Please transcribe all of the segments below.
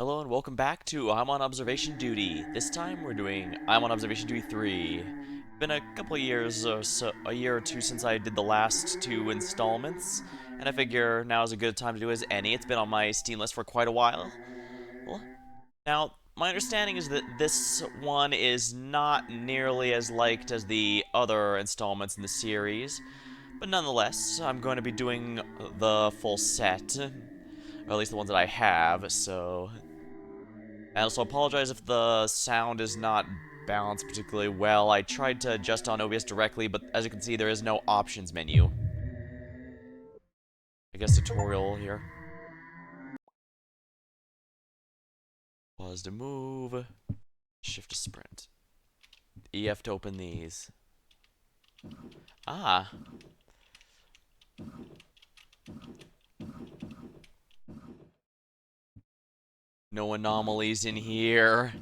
Hello and welcome back to I'm on Observation Duty. This time we're doing I'm on Observation Duty 3. It's been a couple of years or so, a year or two since I did the last two installments, and I figure now is a good time to do as any. It's been on my Steam list for quite a while. Now, my understanding is that this one is not nearly as liked as the other installments in the series, but nonetheless, I'm going to be doing the full set, or at least the ones that I have, so I also apologize if the sound is not balanced particularly well. I tried to adjust on OBS directly, but as you can see, there is no options menu. I guess tutorial here. Pause to move. Shift to sprint. EF to open these. Ah. No anomalies in here.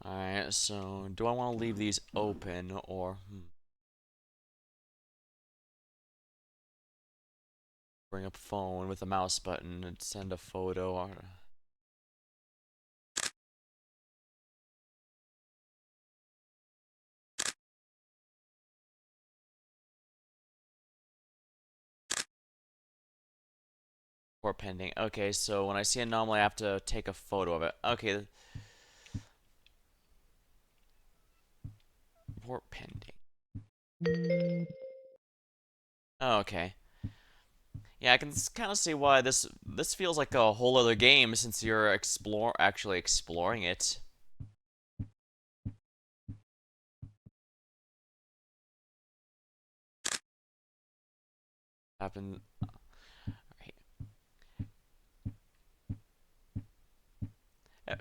Alright, so do I want to leave these open or... Bring up phone with a mouse button and send a photo or... Or pending. Okay, so when I see an anomaly, I have to take a photo of it. Okay, report pending. Oh, okay. Yeah, I can kind of see why this feels like a whole other game since you're actually exploring it. Happen. Right.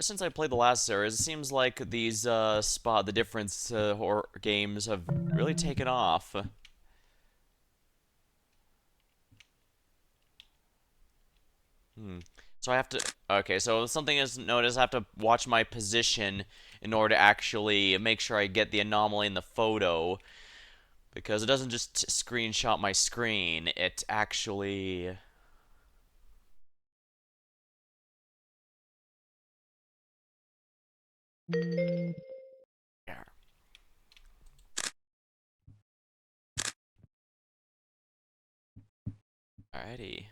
Since I played the last series, it seems like these spot the difference horror games have really taken off. Hmm. So I have to. Okay, so something is noticed. I have to watch my position in order to actually make sure I get the anomaly in the photo because it doesn't just screenshot my screen. It actually. Yeah. Alrighty.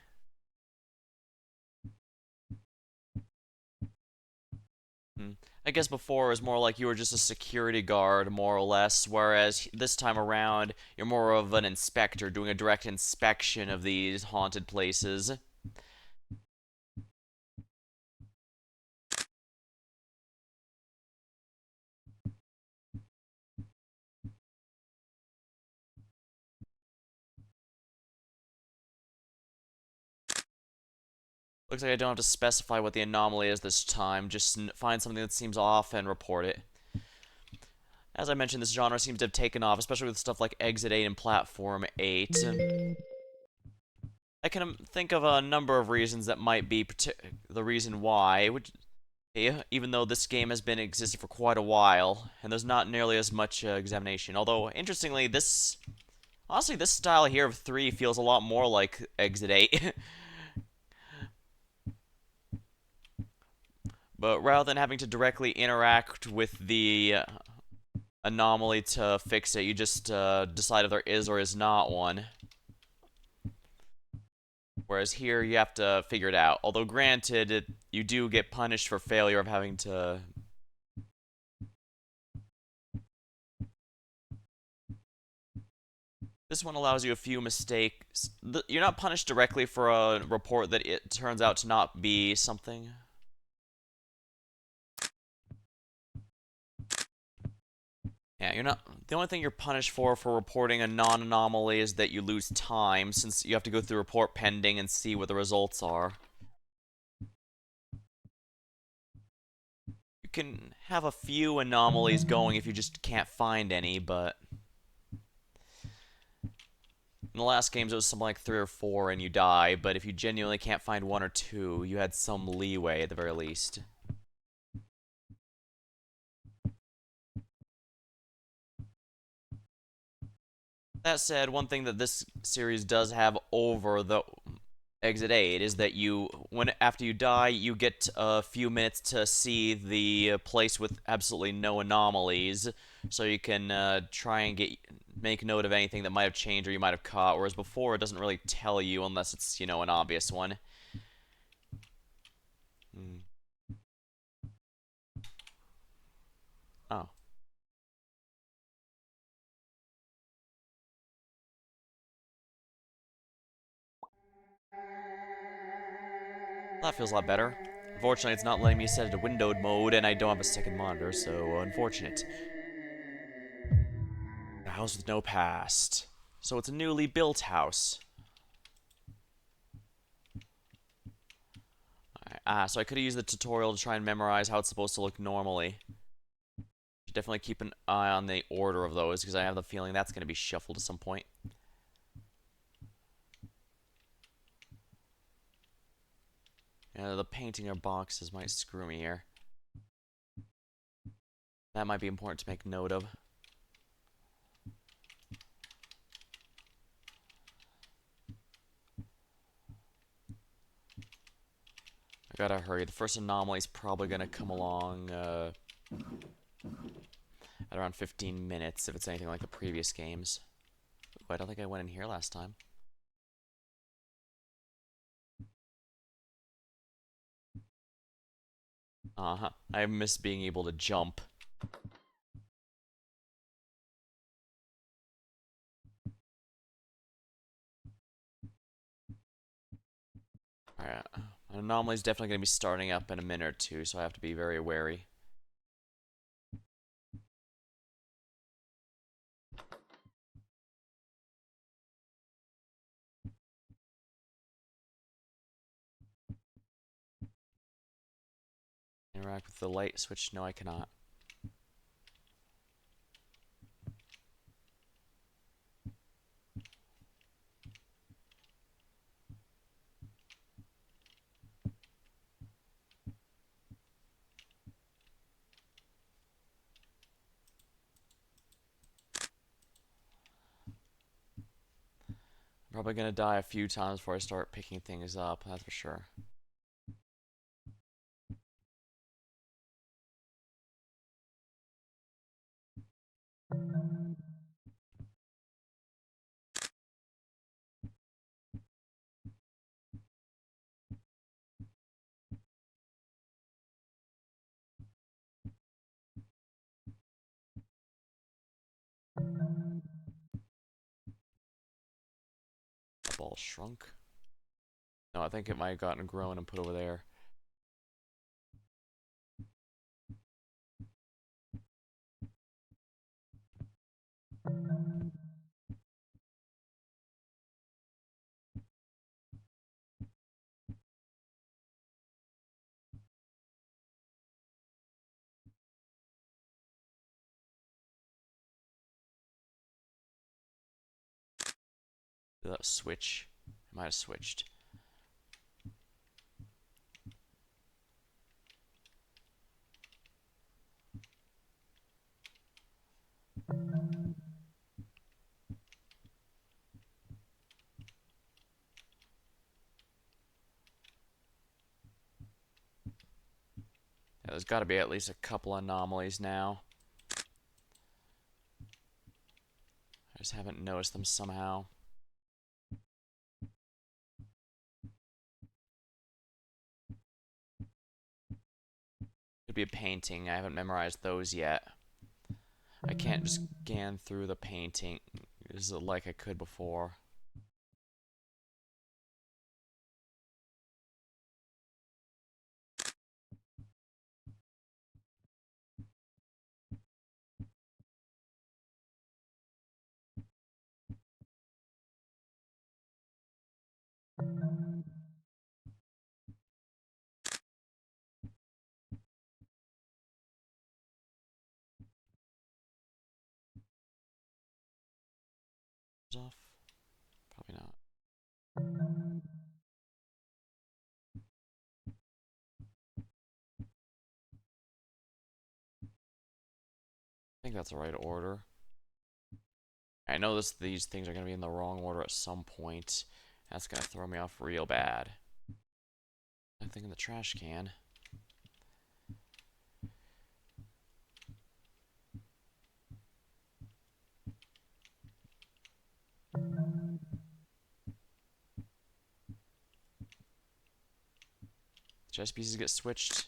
Hmm. I guess before it was more like you were just a security guard, more or less, whereas this time around, you're more of an inspector doing a direct inspection of these haunted places. Looks like I don't have to specify what the anomaly is this time, just find something that seems off and report it. As I mentioned, this genre seems to have taken off, especially with stuff like Exit 8 and Platform 8. I can think of a number of reasons that might be the reason why, even though this game has been existed for quite a while, and there's not nearly as much examination. Although, interestingly, honestly, this style here of 3 feels a lot more like Exit 8. But rather than having to directly interact with the anomaly to fix it, you just decide if there is or is not one. Whereas here, you have to figure it out. Although, granted, you do get punished for failure of having to. This one allows you a few mistakes. You're not punished directly for a report that it turns out to not be something. Yeah, you're not. The only thing you're punished for reporting a non-anomaly is that you lose time, since you have to go through report pending and see what the results are. You can have a few anomalies going if you just can't find any, but in the last games it was something like 3 or 4 and you die, but if you genuinely can't find 1 or 2, you had some leeway at the very least. That said, one thing that this series does have over the Exit 8 is that after you die, you get a few minutes to see the place with absolutely no anomalies, so you can try and make note of anything that might have changed or you might have caught, whereas before it doesn't really tell you unless it's, an obvious one. Hmm. Oh. That feels a lot better. Unfortunately, it's not letting me set it to windowed mode, and I don't have a second monitor, so unfortunate. A house with no past. So it's a newly built house. So I could have used the tutorial to try and memorize how it's supposed to look normally. Should definitely keep an eye on the order of those, because I have the feeling that's going to be shuffled at some point. The painting or boxes might screw me here. That might be important to make note of. I gotta hurry. The first anomaly is probably gonna come along at around 15 minutes if it's anything like the previous games. Ooh, I don't think I went in here last time. Uh-huh. I miss being able to jump. Alright. An anomaly is definitely going to be starting up in a minute or two, so I have to be very wary. Interact with the light switch? No, I cannot. I'm probably going to die a few times before I start picking things up, that's for sure. The ball shrunk. No, I think it might have gotten grown and put over there. Did that switch? It might have switched. Yeah, there's got to be at least a couple anomalies now. I just haven't noticed them somehow. Could be a painting. I haven't memorized those yet. I can't just scan through the painting like I could before. Off? Probably not. I think that's the right order. I know these things are going to be in the wrong order at some point, That's gonna throw me off real bad. Nothing in the trash can. Chess pieces get switched.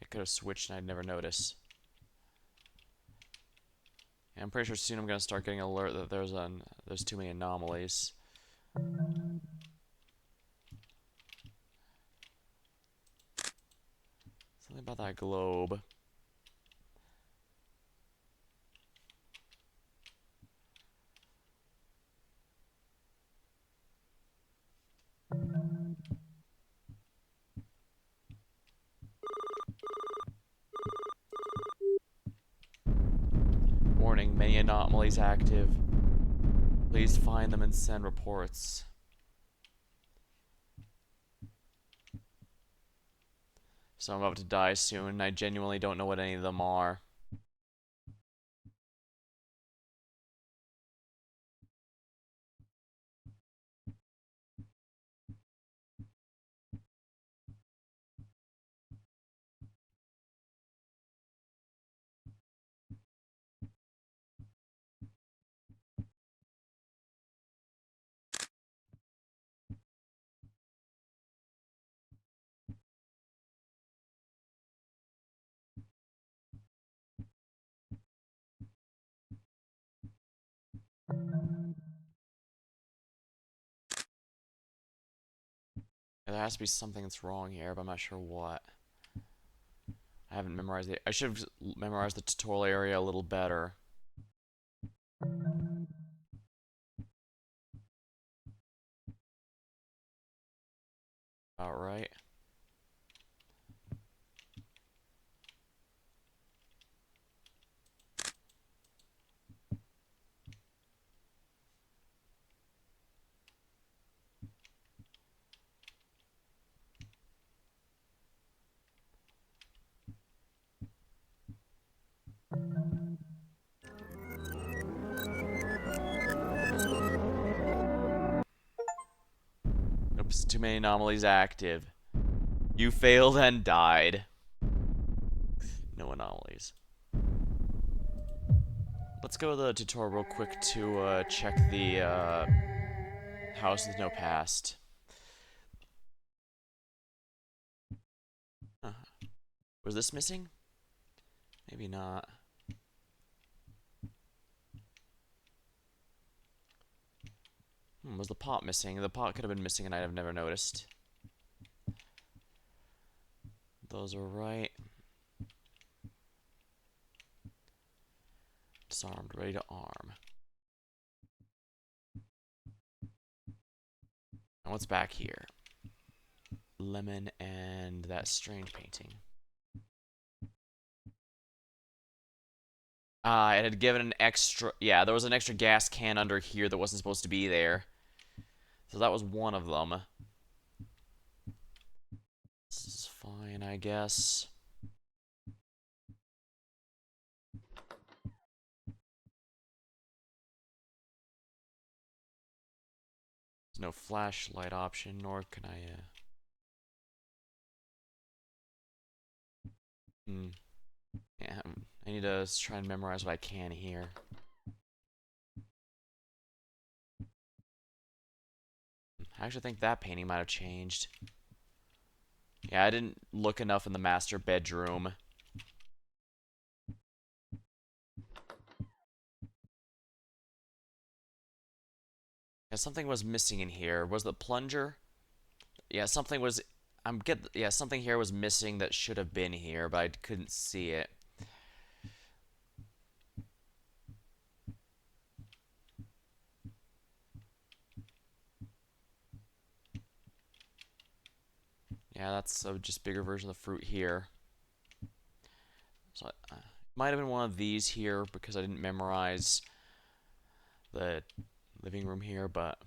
It could have switched and I'd never notice. And I'm pretty sure soon I'm gonna start getting an alert that there's too many anomalies. Something about that globe. Warning, many anomalies active. Please find them and send reports. So I'm about to die soon. I genuinely don't know what any of them are. There has to be something that's wrong here, but I'm not sure what. I haven't memorized it. I should have memorized the tutorial area a little better. Alright. Oops, too many anomalies active. You failed and died. No anomalies. Let's go to the tutorial real quick to check the house with no past. Was this missing? Maybe not. Was the pot missing? The pot could have been missing and I'd have never noticed. Those are right. Disarmed, ready to arm. And what's back here? Lemon and that strange painting. It had given an extra... Yeah, there was an extra gas can under here that wasn't supposed to be there. So that was one of them. This is fine, I guess. There's no flashlight option, nor can I... Yeah, I need to try and memorize what I can here. I actually think that painting might have changed. Yeah, I didn't look enough in the master bedroom. Yeah, something was missing in here. Was the plunger? Yeah, something was... Yeah, something here was missing that should have been here, but I couldn't see it. Yeah, that's a just bigger version of the fruit here. So it might have been one of these here because I didn't memorize the living room here, but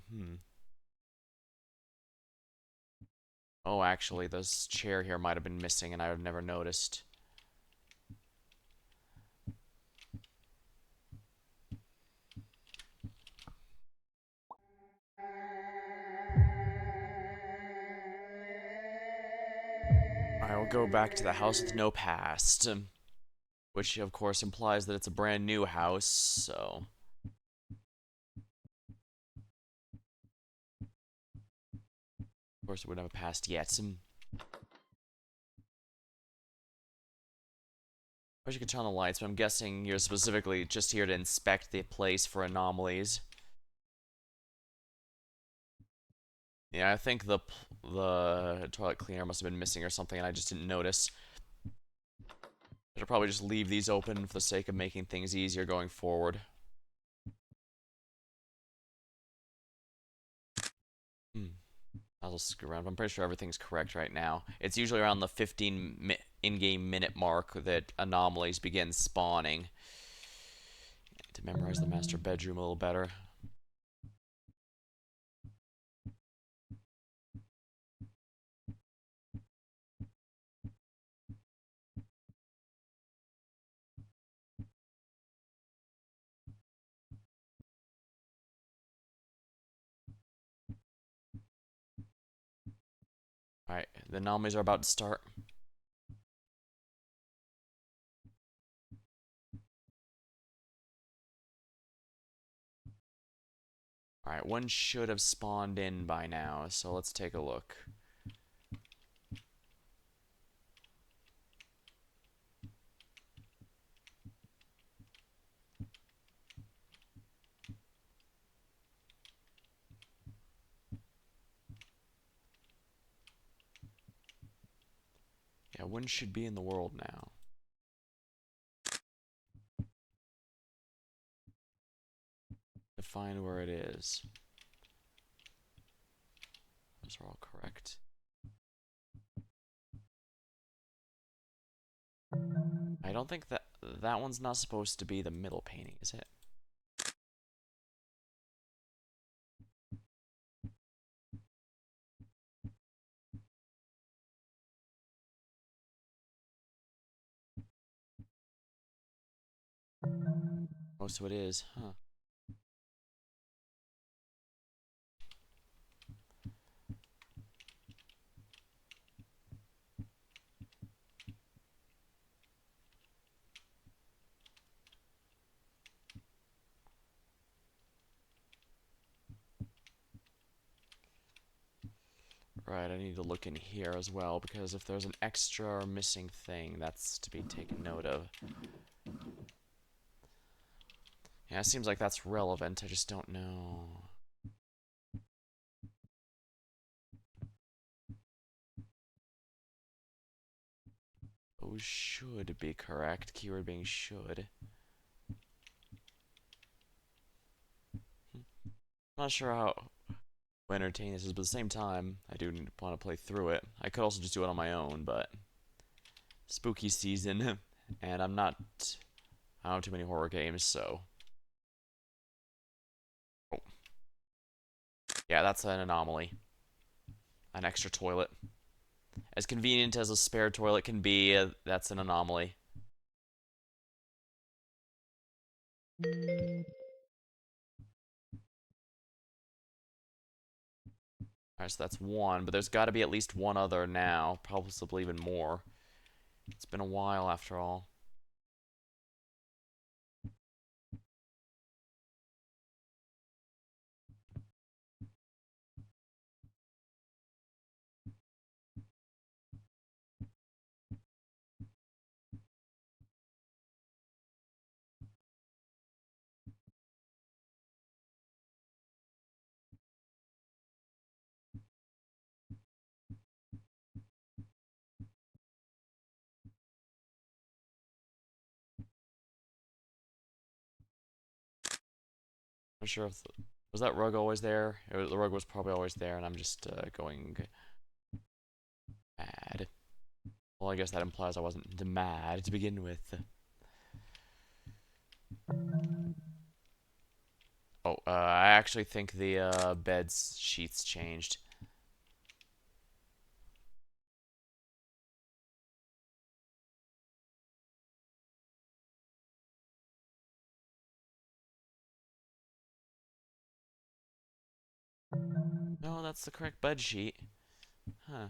Oh, actually, this chair here might have been missing and I would have never noticed. go back to the house with no past. Which, of course, implies that it's a brand new house, so... Of course, it wouldn't have a past yet. I wish you could turn on the lights, but I'm guessing you're specifically just here to inspect the place for anomalies. Yeah, I think the toilet cleaner must have been missing or something, and I just didn't notice. I should probably just leave these open for the sake of making things easier going forward. I'll just screw around. I'm pretty sure everything's correct right now. It's usually around the 15 in-game minute mark that anomalies begin spawning. To memorize the master bedroom a little better. Alright, the anomalies are about to start. Alright, one should have spawned in by now, so let's take a look. Yeah, one should be in the world now. Define where it is. Those are all correct. I don't think that one's not supposed to be the middle painting, is it? Oh, so it is, huh? Right, I need to look in here as well, because if there's an extra or missing thing, that's to be taken note of. Yeah, it seems like that's relevant, I just don't know. Oh, should be correct. Keyword being should. Not sure how entertaining this is, but at the same time, I do want to play through it. I could also just do it on my own, but spooky season, and I don't have too many horror games, so. Oh. Yeah, that's an anomaly. An extra toilet. As convenient as a spare toilet can be, that's an anomaly. Alright, so that's one, but there's got to be at least one other now, possibly even more. It's been a while after all. I'm not sure if was that rug always there? The rug was probably always there, and I'm just going mad. Well, I guess that implies I wasn't mad to begin with. Oh, I actually think the bed's sheets changed. No, that's the correct bed sheet. Huh.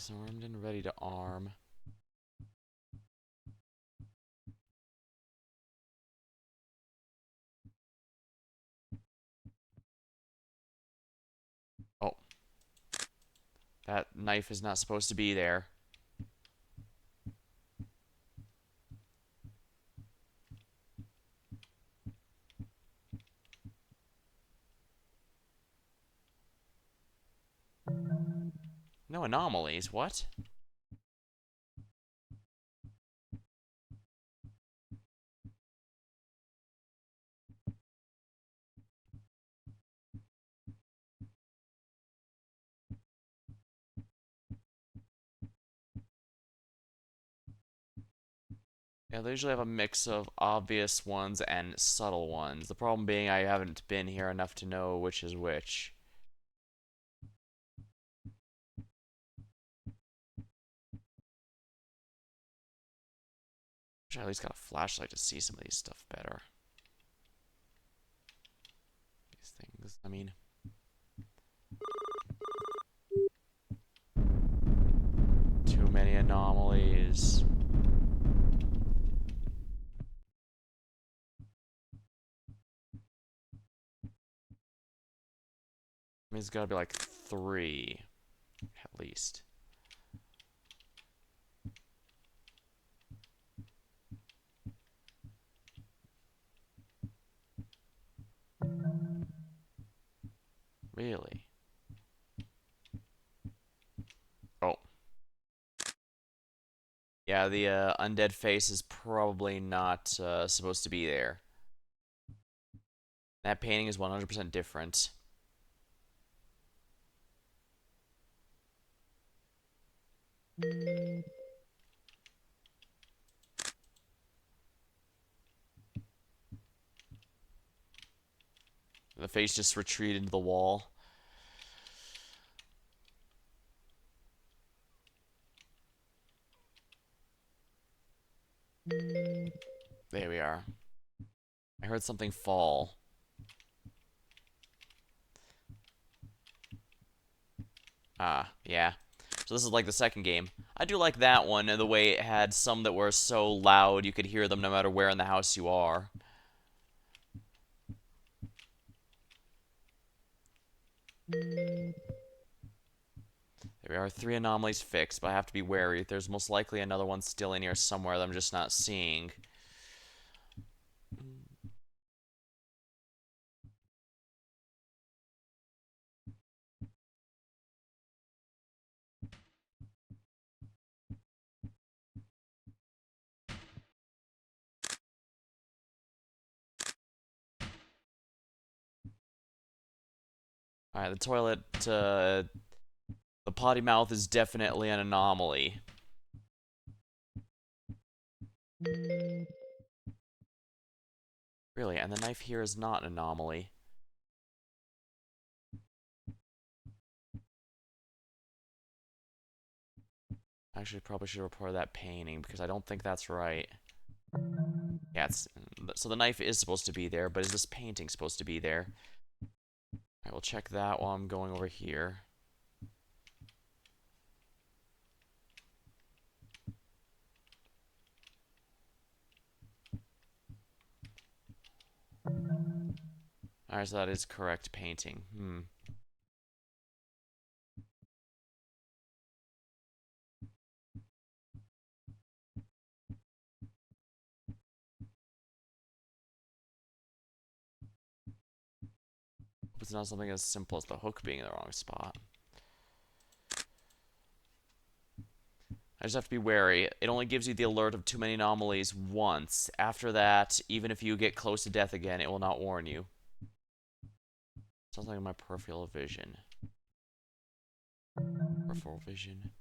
Disarmed and ready to arm. Oh. That knife is not supposed to be there. No anomalies, what? Yeah, they usually have a mix of obvious ones and subtle ones. The problem being I haven't been here enough to know which is which. Wish I at least got a flashlight to see some of these stuff better. These things, I mean... Too many anomalies. I mean, it's gotta be like 3, at least. Really? Oh. Yeah, the undead face is probably not supposed to be there. That painting is 100% different. The face just retreated into the wall. There we are. I heard something fall. Ah, yeah. So this is like the second game. I do like that one, and the way it had some that were so loud you could hear them no matter where in the house you are. There we are, 3 anomalies fixed, but I have to be wary. There's most likely another one still in here somewhere that I'm just not seeing. Alright, the toilet, the potty mouth is definitely an anomaly. Really, and the knife here is not an anomaly. Actually, probably should report that painting, because I don't think that's right. Yeah, so the knife is supposed to be there, but is this painting supposed to be there? Alright, we'll check that while I'm going over here. Alright, so that is correct painting. Hope it's not something as simple as the hook being in the wrong spot. I just have to be wary. It only gives you the alert of too many anomalies once. After that, even if you get close to death again, it will not warn you. Sounds like my peripheral vision. Peripheral vision.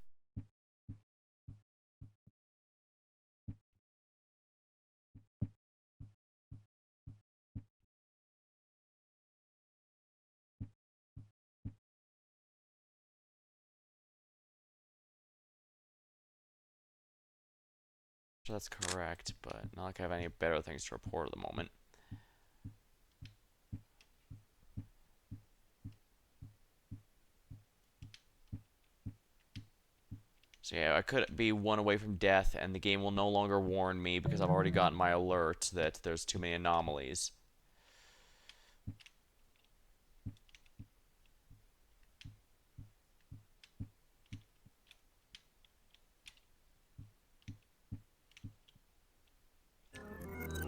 So that's correct, but not like I have any better things to report at the moment. So yeah, I could be one away from death, and the game will no longer warn me because I've already gotten my alert that there's too many anomalies.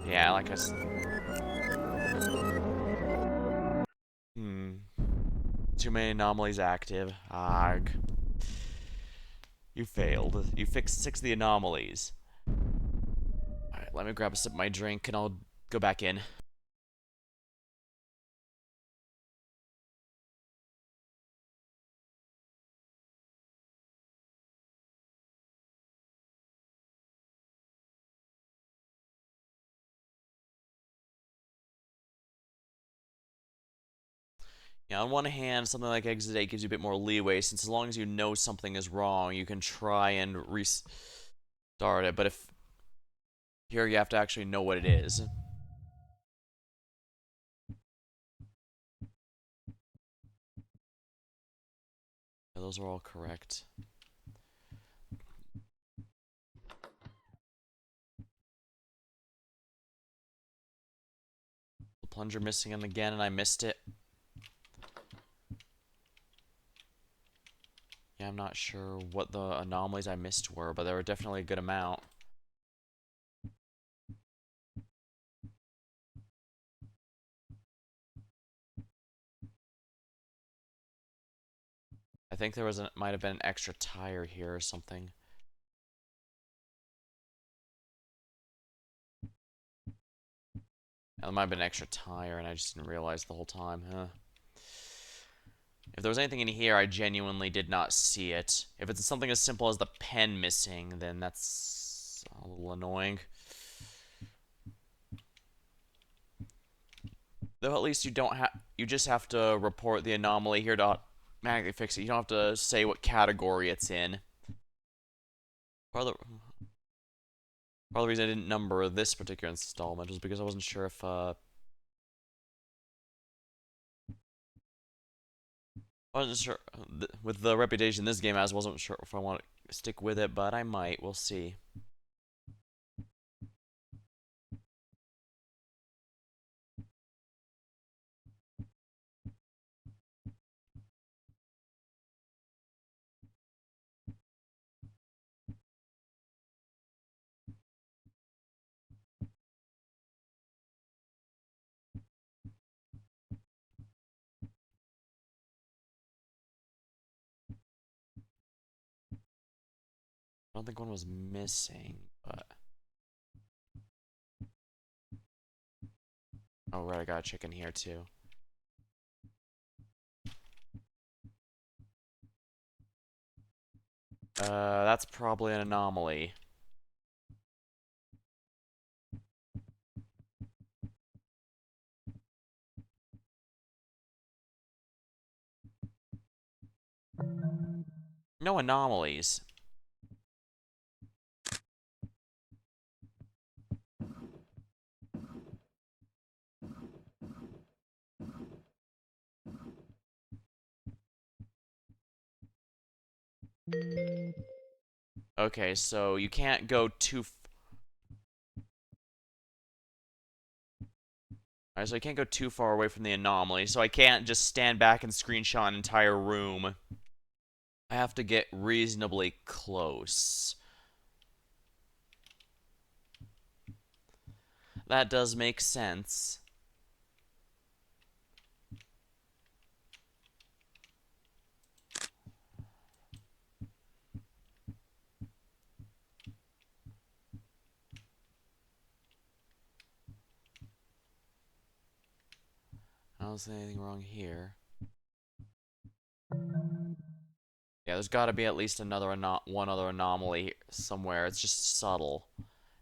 Yeah, like I said. Too many anomalies active. Arg. You failed. You fixed 6 of the anomalies. Alright, let me grab a sip of my drink and I'll go back in. Yeah, on one hand, something like Exit 8 gives you a bit more leeway, since as long as you know something is wrong, you can try and restart it, but if here you have to actually know what it is. Yeah, those are all correct. The plunger missing again, and I missed it. Yeah, I'm not sure what the anomalies I missed were, but there were definitely a good amount. I think there might have been an extra tire here or something. Yeah, there might have been an extra tire and I just didn't realize the whole time, huh? If there was anything in here, I genuinely did not see it. If it's something as simple as the pen missing, then that's a little annoying. Though at least you just have to report the anomaly here to automatically fix it. You don't have to say what category it's in. Part of the reason I didn't number this particular installment was because I wasn't sure if I wasn't sure with the reputation this game has. Wasn't sure if I want to stick with it, but I might. We'll see. I don't think one was missing, but oh right, I got a chicken here too. That's probably an anomaly. No anomalies. Okay, so you can't go too. Alright, so I can't go too far away from the anomaly, so I can't just stand back and screenshot an entire room. I have to get reasonably close. That does make sense. I don't see anything wrong here. Yeah, there's got to be at least one other anomaly somewhere. It's just subtle.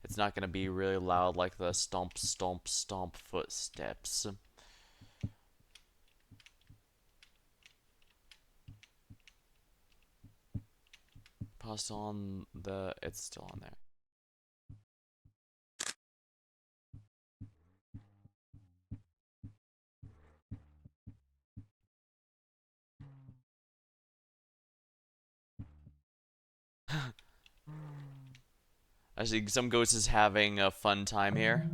It's not going to be really loud like the stomp, stomp, stomp footsteps. Pause on the... It's still on there. I see some ghost is having a fun time here.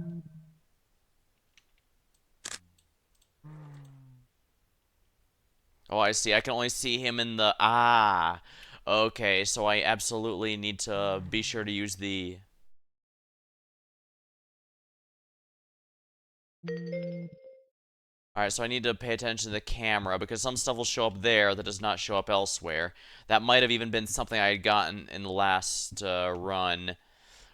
Oh, I see. I can only see him in the... Ah! Okay, so I absolutely need to be sure to use the... Alright, so I need to pay attention to the camera, because some stuff will show up there that does not show up elsewhere. That might have even been something I had gotten in the last run,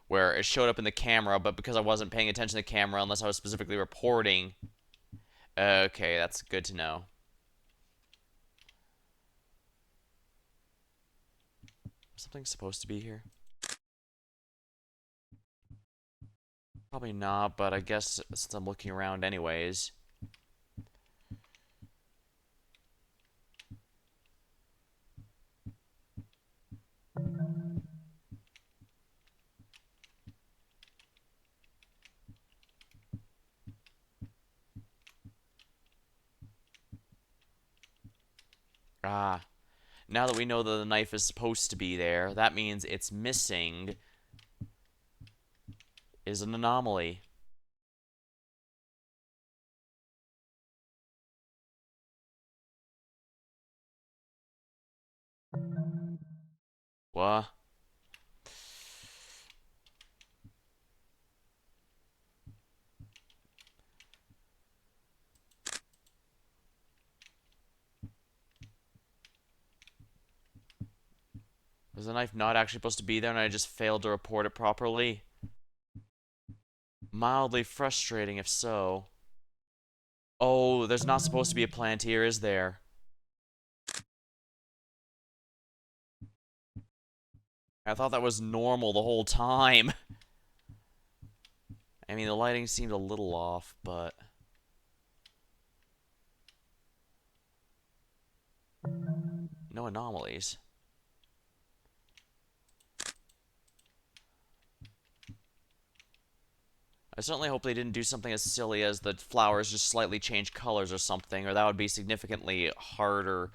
where it showed up in the camera, but because I wasn't paying attention to the camera unless I was specifically reporting... Okay, that's good to know. Something supposed to be here? Probably not, but I guess since I'm looking around anyways. Ah, now that we know that the knife is supposed to be there, that means it's missing is an anomaly. What? Was the knife not actually supposed to be there and I just failed to report it properly? Mildly frustrating if so. Oh, there's not supposed to be a plant here, is there? I thought that was normal the whole time. I mean, the lighting seemed a little off, but... No anomalies. I certainly hope they didn't do something as silly as the flowers just slightly change colors or something, or that would be significantly harder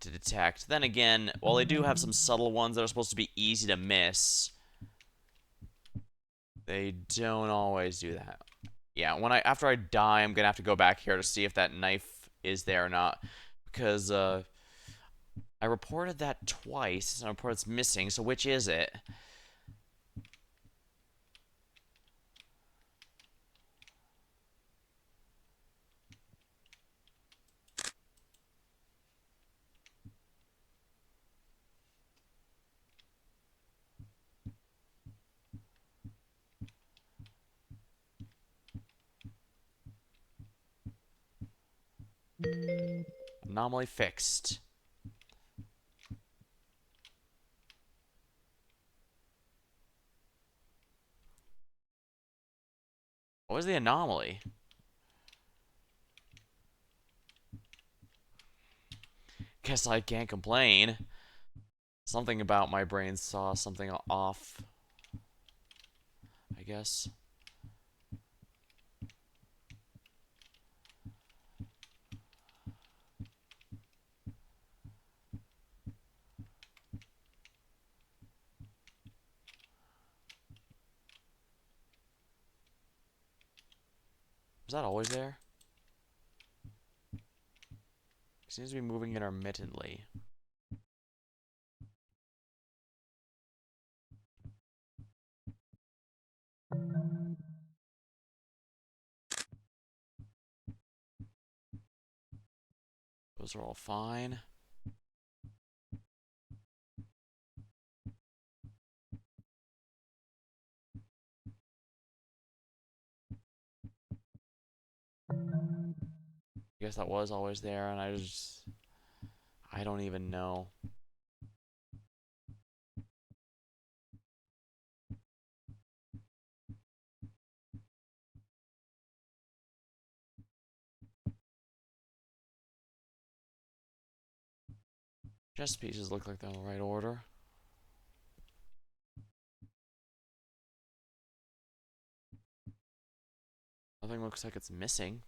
to detect. Then again, while they do have some subtle ones that are supposed to be easy to miss, they don't always do that. Yeah, after I die, I'm gonna have to go back here to see if that knife is there or not, because I reported that twice, and I reported it's missing. So which is it? Anomaly fixed. What was the anomaly? Guess I can't complain. Something about my brain saw something off, I guess. Was that always there? It seems to be moving intermittently. Those are all fine. I guess that was always there, and I don't even know. Chess pieces look like they're in the right order. Nothing looks like it's missing.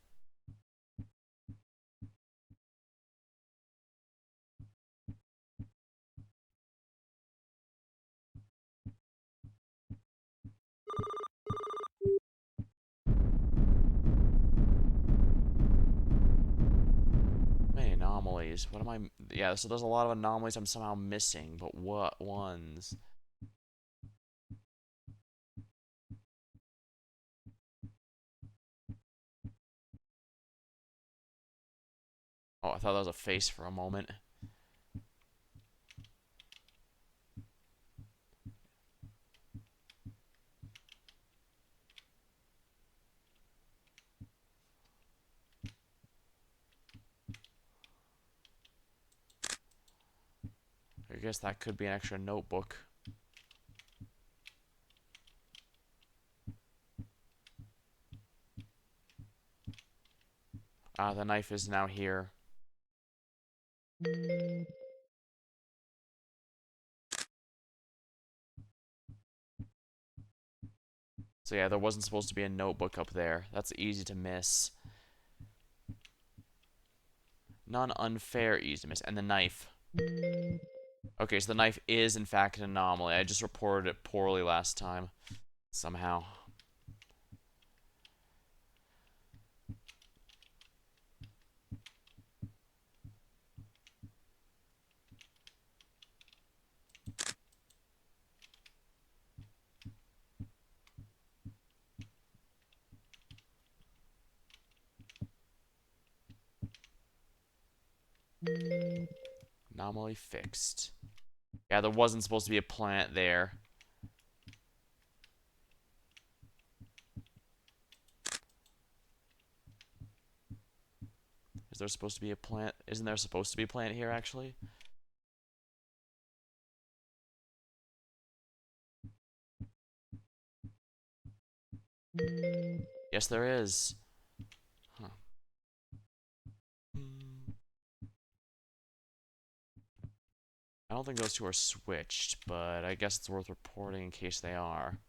anomalies. What am I... Yeah, so there's a lot of anomalies I'm somehow missing, but what ones? Oh, I thought that was a face for a moment. I guess that could be an extra notebook. Ah, the knife is now here. So yeah, there wasn't supposed to be a notebook up there. That's easy to miss. Non-unfair easy to miss. And the knife. Okay, so the knife is in fact an anomaly. I just reported it poorly last time. Somehow. Anomaly fixed. Yeah, there wasn't supposed to be a plant there. Is there supposed to be a plant? Isn't there supposed to be a plant here, actually? Yes, there is. Huh. I don't think those two are switched, but I guess it's worth reporting in case they are.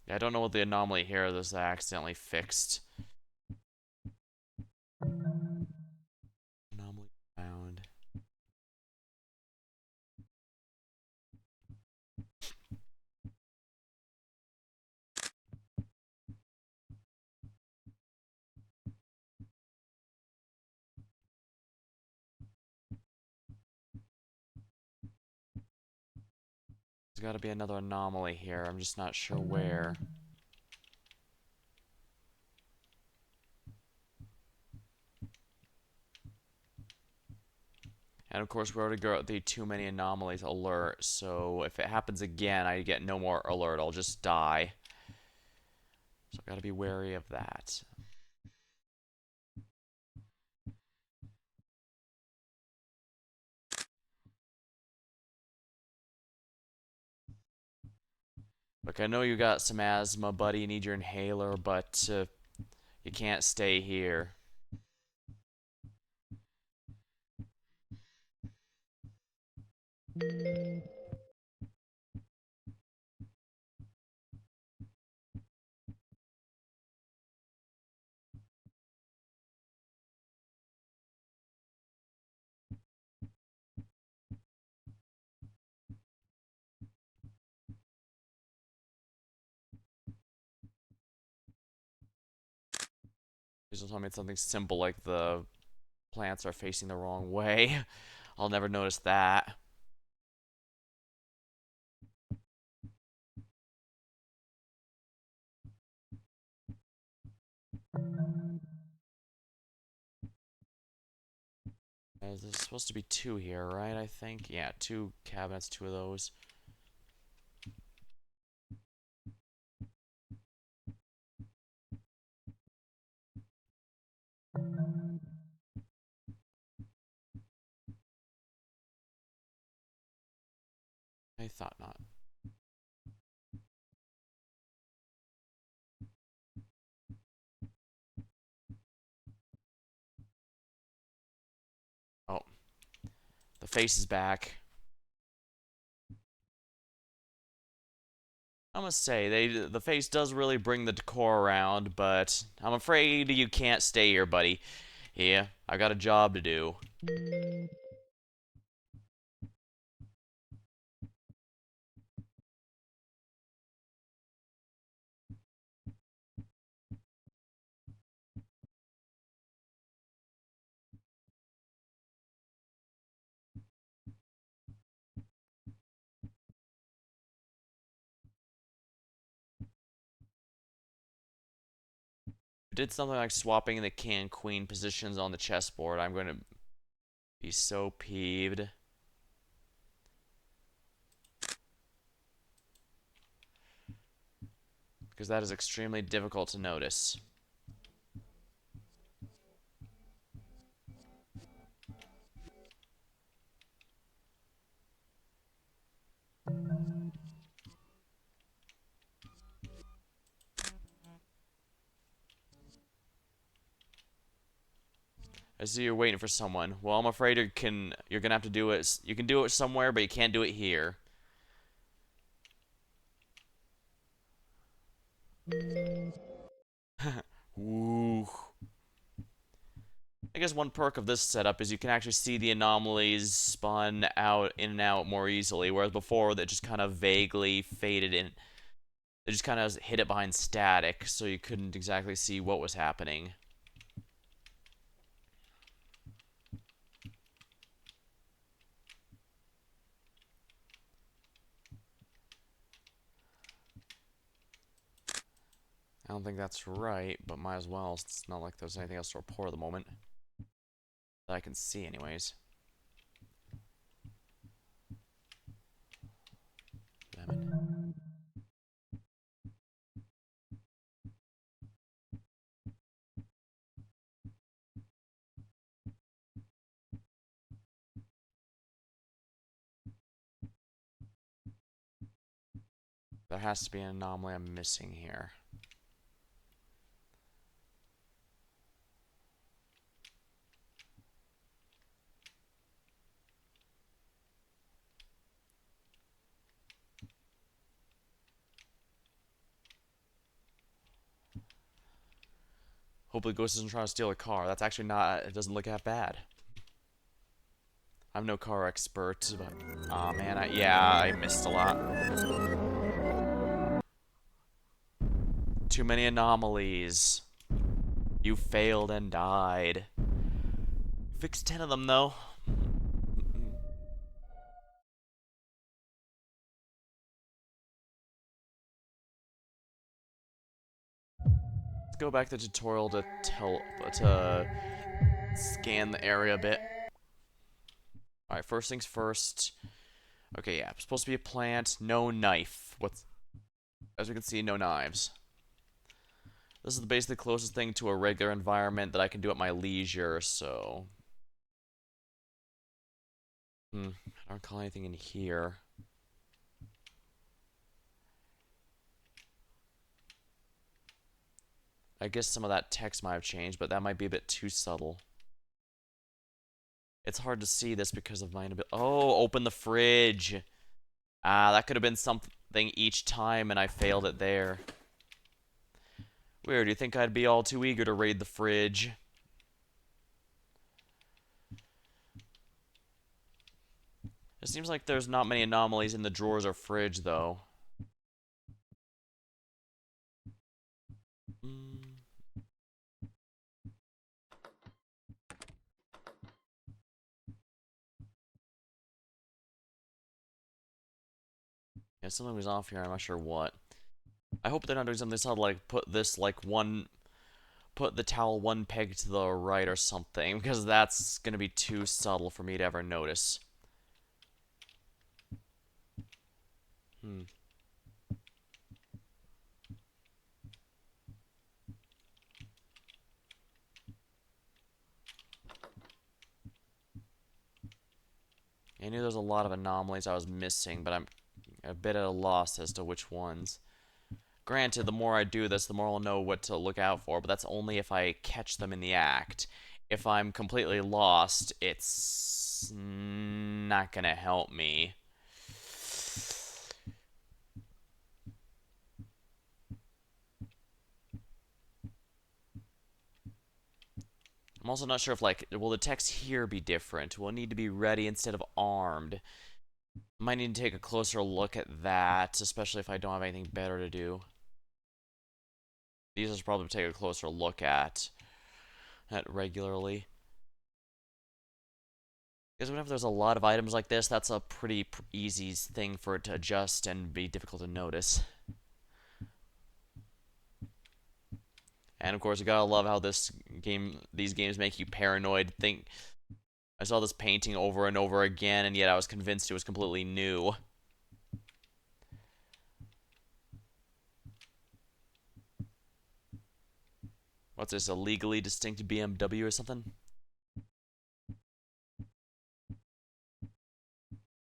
Yeah, I don't know what the anomaly here is that I accidentally fixed. Anomaly found. There's got to be another anomaly here. I'm just not sure where. And of course, we already got the too many anomalies alert, so if it happens again, I get no more alert. I'll just die. So I gotta be wary of that. Look, I know you got some asthma, buddy. You need your inhaler, but you can't stay here. Please don't tell me it's something simple like the plants are facing the wrong way. I'll never notice that. There's supposed to be two here, right? I think. Yeah, two cabinets, two of those. I thought not. Oh, the face is back. I must say, the face does really bring the decor around, but I'm afraid you can't stay here, buddy. Yeah, I got a job to do. did something like swapping the king and queen positions on the chessboard, I'm going to be so peeved. Because that is extremely difficult to notice. I see you're waiting for someone. Well, I'm afraid you're gonna have to do it. You can do it somewhere, but you can't do it here. Ooh. I guess one perk of this setup is you can actually see the anomalies spawn out in and out more easily, whereas before they just kind of vaguely faded in. They just kind of hid it behind static, so you couldn't exactly see what was happening. I don't think that's right, but might as well. It's not like there's anything else to report at the moment. That I can see anyways. Lemon. There has to be an anomaly I'm missing here. Hopefully Ghost doesn't try to steal a car. That's actually not, it doesn't look that bad. I'm no car expert, but... Aw, man, yeah, I missed a lot. Too many anomalies. You failed and died. Fixed 10 of them, though. Let's go back to the tutorial to scan the area a bit. Alright, first things first. Okay, yeah, supposed to be a plant, no knife. As we can see, no knives. This is basically the closest thing to a regular environment that I can do at my leisure, so... I don't recall anything in here. I guess some of that text might have changed, but that might be a bit too subtle. It's hard to see this because of my inability. Oh, open the fridge. Ah, that could have been something each time, and I failed it there. Weird, you think I'd be all too eager to raid the fridge? It seems like there's not many anomalies in the drawers or fridge, though. Yeah, something was off here, I'm not sure what. I hope they're not doing something subtle, like put the towel one peg to the right or something, because that's gonna be too subtle for me to ever notice. I knew there was a lot of anomalies I was missing, but I'm a bit at a loss as to which ones. Granted, the more I do this, the more I'll know what to look out for, but that's only if I catch them in the act. If I'm completely lost, it's not gonna help me. I'm also not sure if, like, will the text here be different? Will it need to be ready instead of armed? Might need to take a closer look at that, especially if I don't have anything better to do. These will probably take a closer look at regularly. Because whenever there's a lot of items like this, that's a pretty easy thing for it to adjust and be difficult to notice. And of course, you gotta love how these games make you paranoid. I saw this painting over and over again, and yet I was convinced it was completely new. What's this, a legally distinct BMW or something?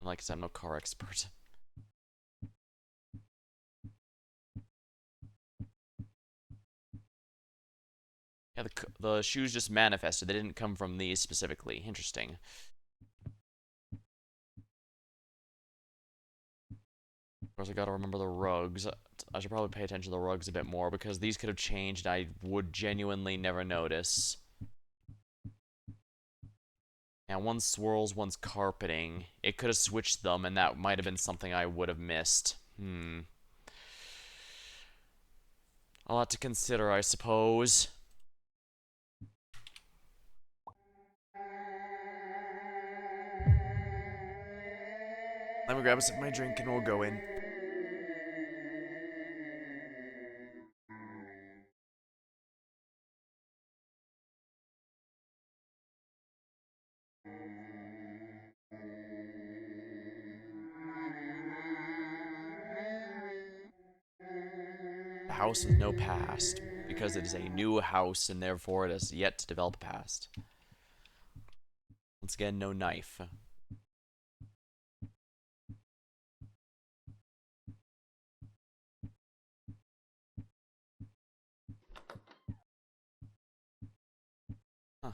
Like I said, I'm no car expert. Yeah, the shoes just manifested. They didn't come from these specifically. Interesting. Of course, I gotta remember the rugs. I should probably pay attention to the rugs a bit more because these could have changed and I would genuinely never notice. And one's swirls, one's carpeting. It could have switched them and that might have been something I would have missed. A lot to consider, I suppose. Let me grab a sip of my drink and we'll go in. A house with no past, because it is a new house and therefore it has yet to develop a past. Once again, no knife. Huh.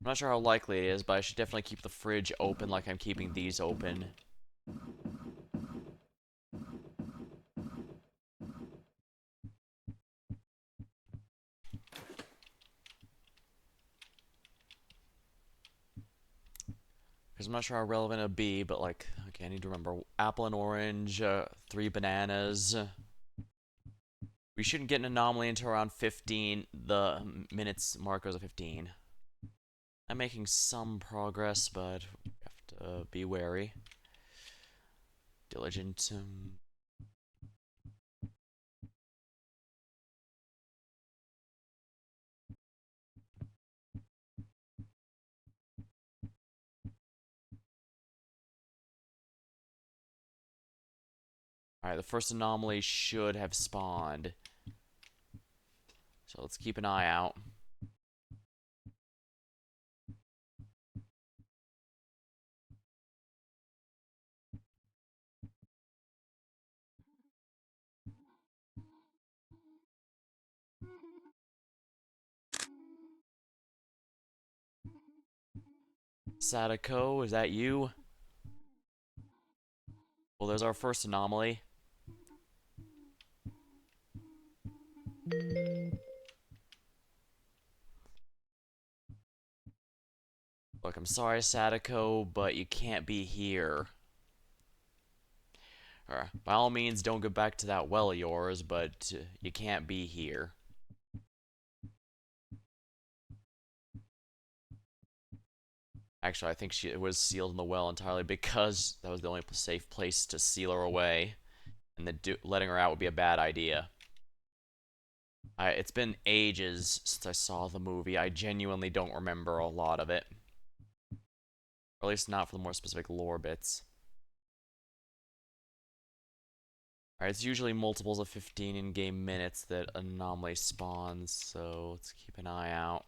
I'm not sure how likely it is, but I should definitely keep the fridge open like I'm keeping these open. Because I'm not sure how relevant it'll be, but like, okay, I need to remember. Apple and orange, 3 bananas. We shouldn't get an anomaly until around 15. The minutes mark goes at 15. I'm making some progress, but we have to be wary. Diligent. Alright, the first anomaly should have spawned. So let's keep an eye out. Sadako, is that you? Well, there's our first anomaly. Look, I'm sorry, Sadako, but you can't be here. By all means, don't go back to that well of yours, but you can't be here. Actually, I think she was sealed in the well entirely because that was the only safe place to seal her away, and letting her out would be a bad idea. It's been ages since I saw the movie. I genuinely don't remember a lot of it. Or at least not for the more specific lore bits. Alright, it's usually multiples of 15 in-game minutes that anomaly spawns, so let's keep an eye out.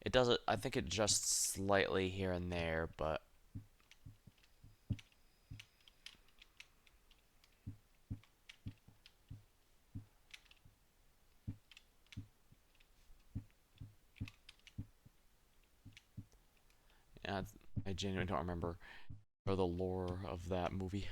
It does it, I think it adjusts slightly here and there, but yeah, I genuinely don't remember the lore of that movie.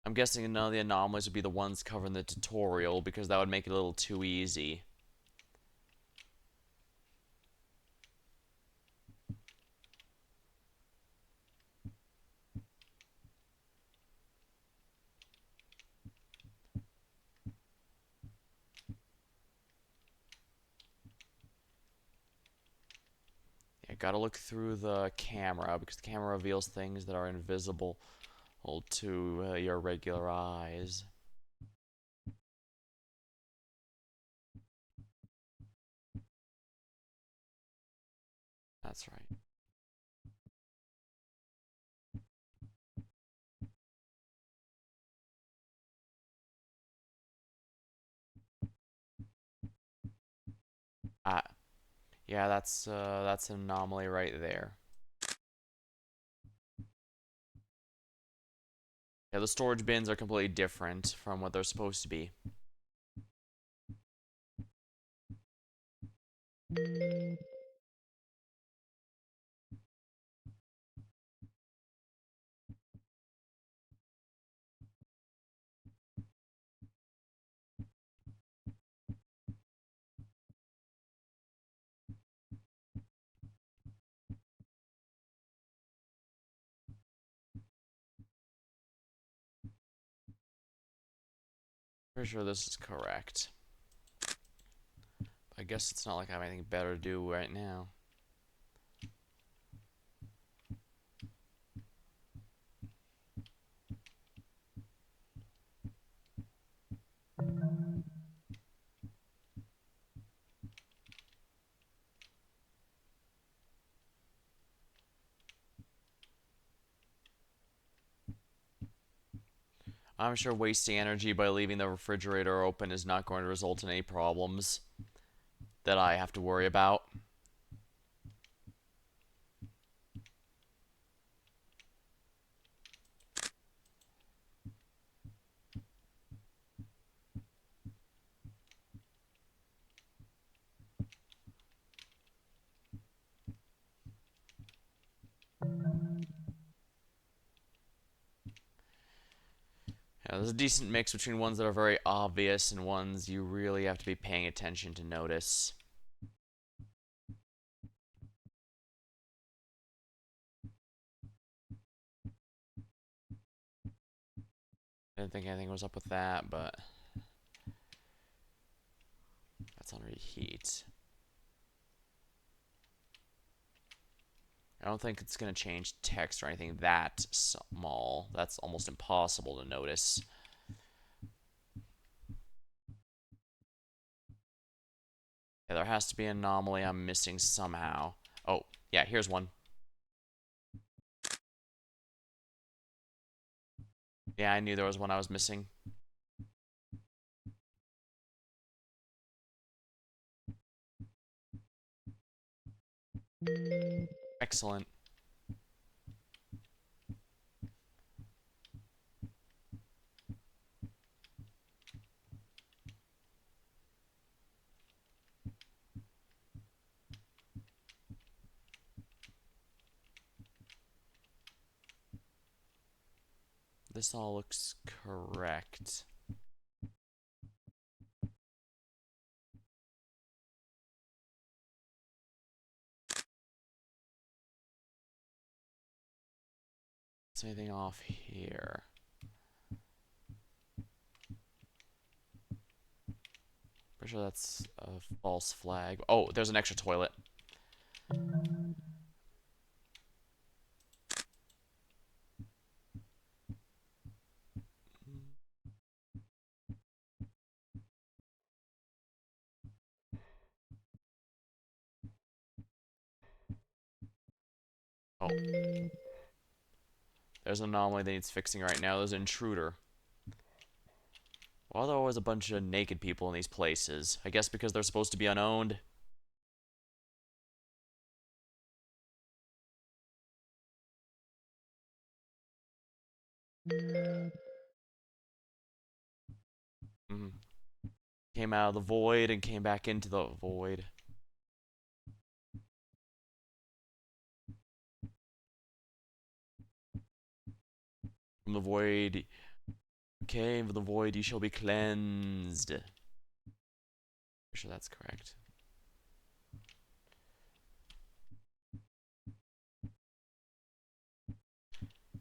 I'm guessing none of the anomalies would be the ones covered in the tutorial, because that would make it a little too easy. I gotta look through the camera because the camera reveals things that are invisible to your regular eyes. That's right. Ah, yeah, that's an anomaly right there. Yeah, the storage bins are completely different from what they're supposed to be. Pretty sure this is correct. I guess it's not like I have anything better to do right now. I'm sure wasting energy by leaving the refrigerator open is not going to result in any problems that I have to worry about. Yeah, there's a decent mix between ones that are very obvious and ones you really have to be paying attention to notice. Didn't think anything was up with that, but that's on reheat. I don't think it's going to change text or anything that small. That's almost impossible to notice. Yeah, there has to be an anomaly I'm missing somehow. Oh, yeah, here's one. Yeah, I knew there was one I was missing. Excellent. This all looks correct. Is anything off here? Pretty sure that's a false flag. Oh, there's an extra toilet. Oh. There's an anomaly that needs fixing right now. There's an intruder. Why are there always a bunch of naked people in these places? I guess because they're supposed to be unowned. Mm. Came out of the void and came back into the void. From the void came, from the void you shall be cleansed. Pretty sure that's correct.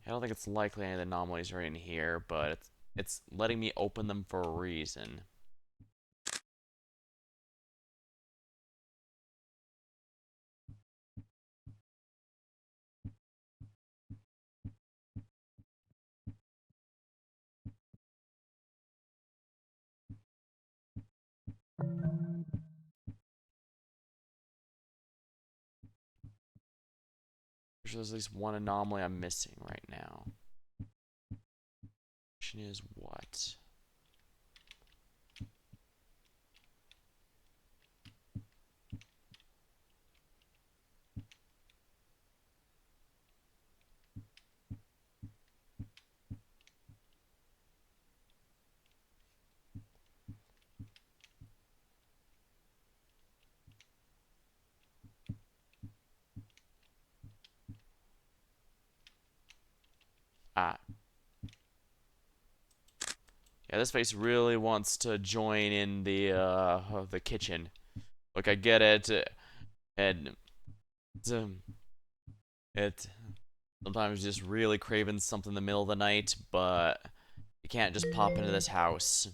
I don't think it's likely any of the anomalies are in here, but it's letting me open them for a reason. There's at least one anomaly I'm missing right now. Question is what? Ah. Yeah, this face really wants to join in the kitchen. Look, I get it, and it sometimes just really craving something in the middle of the night, but you can't just pop into this house.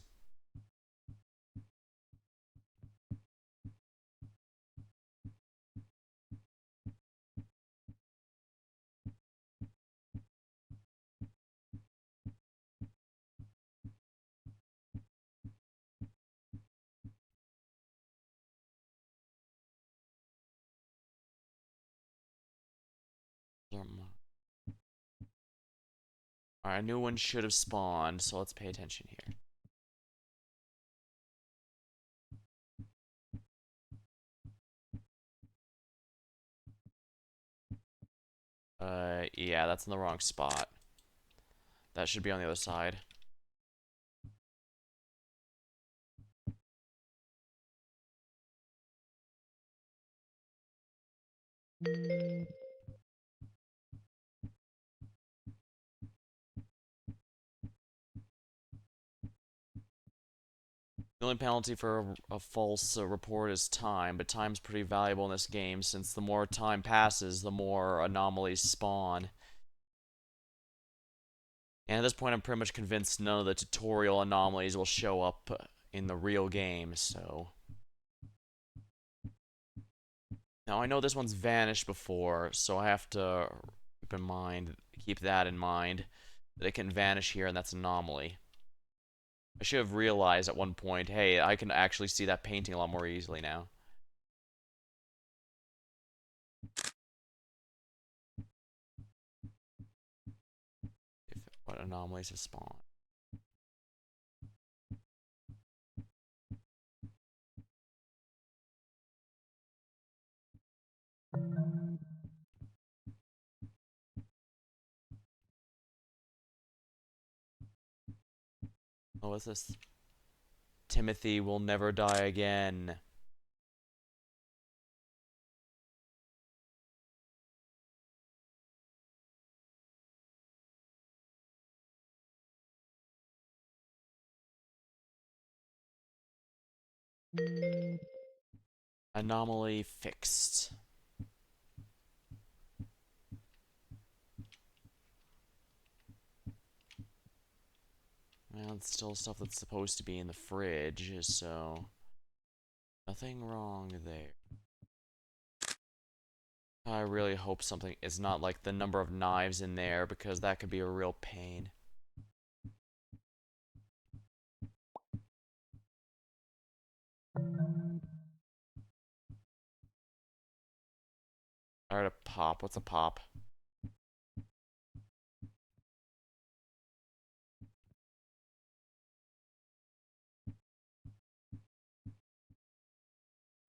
Alright, a new one should have spawned, so let's pay attention here. Yeah, that's in the wrong spot. That should be on the other side. The only penalty for a false report is time, but time's pretty valuable in this game since the more time passes, the more anomalies spawn. And at this point, I'm pretty much convinced none of the tutorial anomalies will show up in the real game, so... Now, I know this one's vanished before, so I have to keep that in mind, that it can vanish here, and that's an anomaly. I should have realized at one point, hey, I can actually see that painting a lot more easily now. What anomalies have spawned? Oh, what's this? Timothy will never die again. Anomaly fixed. Well, it's still stuff that's supposed to be in the fridge, so... Nothing wrong there. I really hope something is not like the number of knives in there, because that could be a real pain. Alright, a pop. What's a pop?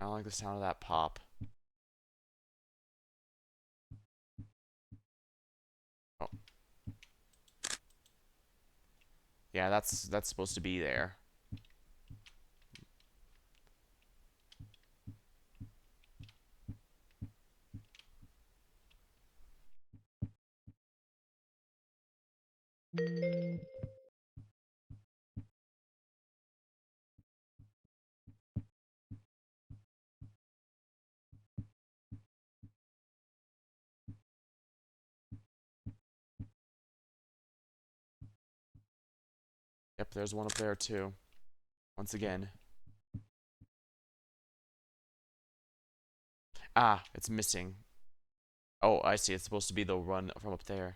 I don't like the sound of that pop. Oh. Yeah, that's supposed to be there. Yep, there's one up there too. Once again. Ah, it's missing. Oh, I see. It's supposed to be the run from up there.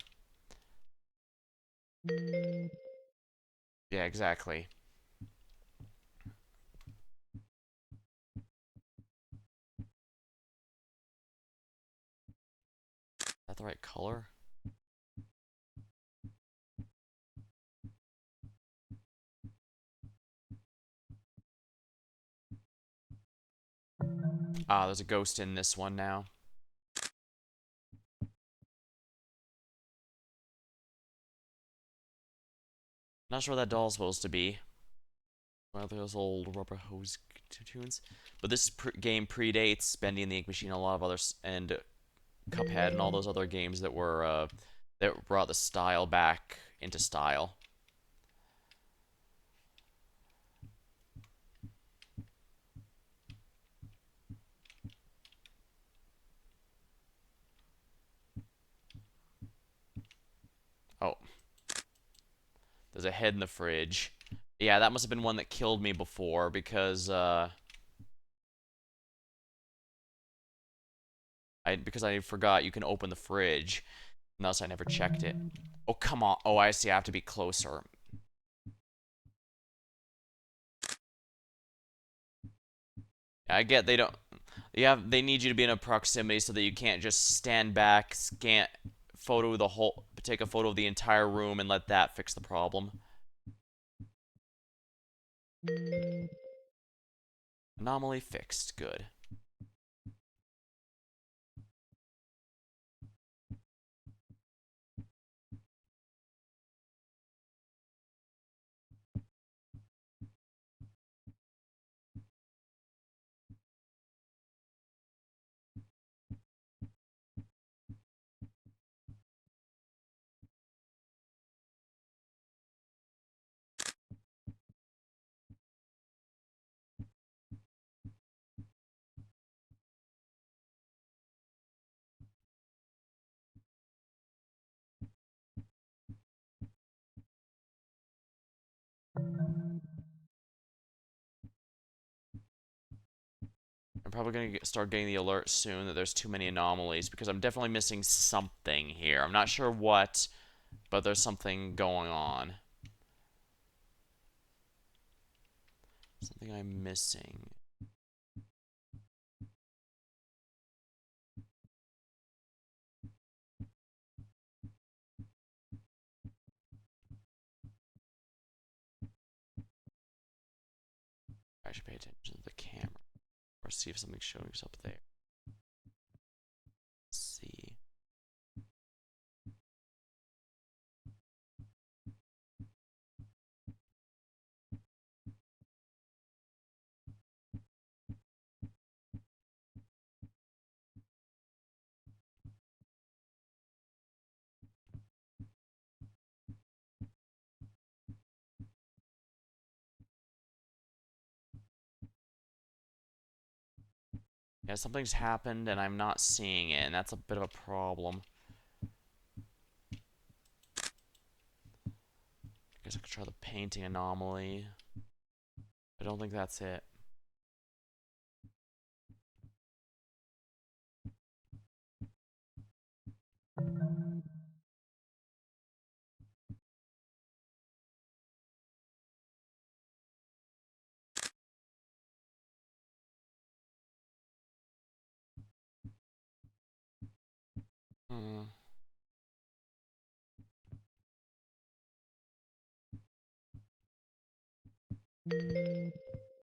Yeah, exactly. that the right color? Ah, there's a ghost in this one now. Not sure what that doll's supposed to be. One of those old rubber hose tunes. But this game predates Bendy and the Ink Machine, a lot of others, and Cuphead and all those other games that were that brought the style back into style. Oh, there's a head in the fridge. Yeah, that must have been one that killed me before because I forgot you can open the fridge. And thus I never checked it. Oh, come on. Oh, I see. I have to be closer. I get they don't. Yeah, they need you to be in a proximity so that you can't just stand back, scan, take a photo of the entire room and let that fix the problem. Anomaly fixed. Good. I'm probably gonna start getting the alert soon that there's too many anomalies because I'm definitely missing something here. I'm not sure what, but there's something going on. Something I'm missing. I should pay attention to the camera or see if something's showing up there. Let's see. Yeah, something's happened and I'm not seeing it, and that's a bit of a problem. I guess I could try the painting anomaly. I don't think that's it. Hmm.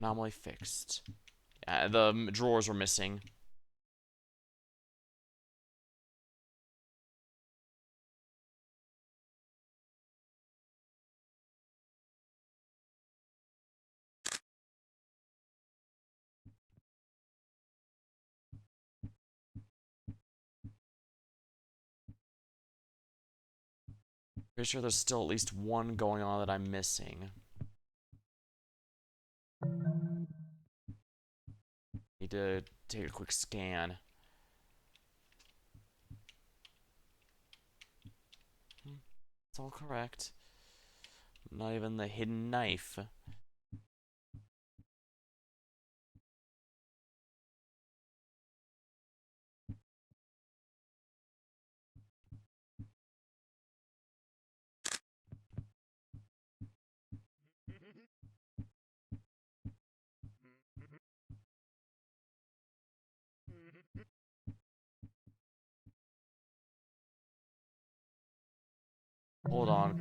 Anomaly fixed. The drawers were missing. Pretty sure there's still at least one going on that I'm missing. Need to take a quick scan. It's all correct. Not even the hidden knife. Hold on.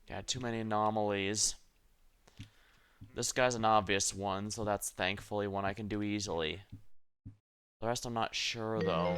Yeah, too many anomalies. This guy's an obvious one, so that's thankfully one I can do easily. The rest I'm not sure, though.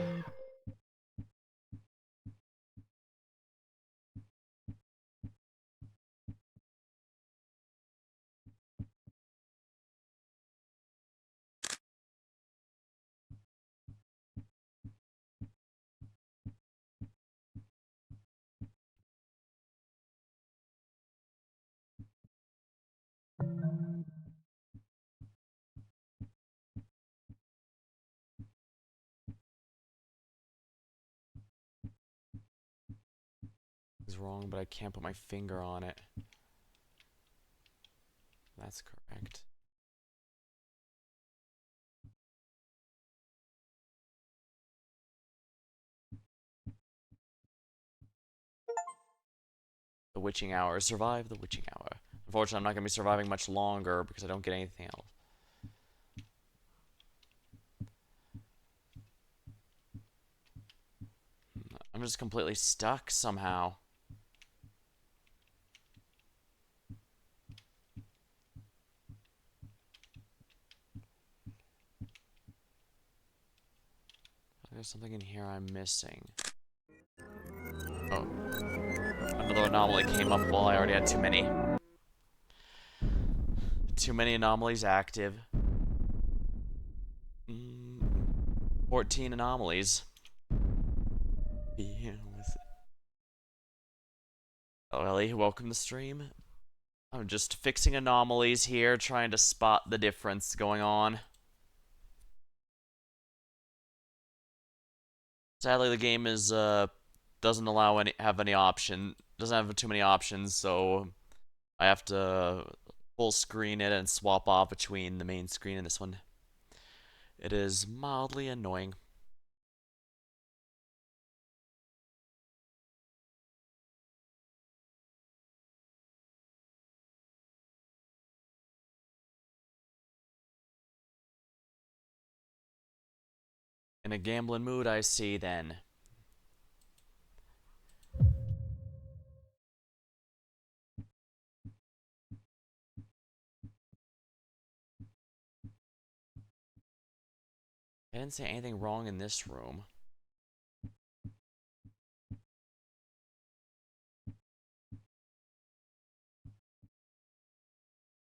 It's wrong, but I can't put my finger on it. That's correct. The witching hour. Survive the witching hour. Unfortunately, I'm not going to be surviving much longer because I don't get anything else. I'm just completely stuck somehow. There's something in here I'm missing. Oh. Another anomaly came up while I already had too many. Too many anomalies active. 14 anomalies. Oh, Ellie, welcome to stream. I'm just fixing anomalies here, trying to spot the difference going on. Sadly, the game doesn't allow any option. Doesn't have too many options, so I have to full screen it and swap off between the main screen and this one. It is mildly annoying. In a gambling mood, I see then. I didn't see anything wrong in this room.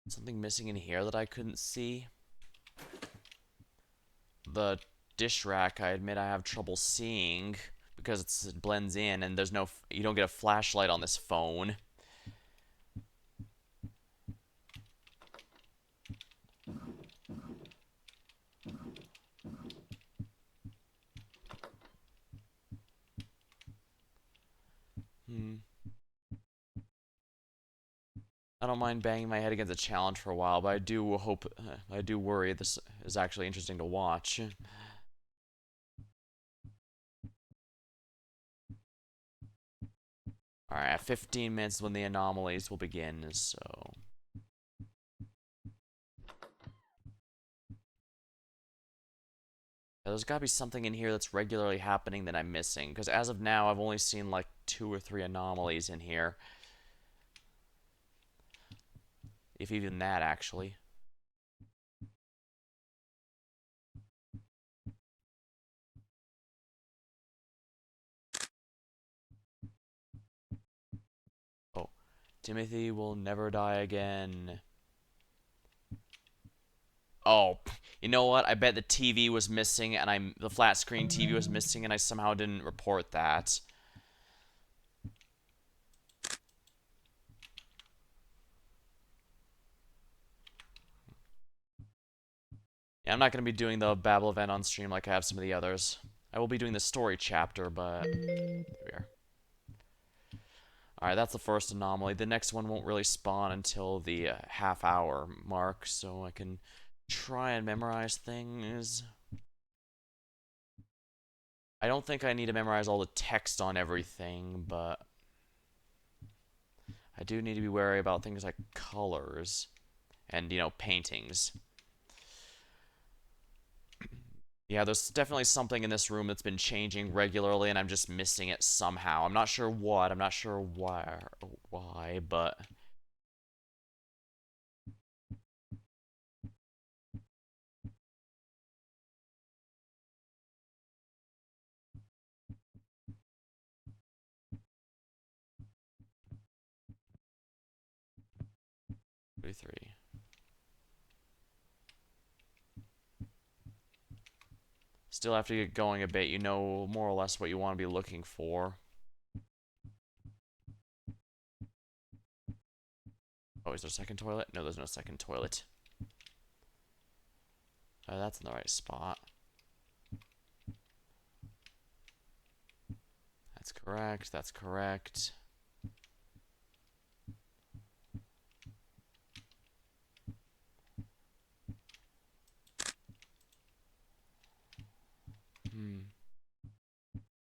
Something missing in here that I couldn't see. The dish rack, I admit I have trouble seeing because it blends in and there's no, you don't get a flashlight on this phone. I don't mind banging my head against a challenge for a while, but I do worry this is actually interesting to watch. Alright, at 15 minutes when the anomalies will begin, so... There's gotta be something in here that's regularly happening that I'm missing, because as of now, I've only seen like 2 or 3 anomalies in here. If even that, actually. Oh. Timothy will never die again. Oh, you know what? I bet the TV was missing and the flat screen TV was missing and I somehow didn't report that. Yeah, I'm not going to be doing the Babel event on stream like I have some of the others. I will be doing the story chapter, but there we are. Alright, that's the first anomaly. The next one won't really spawn until the half-hour mark, so I can try and memorize things. I don't think I need to memorize all the text on everything, but I do need to be wary about things like colors and, you know, paintings. Yeah, there's definitely something in this room that's been changing regularly, and I'm just missing it somehow. I'm not sure what, I'm not sure why, but... 33. Still have to get going a bit. You know more or less what you want to be looking for. Oh, is there a second toilet? No, there's no second toilet. That's in the right spot. That's correct, that's correct.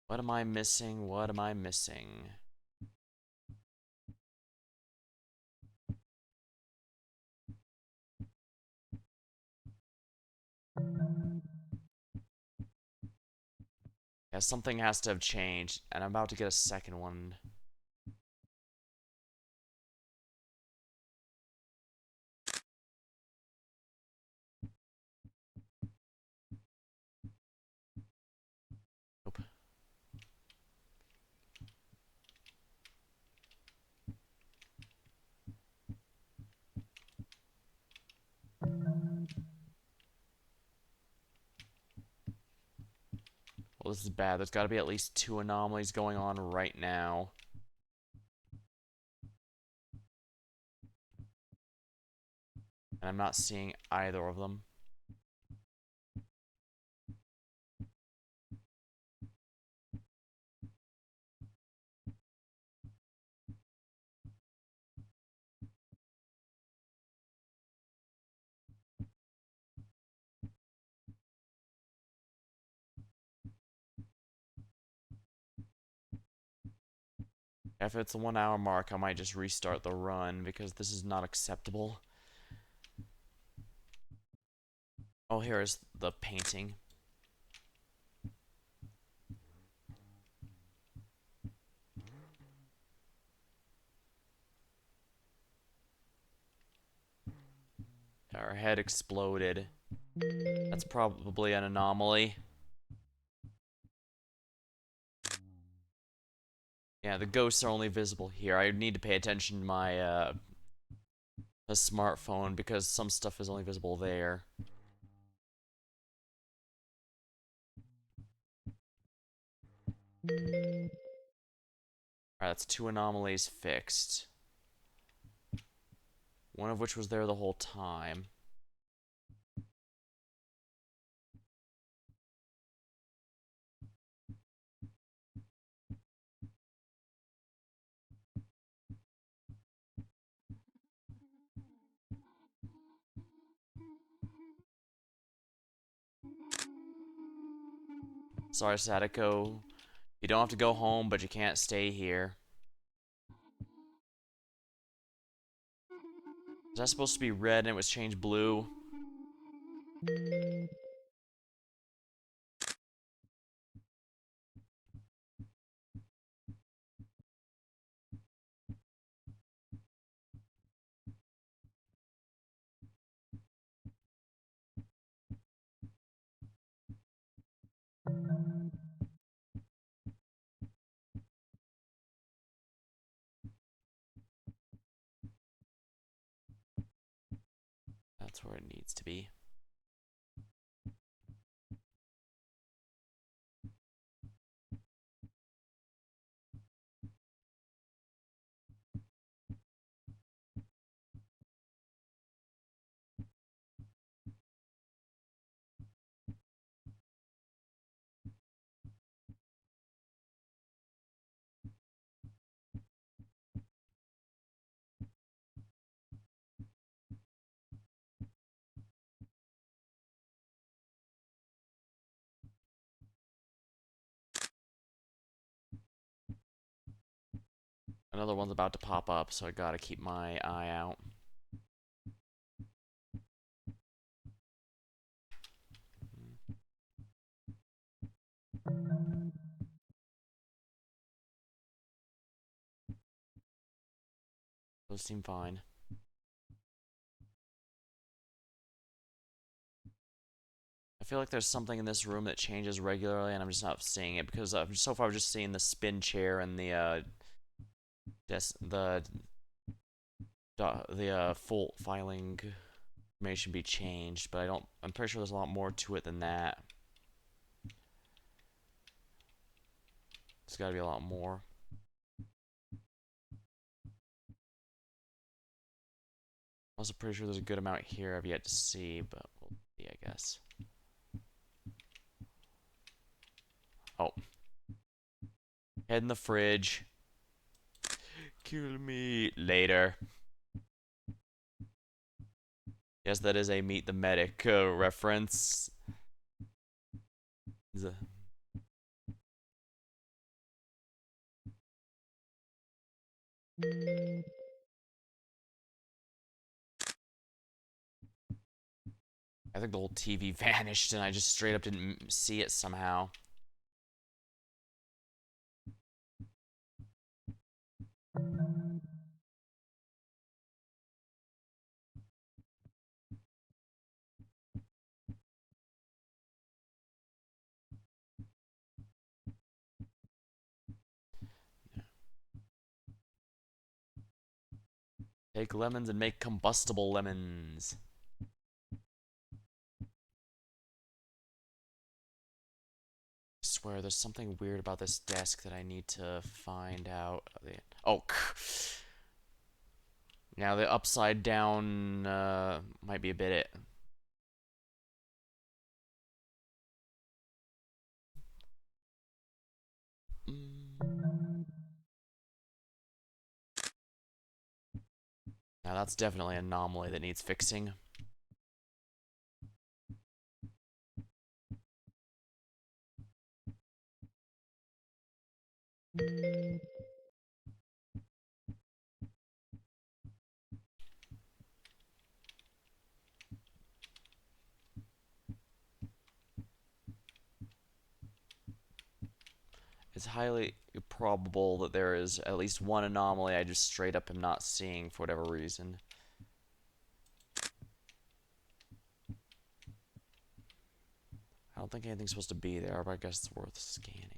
What am I missing? What am I missing? Yeah, something has to have changed, and I'm about to get a second one. Nope. Well, this is bad. There's got to be at least 2 anomalies going on right now. And I'm not seeing either of them. If it's the 1 hour mark, I might just restart the run because this is not acceptable. Oh, here is the painting. Our head exploded. That's probably an anomaly. Yeah, the ghosts are only visible here. I need to pay attention to my smartphone because some stuff is only visible there. Alright, that's 2 anomalies fixed. One of which was there the whole time. Sorry, Sadako. You don't have to go home, but you can't stay here. Is that supposed to be red and it was changed blue? That's where it needs to be. Another one's about to pop up, so I gotta keep my eye out. Those seem fine. I feel like there's something in this room that changes regularly, and I'm just not seeing it because so far I've just seen the spin chair and the full filing information be changed, but I'm pretty sure there's a lot more to it than that. There's got to be a lot more. I'm also pretty sure there's a good amount here I've yet to see, but we'll see, I guess. Oh. Head in the fridge. Kill me later. Yes, that is a Meet the Medic reference. I think the whole TV vanished and I just straight up didn't see it somehow. Take lemons and make combustible lemons. I swear, there's something weird about this desk that I need to find out. Oh, now the upside down might be a bit it. Now that's definitely an anomaly that needs fixing. It's highly probable that there is at least one anomaly I just straight up am not seeing for whatever reason. I don't think anything's supposed to be there, but I guess it's worth scanning.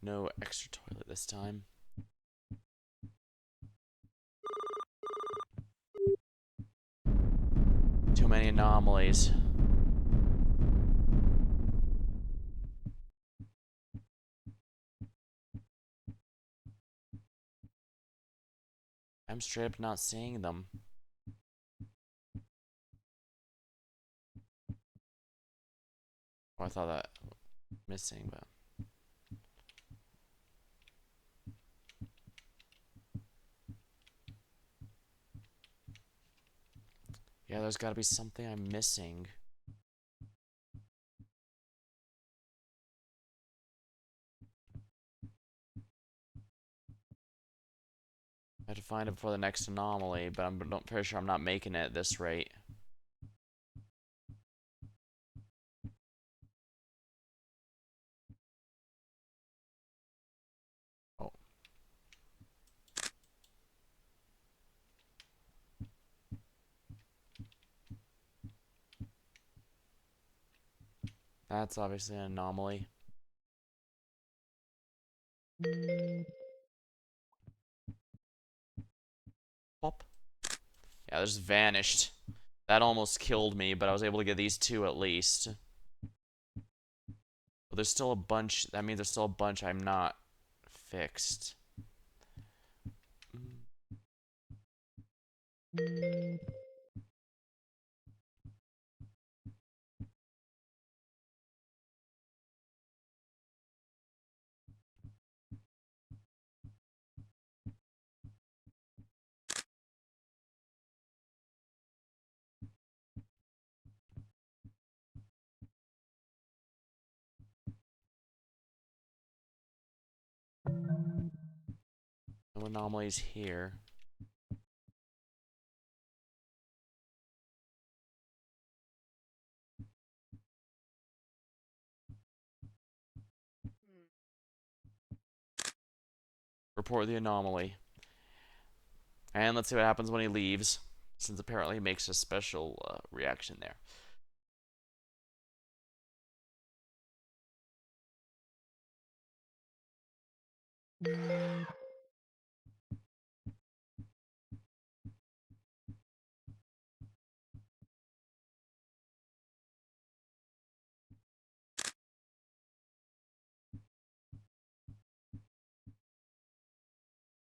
No extra toilet this time. Too many anomalies. I'm straight up not seeing them. Oh, I thought that missing, but yeah, there's got to be something I'm missing. I have to find it before the next anomaly, but I'm pretty sure I'm not making it at this rate. Oh. That's obviously an anomaly. Pop. Yeah, they just vanished. That almost killed me, but I was able to get these two at least. But there's still a bunch. That means there's still a bunch I'm not fixed. No anomalies here. Report the anomaly. And let's see what happens when he leaves, since apparently he makes a special reaction there.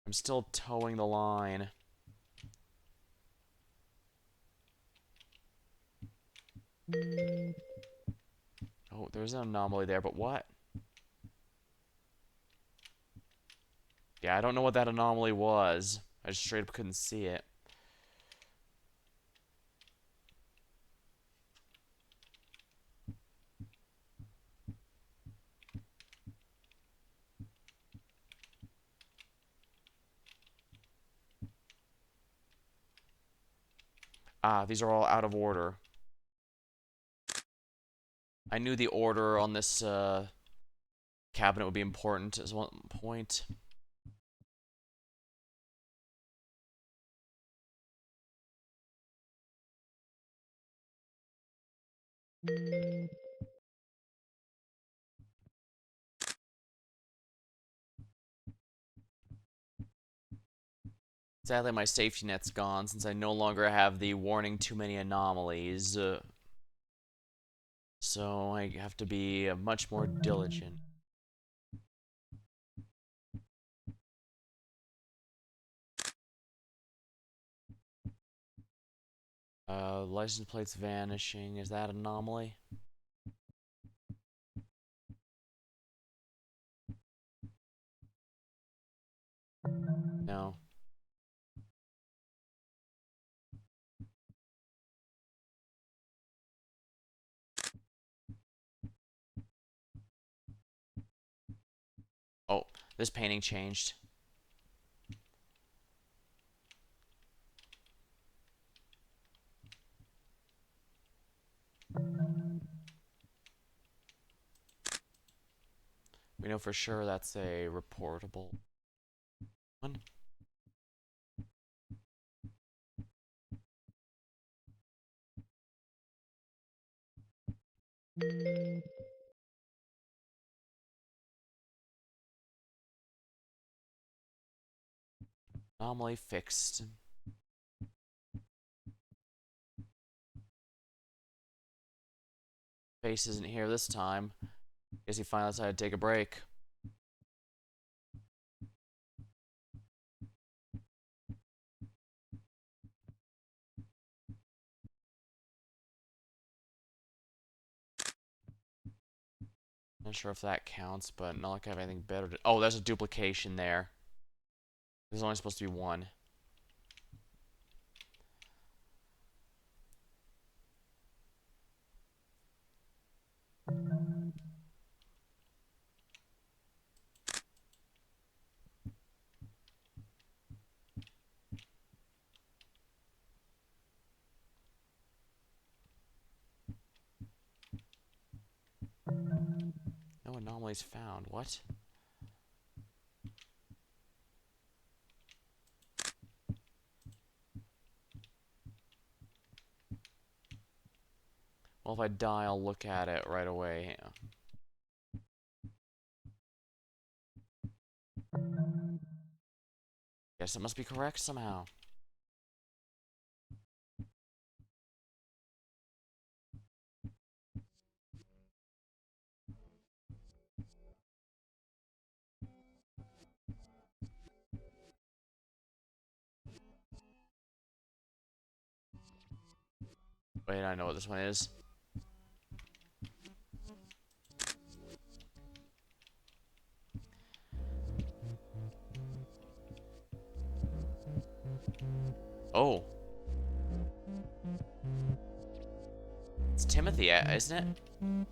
I'm still towing the line. Oh, there's an anomaly there, but what? Yeah, I don't know what that anomaly was. I just straight up couldn't see it. Ah, these are all out of order. I knew the order on this cabinet would be important at one point. Sadly, my safety net's gone since I no longer have the warning too many anomalies. So I have to be much more diligent. License plates vanishing. Is that an anomaly? No. Oh, this painting changed. We know for sure that's a reportable one. Anomaly fixed. Face isn't here this time. Guess he finally decided to take a break. Not sure if that counts, but not like I have anything better to... Oh, there's a duplication there. There's only supposed to be one. No anomalies found. What? Well, if I die, I'll look at it right away. Guess it must be correct somehow. Wait, I know what this one is. Oh. It's Timothy, isn't it?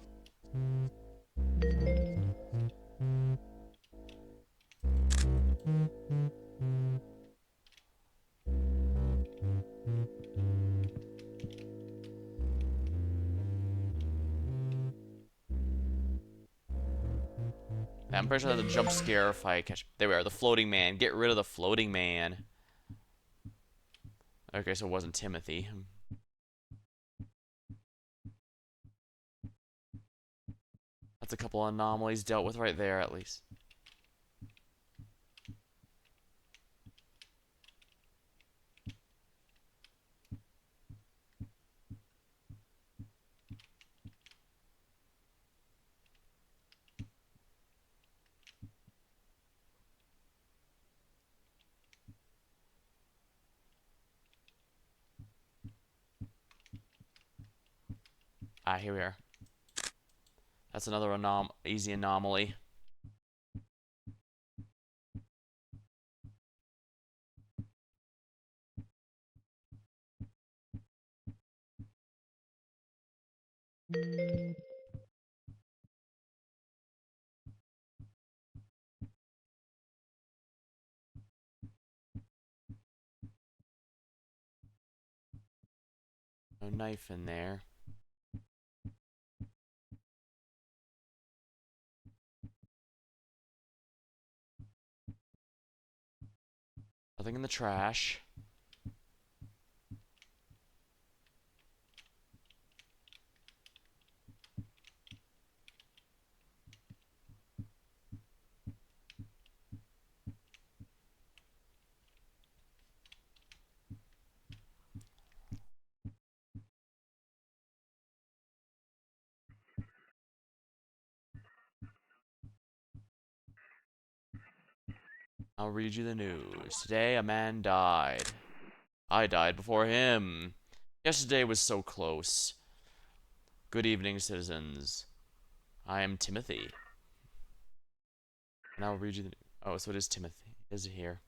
I'm pretty sure that's a jump scare if I catch. There we are, the floating man. Get rid of the floating man. Okay, so it wasn't Timothy. That's a couple anomalies dealt with right there, at least. Ah, here we are. That's another easy anomaly. No knife in there. Nothing in the trash. I'll read you the news. Today, a man died. I died before him. Yesterday was so close. Good evening, citizens. I am Timothy. And I'll read you the. Oh, so it is Timothy. Is it here?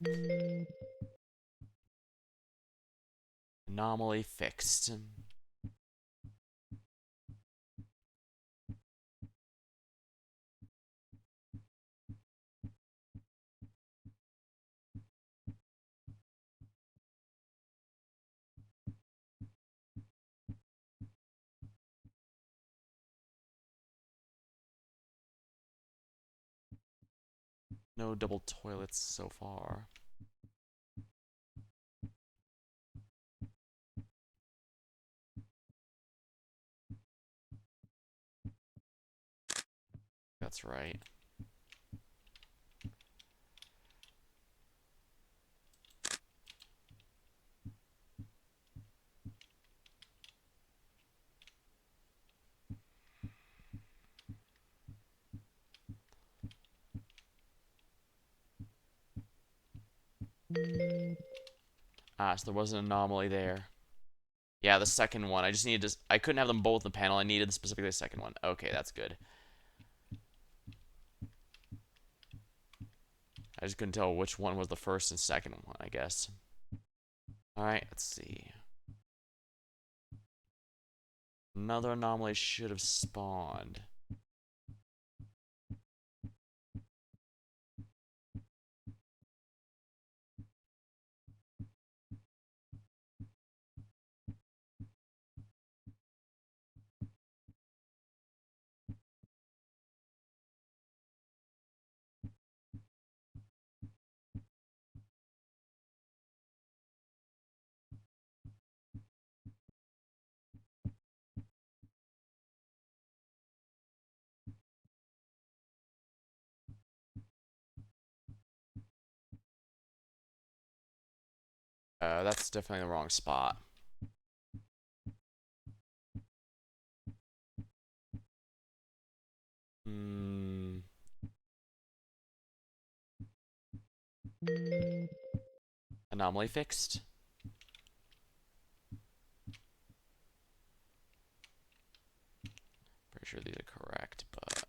Anomaly fixed. No double toilets so far. That's right. Ah, so there was an anomaly there. Yeah, the second one. I just needed to. I couldn't have them both in the panel. I needed specifically the second one. Okay, that's good. I just couldn't tell which one was the first and second one, I guess. Alright, let's see. Another anomaly should have spawned. That's definitely the wrong spot. Hmm. Anomaly fixed. Pretty sure these are correct, but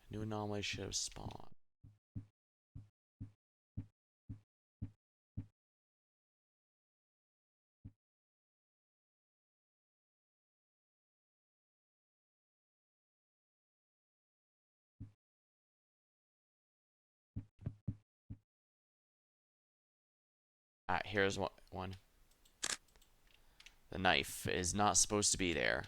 new anomaly should have spawned. Ah, here's one. The knife is not supposed to be there.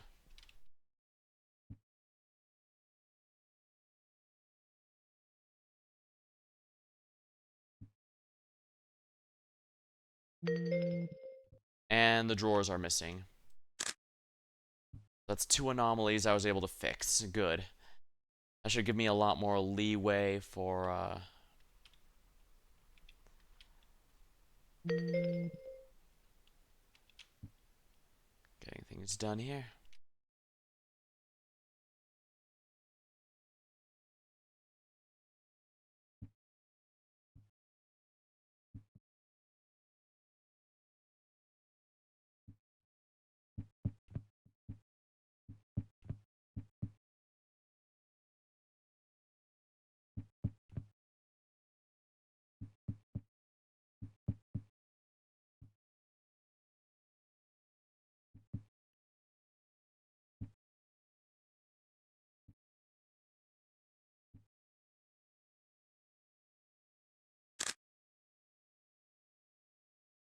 And the drawers are missing. That's 2 anomalies I was able to fix. Good. That should give me a lot more leeway for, getting things done here.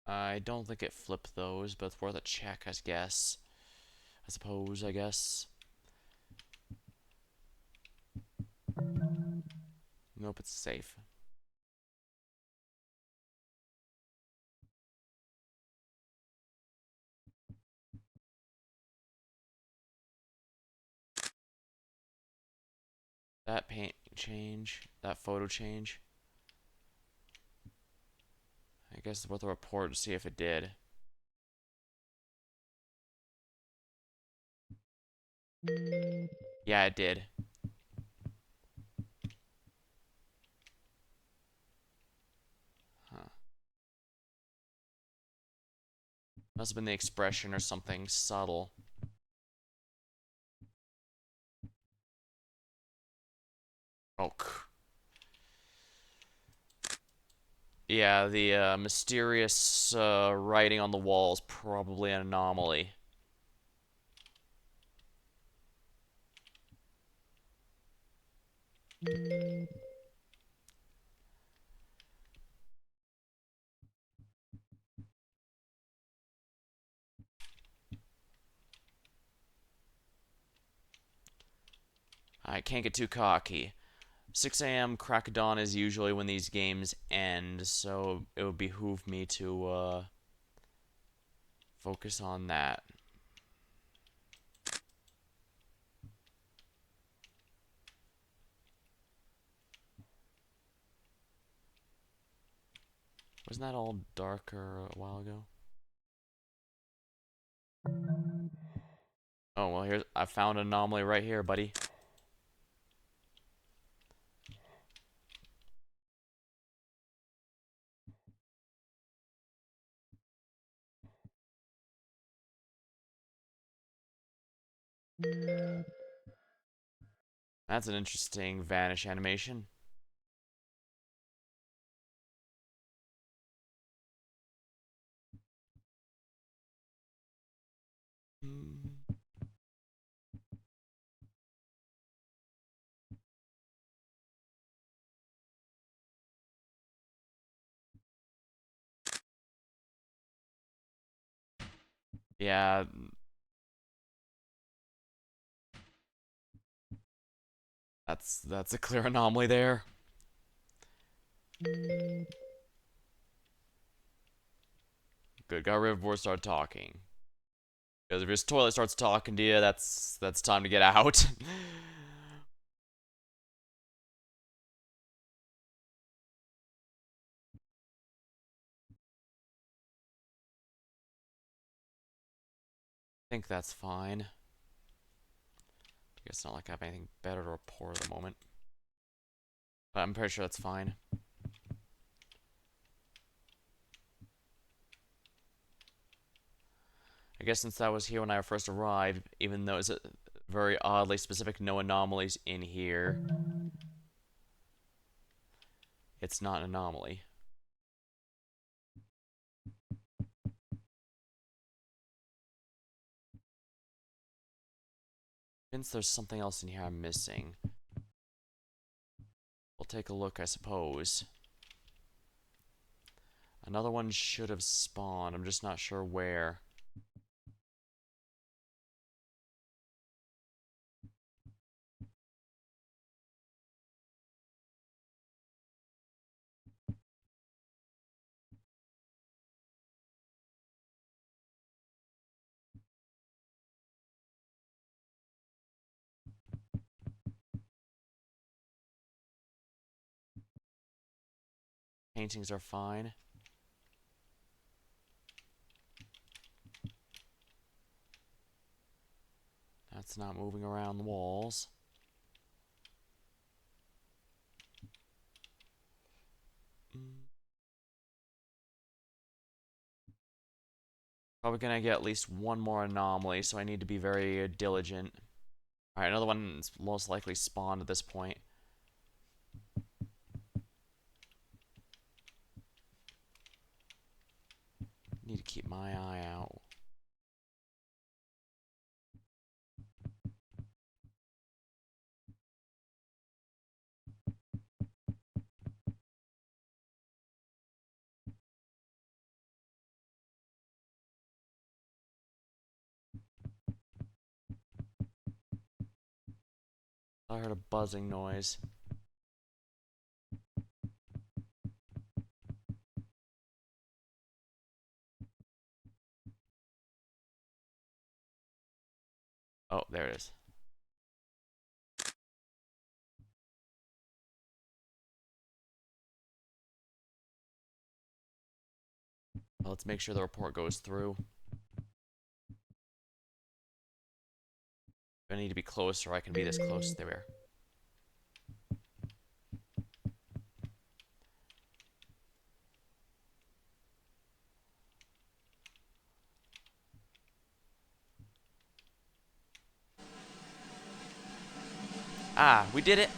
I don't think it flipped those, but it's worth a check, I guess. I suppose, I guess. Nope, it's safe. That paint change, that photo change. I guess it's worth a report to see if it did. Yeah, it did. Huh. Must have been the expression or something subtle. Oh. Yeah, the mysterious writing on the wall is probably an anomaly. I can't get too cocky. 6 a.m. crack of dawn is usually when these games end, so it would behoove me to focus on that. Wasn't that all darker a while ago? Oh, well, here's I found an anomaly right here, buddy. That's an interesting vanish animation. Yeah, that's a clear anomaly there. Good, got rid of before it started talking. Because if his toilet starts talking to you, that's time to get out. I think that's fine. I guess it's not like I have anything better to report at the moment. But I'm pretty sure that's fine. I guess since that was here when I first arrived, even though it's a very oddly specific no anomalies in here, it's not an anomaly. Since there's something else in here I'm missing, we'll take a look, I suppose. Another one should have spawned. I'm just not sure where. Paintings are fine. That's not moving around the walls. Probably gonna get at least one more anomaly, so I need to be very diligent. Alright, another one's most likely spawned at this point. Need to keep my eye out. I heard a buzzing noise. Oh, there it is. Well, let's make sure the report goes through. I need to be closer. I can be this close. There we are. Ah, we did it!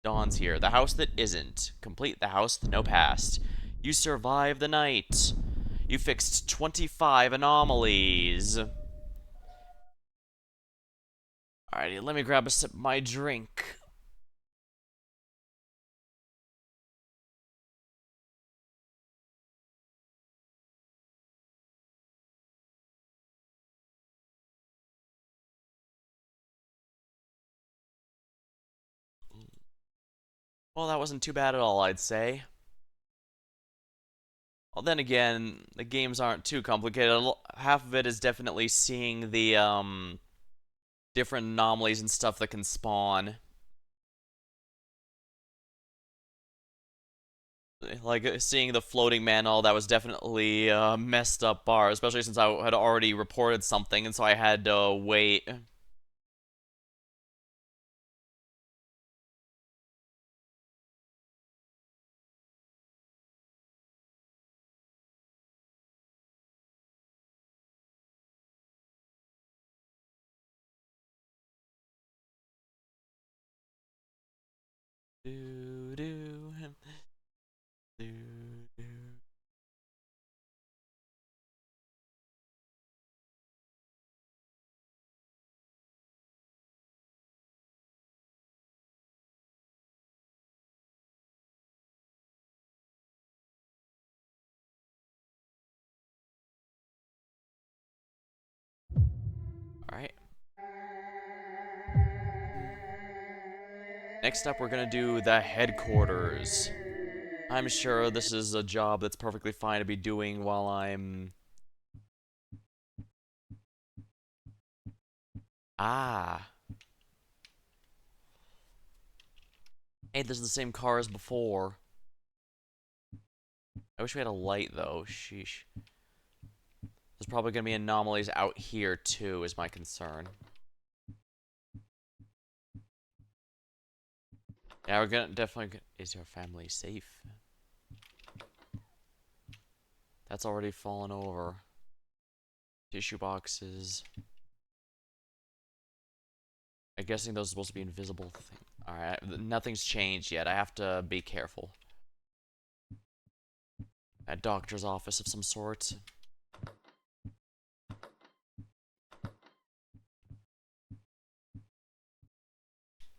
Dawn's here. The house that isn't. Complete the house with no past. You survived the night. You fixed 25 anomalies. Alrighty, let me grab a sip of my drink. Well, that wasn't too bad at all, I'd say. Well, then again, the games aren't too complicated. Half of it is definitely seeing the, different anomalies and stuff that can spawn. Like, seeing the floating manhole, that was definitely a messed up bar, especially since I had already reported something, and so I had to wait. Do, do, do, do. Alright. Next up, we're gonna do the headquarters. I'm sure this is a job that's perfectly fine to be doing while I'm... Ah. Hey, this is the same car as before. I wish we had a light, though. Sheesh. There's probably gonna be anomalies out here, too, is my concern. Yeah, we're gonna definitely... Is your family safe? That's already fallen over. Tissue boxes. I'm guessing those are supposed to be invisible thing. Alright, nothing's changed yet. I have to be careful. A doctor's office of some sort.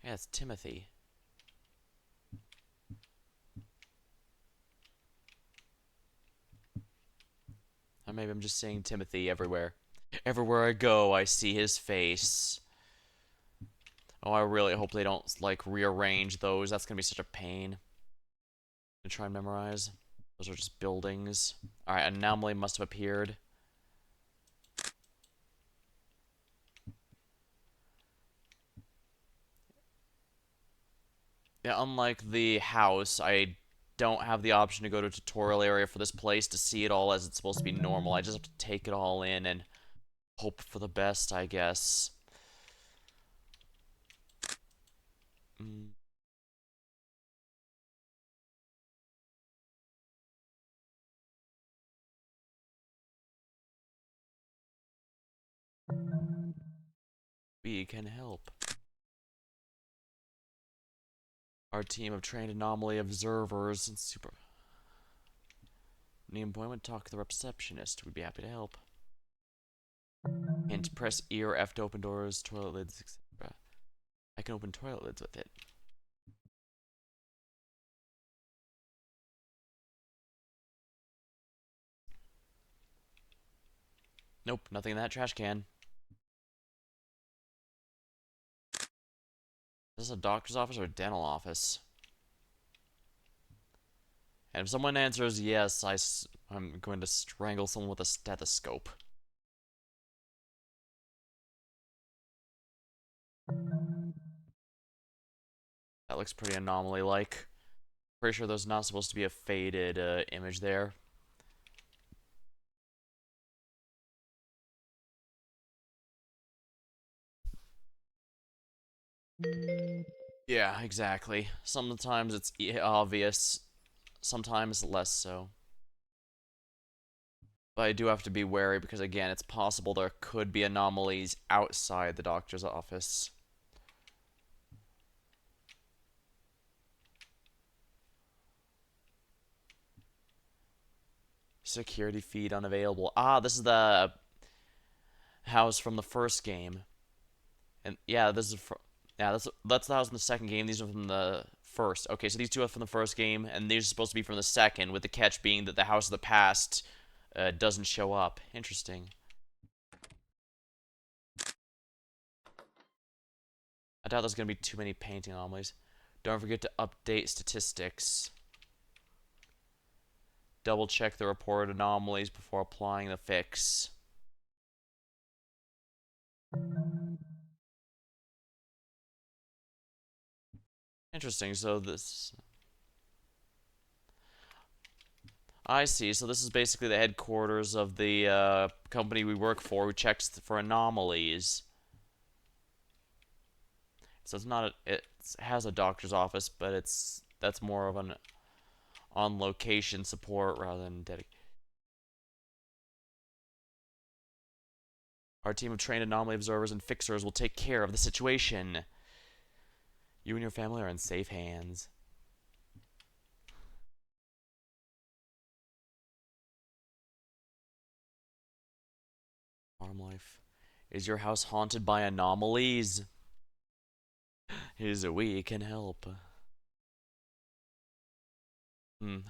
Yeah, it's Timothy. maybe I'm just seeing Timothy everywhere. Everywhere I go, I see his face. Oh, I really hope they don't, like, rearrange those. That's gonna be such a pain to try and memorize. Those are just buildings. Alright, anomaly must have appeared. Yeah, unlike the house, I don't have the option to go to a tutorial area for this place to see it all as it's supposed to be normal. I just have to take it all in and hope for the best, I guess. Mm. We can help. Our team of trained anomaly observers and super... Need appointment, talk to the receptionist. We'd be happy to help. And press E or F to open doors, toilet lids, etc. I can open toilet lids with it. Nope, nothing in that trash can. Is this a doctor's office or a dental office? And if someone answers yes, I'm going to strangle someone with a stethoscope. That looks pretty anomaly-like. Pretty sure there's not supposed to be a faded image there. Yeah, exactly. Sometimes it's obvious, sometimes less so. But I do have to be wary because, again, it's possible there could be anomalies outside the doctor's office. Security feed unavailable. Ah, this is the house from the first game. And yeah, this is yeah, that's the house in the second game. These are from the first. Okay, so these two are from the first game, and these are supposed to be from the second, with the catch being that the house of the past doesn't show up. Interesting. I doubt there's gonna be too many painting anomalies. Don't forget to update statistics. Double check the reported anomalies before applying the fix. Interesting. So this I see. So this is basically the headquarters of the company we work for, who checks for anomalies. So it's not it has a doctor's office, but that's more of an on location support rather than dedicated. Our team of trained anomaly observers and fixers will take care of the situation. You and your family are in safe hands. Farm life. Is your house haunted by anomalies? We can help.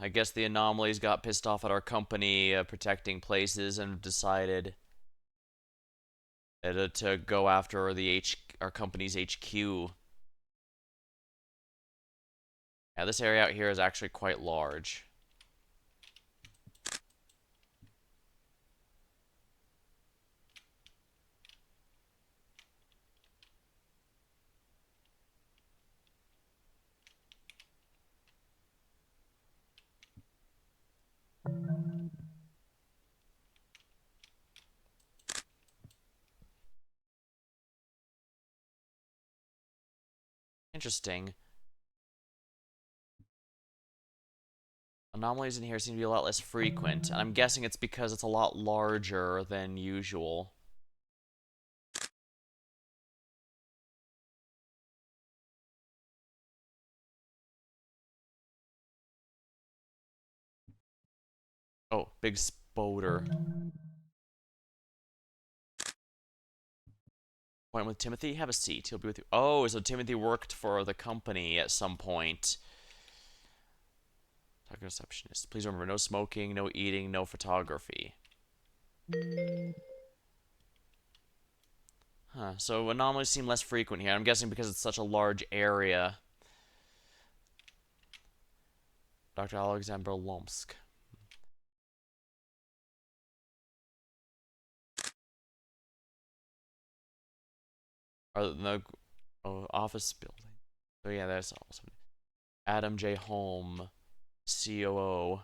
I guess the anomalies got pissed off at our company protecting places and decided to go after our company's HQ. Yeah, this area out here is actually quite large. Interesting. Anomalies in here seem to be a lot less frequent, and I'm guessing it's because it's a lot larger than usual. Oh, big spoder. Point with Timothy? Have a seat. He'll be with you. Oh, so Timothy worked for the company at some point. Talk to receptionist. Please remember, no smoking, no eating, no photography. Huh, so anomalies seem less frequent here. I'm guessing because it's such a large area. Dr. Alexander Lomsk. The office building. Oh yeah, that's awesome. Adam J. Holm, COO.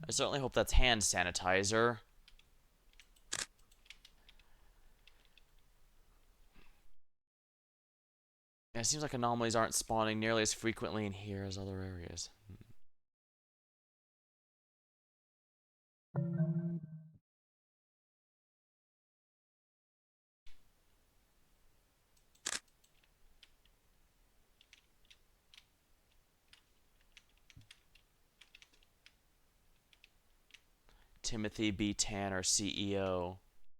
I certainly hope that's hand sanitizer. Yeah, it seems like anomalies aren't spawning nearly as frequently in here as other areas. Timothy B. Tanner, CEO.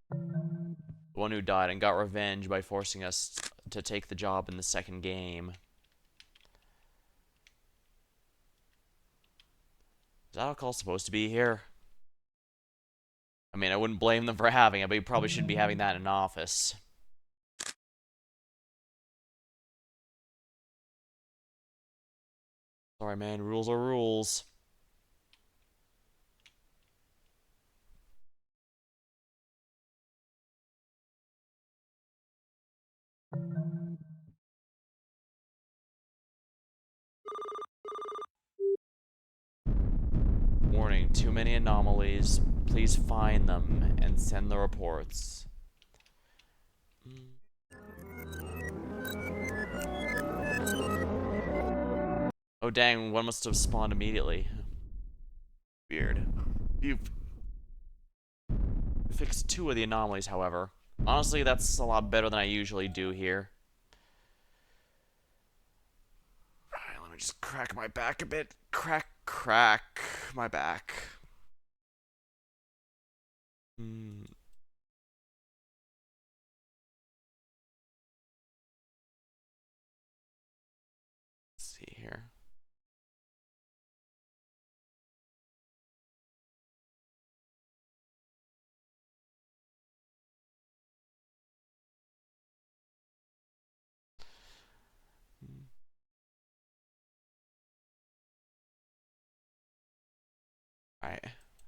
The one who died and got revenge by forcing us to take the job in the second game. Is alcohol supposed to be here? I mean, I wouldn't blame them for having it, but you probably shouldn't be having that in an office. Sorry, man. Rules are rules. Warning, too many anomalies. Please find them and send the reports. Oh dang, one must have spawned immediately. Weird. You've fixed 2 of the anomalies, however. Honestly, that's a lot better than I usually do here. Alright, let me just crack my back a bit. Crack my back. Let's see here. Alright.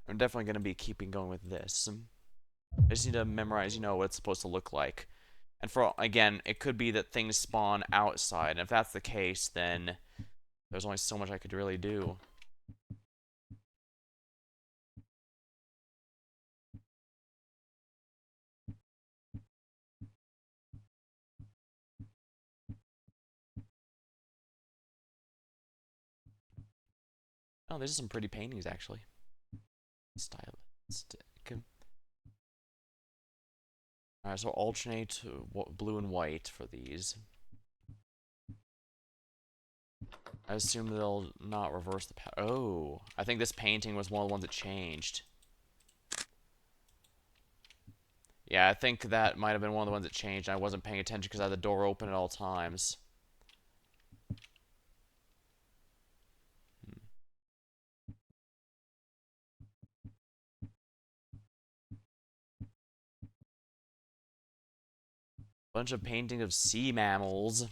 I'm definitely going to be keeping going with this. I just need to memorize, what it's supposed to look like. And again, it could be that things spawn outside, and if that's the case, then there's only so much I could really do. Oh, there's some pretty paintings, actually. Stylistic. Alright, so alternate blue and white for these. I assume they'll not reverse the oh, I think this painting was one of the ones that changed. Yeah, I think that might have been one of the ones that changed. I wasn't paying attention because I had the door open at all times. Bunch of paintings of sea mammals.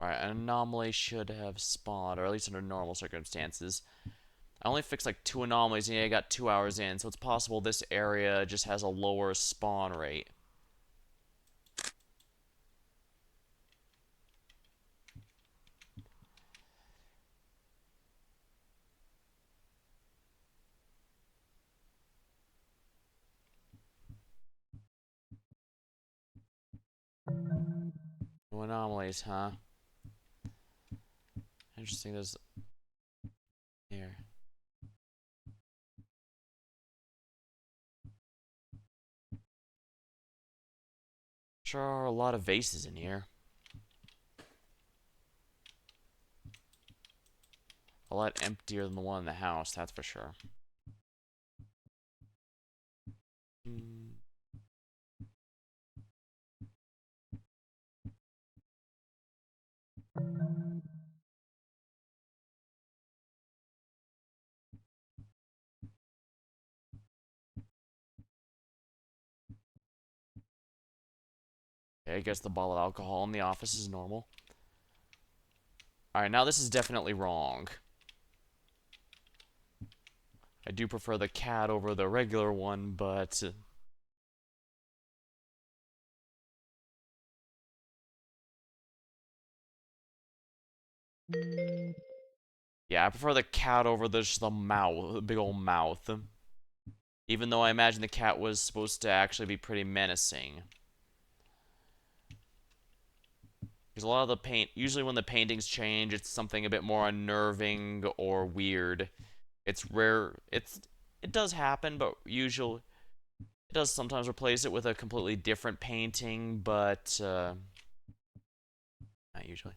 Alright, an anomaly should have spawned, or at least under normal circumstances. I only fixed like 2 anomalies and I got 2 hours in, so it's possible this area just has a lower spawn rate. No anomalies, huh? Interesting, there's... Here. Sure are a lot of vases in here. A lot emptier than the one in the house, that's for sure. Hmm. Okay, I guess the bottle of alcohol in the office is normal. Alright, now this is definitely wrong. I do prefer the cat over the regular one, but... Yeah, I prefer the cat over the mouth, the big old mouth. Even though I imagine the cat was supposed to actually be pretty menacing. Because a lot of the paint, usually when the paintings change, it's something a bit more unnerving or weird. It's rare, it does happen, but usually, it does sometimes replace it with a completely different painting, but, not usually.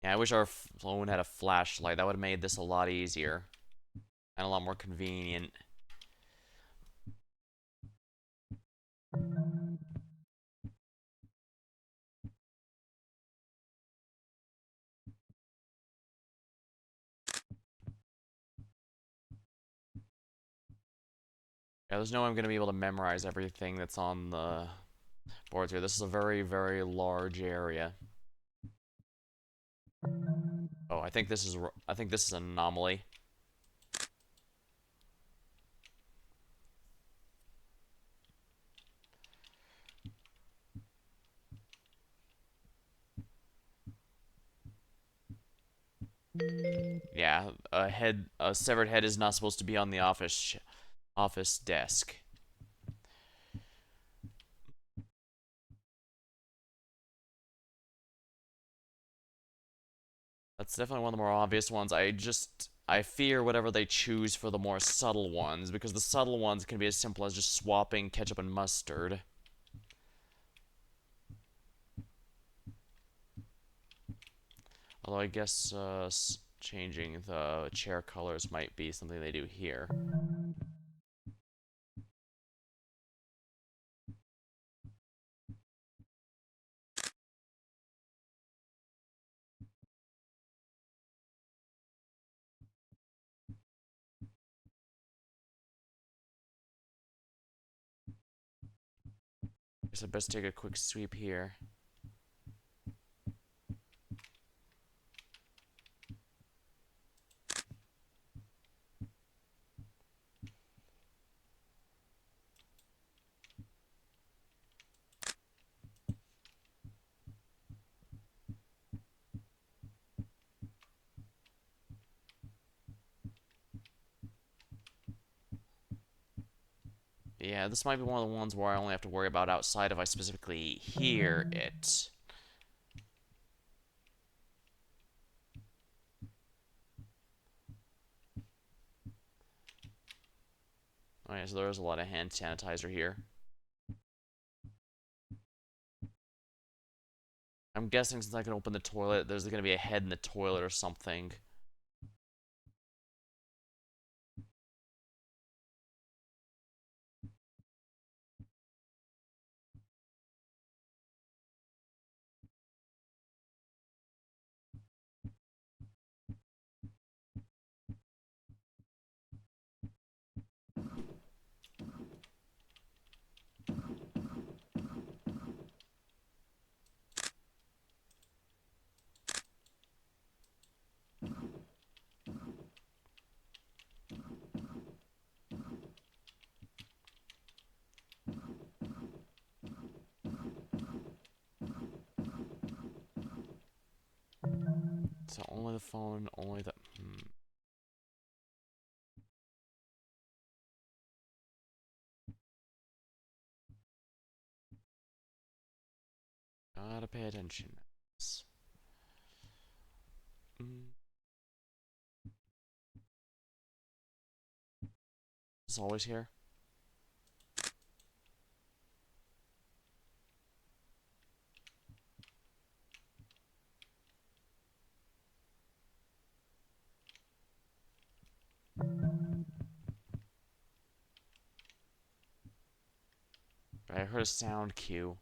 Yeah, I wish our phone had a flashlight. That would have made this a lot easier. And a lot more convenient. Yeah, there's no way I'm going to be able to memorize everything that's on the boards here. This is a very, very large area. Oh, I think this is an anomaly. Yeah, a severed head is not supposed to be on the office desk. That's definitely one of the more obvious ones. I fear whatever they choose for the more subtle ones, because the subtle ones can be as simple as just swapping ketchup and mustard. Although I guess changing the chair colors might be something they do here. Guess I best take a quick sweep here. Yeah, this might be one of the ones where I only have to worry about outside if I specifically hear it. Okay, so there's a lot of hand sanitizer here. I'm guessing since I can open the toilet, there's gonna be a head in the toilet or something. So only the phone, only the... Gotta pay attention. It's always here. I heard a sound cue.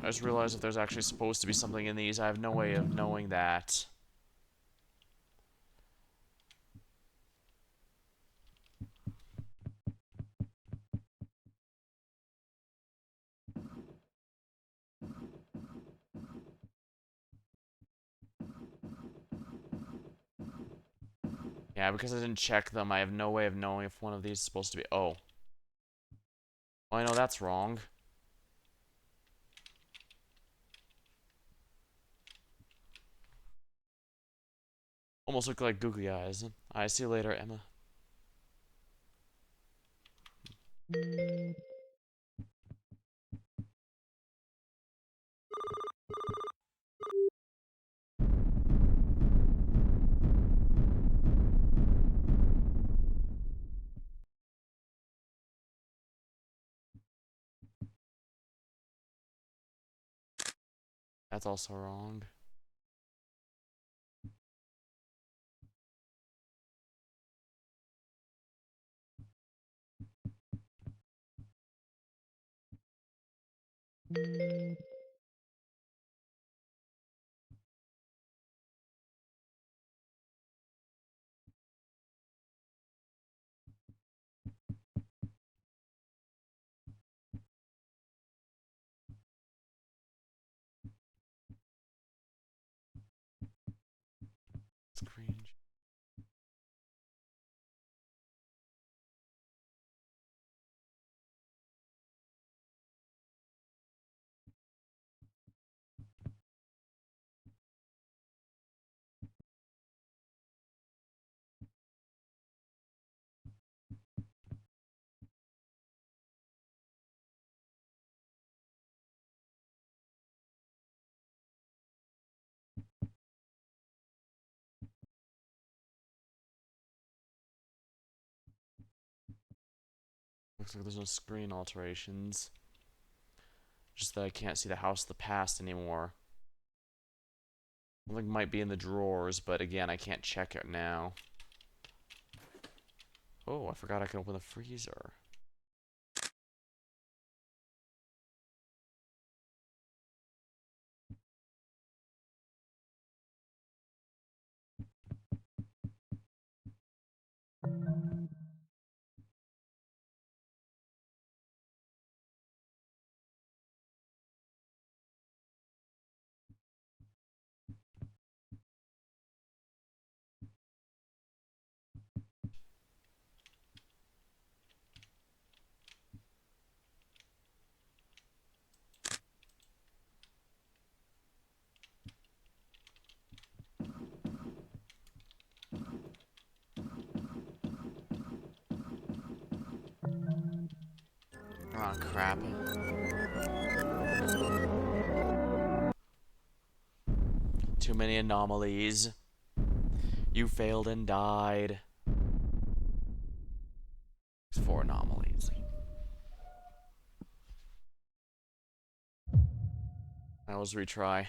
I just realized if there's actually supposed to be something in these, I have no way of knowing that. Yeah, because I didn't check them, I have no way of knowing if one of these is supposed to be... Oh. Oh, I know that's wrong. Almost look like googly eyes. I see you later, Emma. That's also wrong. It's cringe. Looks like there's no screen alterations. Just that I can't see the house of the past anymore. Something might be in the drawers, but again, I can't check it now. Oh, I forgot I can open the freezer. Oh, crap. Too many anomalies. You failed and died. There's 4 anomalies. I was retry.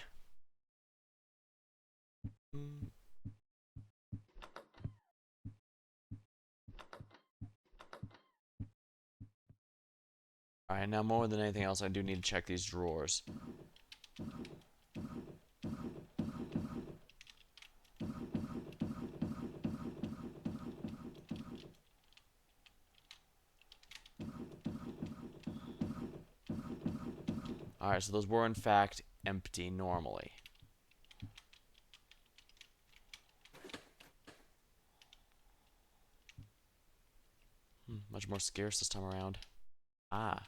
Alright, now more than anything else, I do need to check these drawers. Alright, so those were in fact empty normally. Much more scarce this time around. Ah.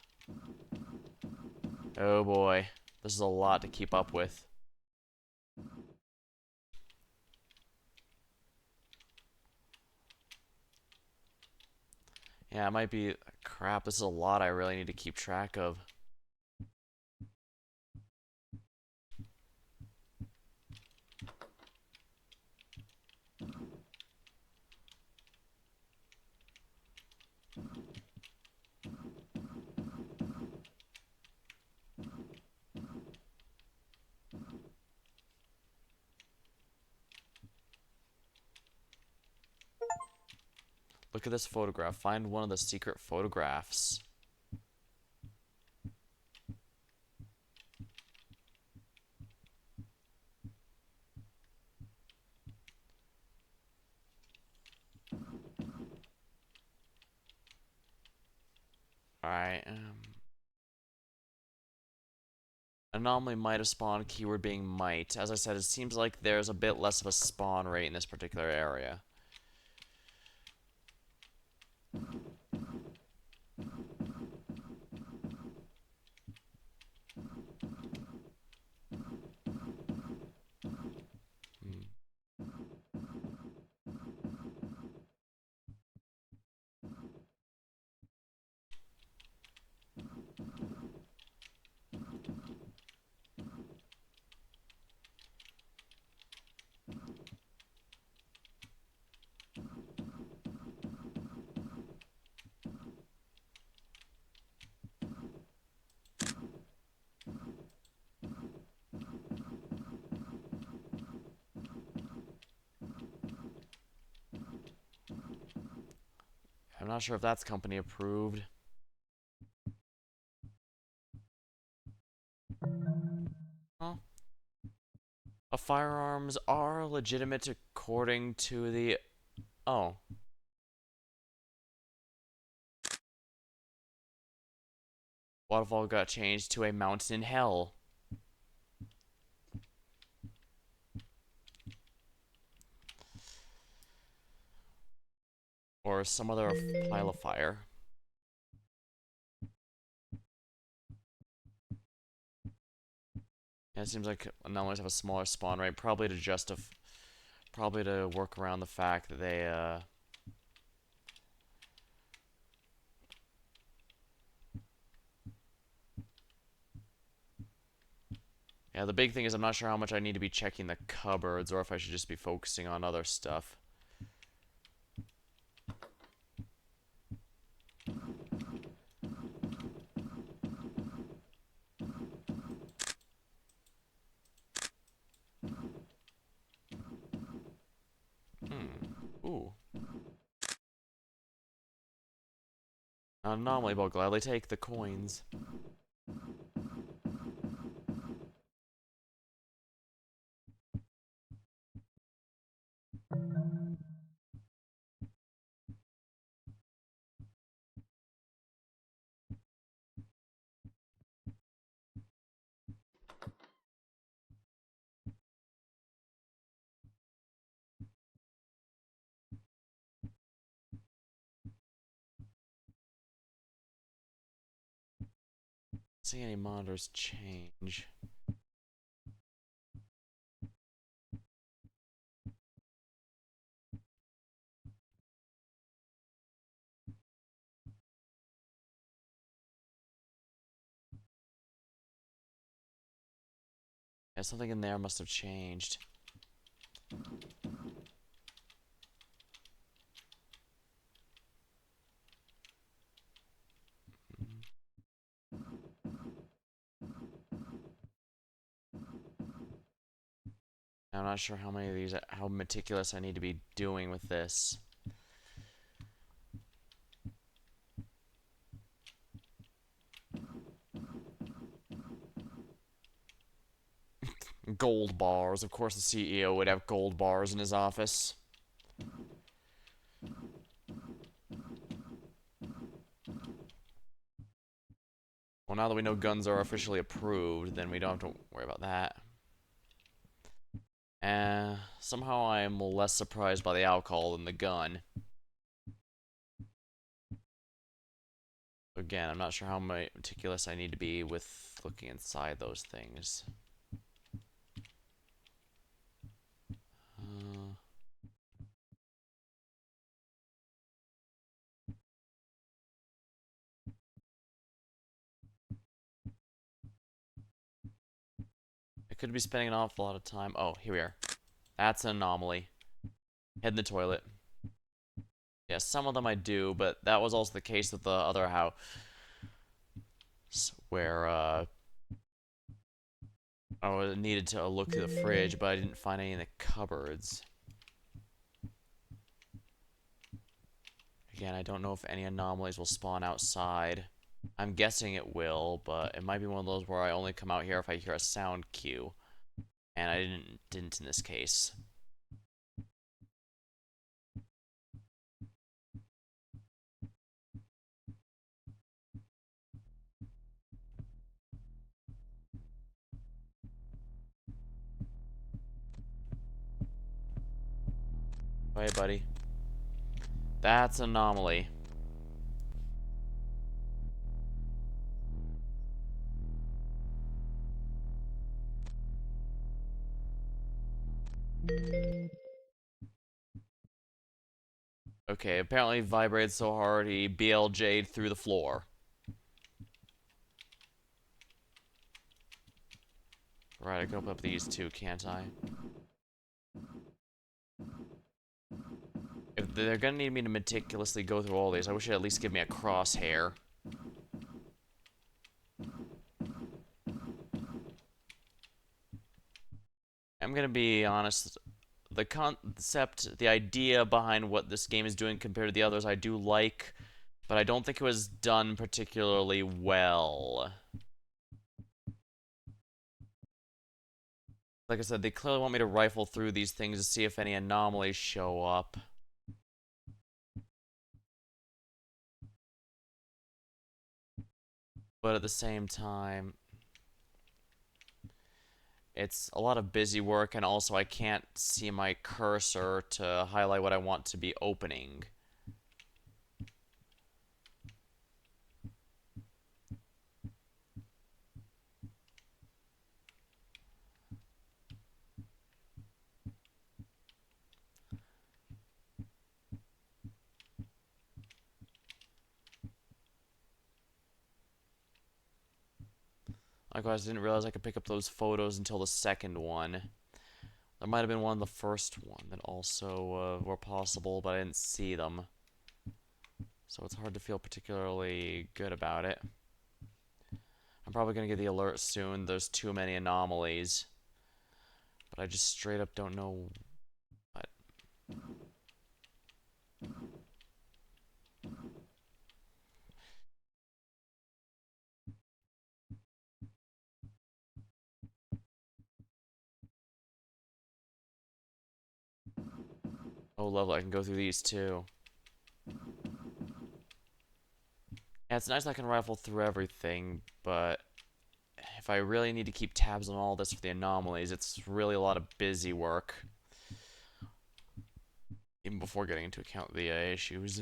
Oh boy. This is a lot to keep up with. Yeah, it might be... Crap, this is a lot I really need to keep track of. Look at this photograph. Find one of the secret photographs. Alright, anomaly might have spawned, keyword being might. As I said, it seems like there's a bit less of a spawn rate in this particular area. I'm not sure if that's company approved. Huh? Firearms are legitimate according to the... Oh. Waterfall got changed to a mountain in hell. Or some other pile of fire. Yeah, it seems like anomalies have a smaller spawn rate, probably to work around the fact that they yeah, the big thing is I'm not sure how much I need to be checking the cupboards or if I should just be focusing on other stuff. Ooh. An anomaly, but I'll gladly take the coins. See any monitors change. Yeah, something in there must have changed. I'm not sure how many of these, how meticulous I need to be doing with this. Gold bars. Of course the CEO would have gold bars in his office. Well, now that we know guns are officially approved, then we don't have to worry about that. Somehow I am less surprised by the alcohol than the gun. Again, I'm not sure how meticulous I need to be with looking inside those things. Uh, I could be spending an awful lot of time. Oh, here we are. That's an anomaly. Head in the toilet. Yeah, some of them I do, but that was also the case with the other house where I needed to look through the fridge, but I didn't find any in the cupboards. Again, I don't know if any anomalies will spawn outside. I'm guessing it will, but it might be one of those where I only come out here if I hear a sound cue. And I didn't in this case. Hey, buddy. That's an anomaly. Okay, apparently vibrated so hard he BLJ'd through the floor. Right, I can open up these two, can't I? If they're gonna need me to meticulously go through all these, I wish they'd at least give me a crosshair. I'm gonna be honest, the concept, the idea behind what this game is doing compared to the others I do like, but I don't think it was done particularly well. Like I said, they clearly want me to rifle through these things to see if any anomalies show up. But at the same time, it's a lot of busy work, and also I can't see my cursor to highlight what I want to be opening. Likewise, I didn't realize I could pick up those photos until the second one. There might have been one of the first one that also were possible, but I didn't see them. So it's hard to feel particularly good about it. I'm probably going to get the alert soon. There's too many anomalies. But I just straight up don't know what. Oh, lovely. I can go through these too. Yeah, it's nice I can rifle through everything, but if I really need to keep tabs on all this for the anomalies, it's really a lot of busy work. Even before getting into account the issues.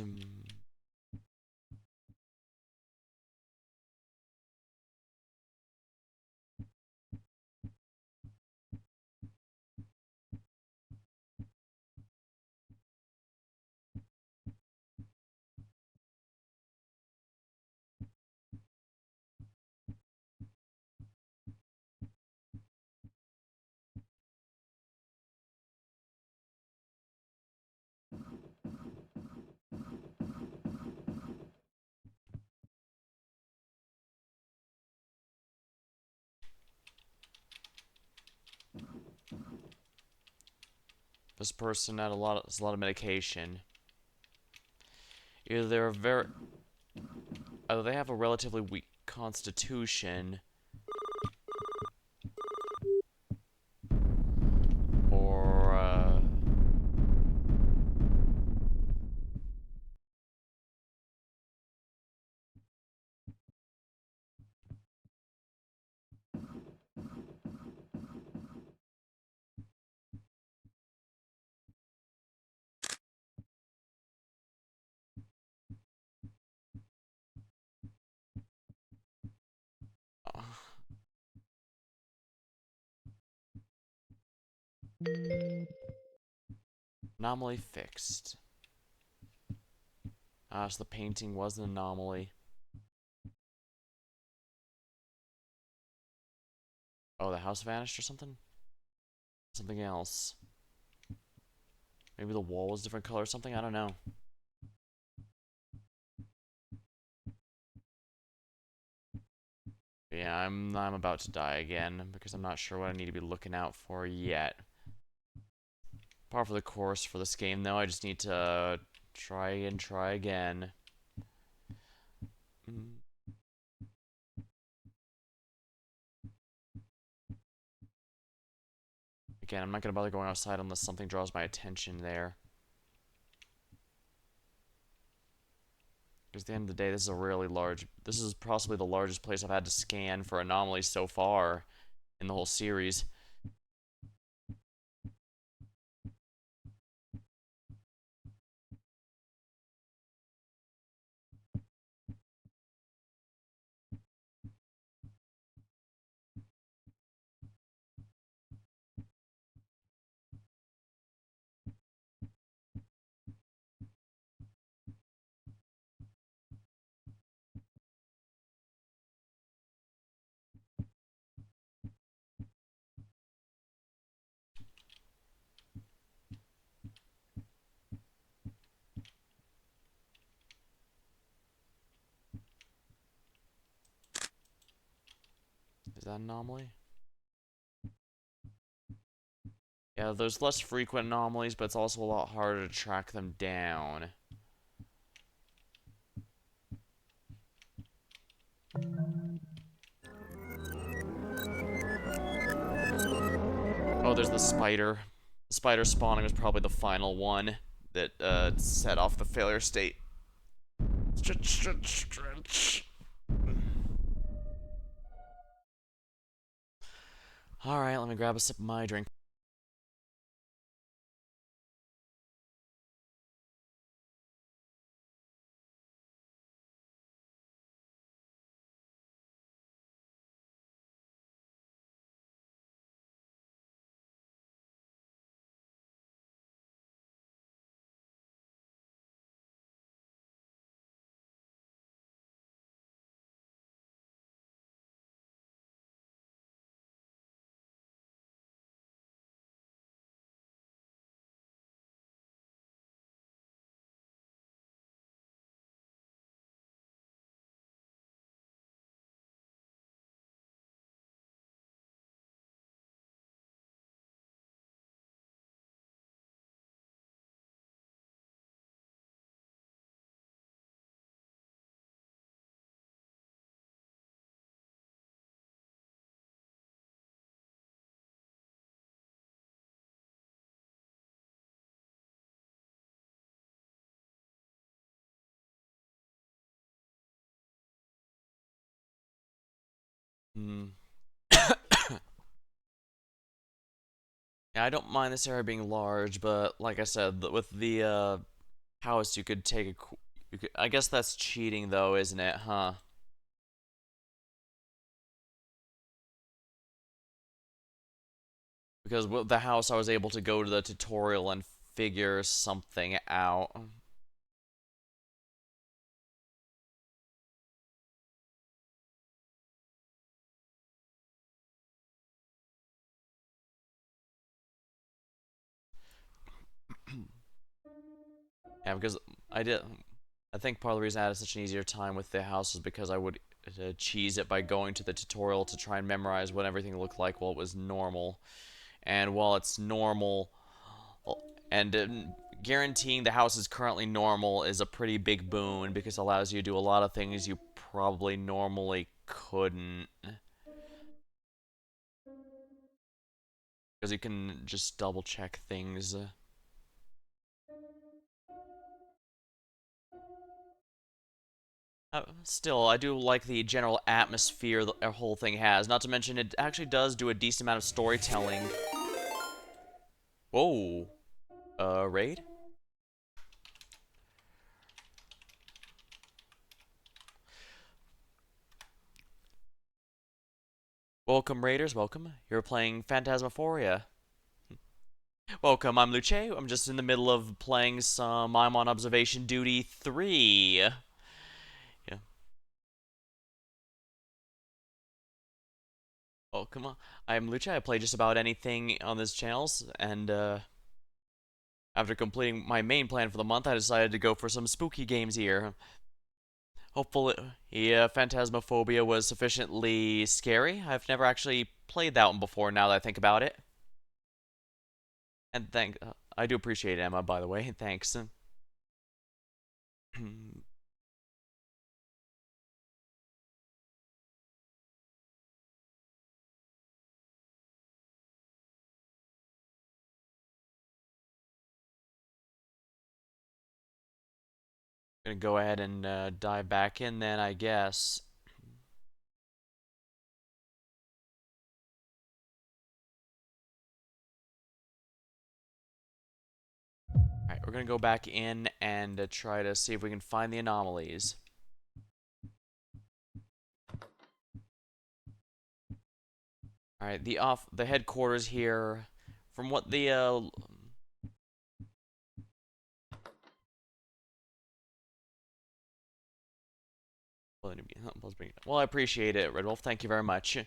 This person had a lot of medication. Either they're either they have a relatively weak constitution, or Anomaly fixed. Ah, so the painting was an anomaly. Oh, the house vanished or something? Something else. Maybe the wall was different color or something? I don't know. Yeah, I'm about to die again because I'm not sure what I need to be looking out for yet. Par for the course for this game, though. I just need to try and try again. Again, I'm not going to bother going outside unless something draws my attention there. Because at the end of the day, this is a really large... This is possibly the largest place I've had to scan for anomalies so far in the whole series. Is that an anomaly? Yeah, there's less frequent anomalies, but it's also a lot harder to track them down. Oh, there's the spider. The spider spawning was probably the final one that set off the failure state. Stretch, stretch, stretch. Alright, let me grab a sip of my drink. Hmm. Yeah, I don't mind this area being large, but like I said, with the house, you could take a. You could, I guess that's cheating, though, isn't it? Huh? Because with the house, I was able to go to the tutorial and figure something out. Yeah, because I did. I think part of the reason I had such an easier time with the house is because I would cheese it by going to the tutorial to try and memorize what everything looked like while it was normal. And while it's normal, and guaranteeing the house is currently normal is a pretty big boon because it allows you to do a lot of things you probably normally couldn't. Because you can just double check things. Still, I do like the general atmosphere the whole thing has. Not to mention, it actually does do a decent amount of storytelling. Whoa. Raid? Welcome, Raiders, welcome. You're playing Phantasmaphoria. Welcome, I'm Luce. I'm just in the middle of playing some I'm on Observation Duty 3. Yeah. Oh, come on. I'm Luce. I play just about anything on this channel, and after completing my main plan for the month, I decided to go for some spooky games here. Hopefully, yeah, Phantasmophobia was sufficiently scary. I've never actually played that one before now that I think about it. And I do appreciate Emma, by the way. Thanks. Gonna go ahead and dive back in then, I guess. Alright, we're gonna go back in and try to see if we can find the anomalies. Alright, the headquarters here, from what the well, I appreciate it, Red Wolf. Thank you very much.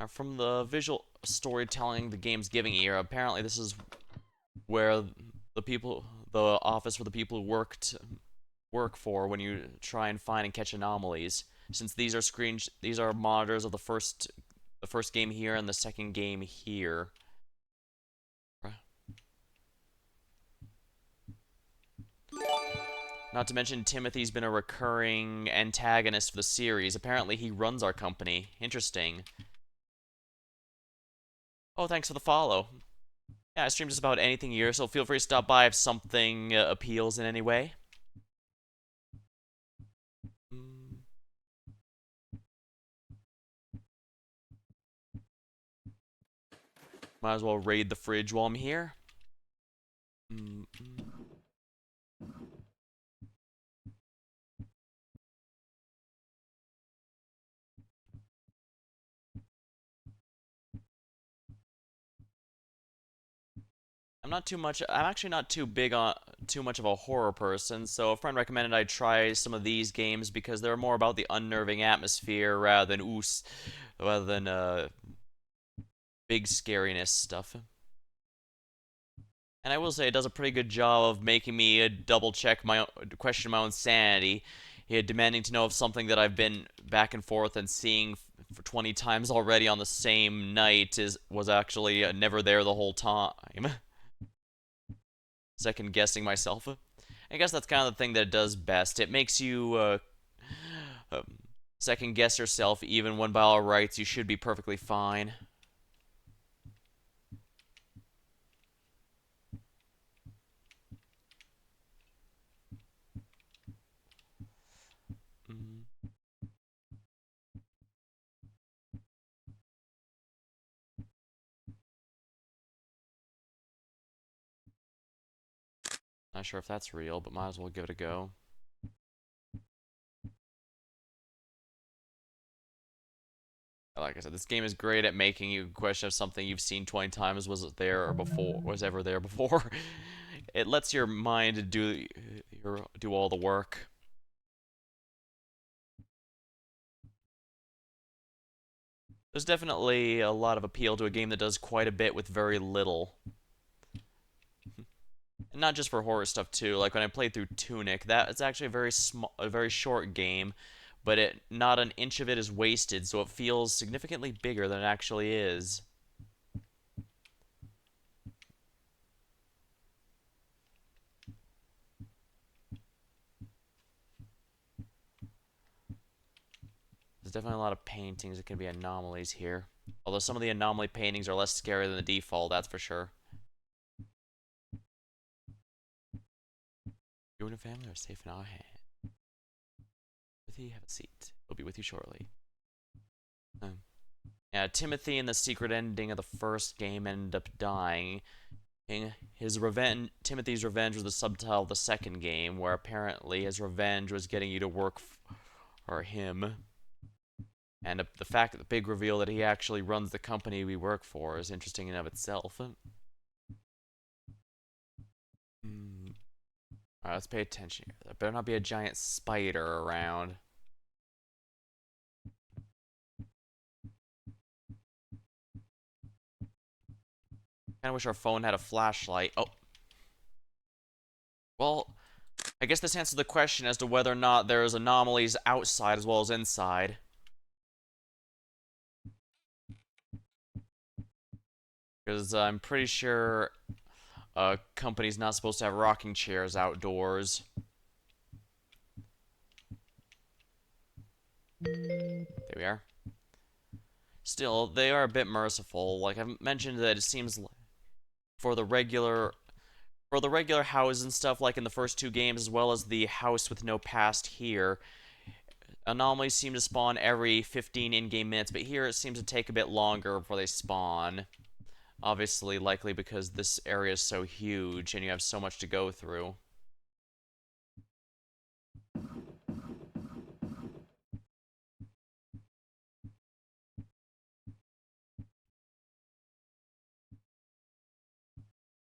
From the visual storytelling the game's giving here, apparently this is where the office for the people who work for when you try and find and catch anomalies. Since these are monitors of the first game here and the second game here. Not to mention Timothy's been a recurring antagonist for the series. Apparently he runs our company. Interesting. Oh, thanks for the follow. Yeah, I stream just about anything here, so feel free to stop by if something appeals in any way. Mm. Might as well raid the fridge while I'm here. Mm -mm. I'm actually not too much of a horror person, so a friend recommended I try some of these games because they're more about the unnerving atmosphere rather than big scariness stuff. And I will say it does a pretty good job of making me question my own sanity, demanding to know if something that I've been back and forth and seeing for 20 times already on the same night was actually never there the whole time. Second guessing myself. I guess that's kind of the thing that it does best. It makes you um, second guess yourself even when by all rights you should be perfectly fine. Mm. Not sure if that's real, but might as well give it a go. Like I said, this game is great at making you question if something you've seen 20 times was ever there before. It lets your mind do all the work. There's definitely a lot of appeal to a game that does quite a bit with very little. And not just for horror stuff too. Like when I played through Tunic, that it's actually a very short game, but not an inch of it is wasted, so it feels significantly bigger than it actually is. There's definitely a lot of paintings that can be anomalies here. Although some of the anomaly paintings are less scary than the default, that's for sure. You and your family are safe in our hands. Timothy, have a seat. We'll be with you shortly. Yeah, Timothy in the secret ending of the first game ended up dying. His revenge, Timothy's revenge, was the subtitle of the second game, where apparently his revenge was getting you to work for him. And the fact that the big reveal that he actually runs the company we work for is interesting in of itself. Alright, let's pay attention here. There better not be a giant spider around. Kinda wish our phone had a flashlight. Oh. Well, I guess this answers the question as to whether or not there's anomalies outside as well as inside. Because I'm pretty sure a company's not supposed to have rocking chairs outdoors. There we are. Still, they are a bit merciful. Like I've mentioned, that it seems like for the regular house and stuff, like in the first two games, as well as the house with no past here, anomalies seem to spawn every 15 in-game minutes, but here it seems to take a bit longer before they spawn. Obviously, likely because this area is so huge and you have so much to go through.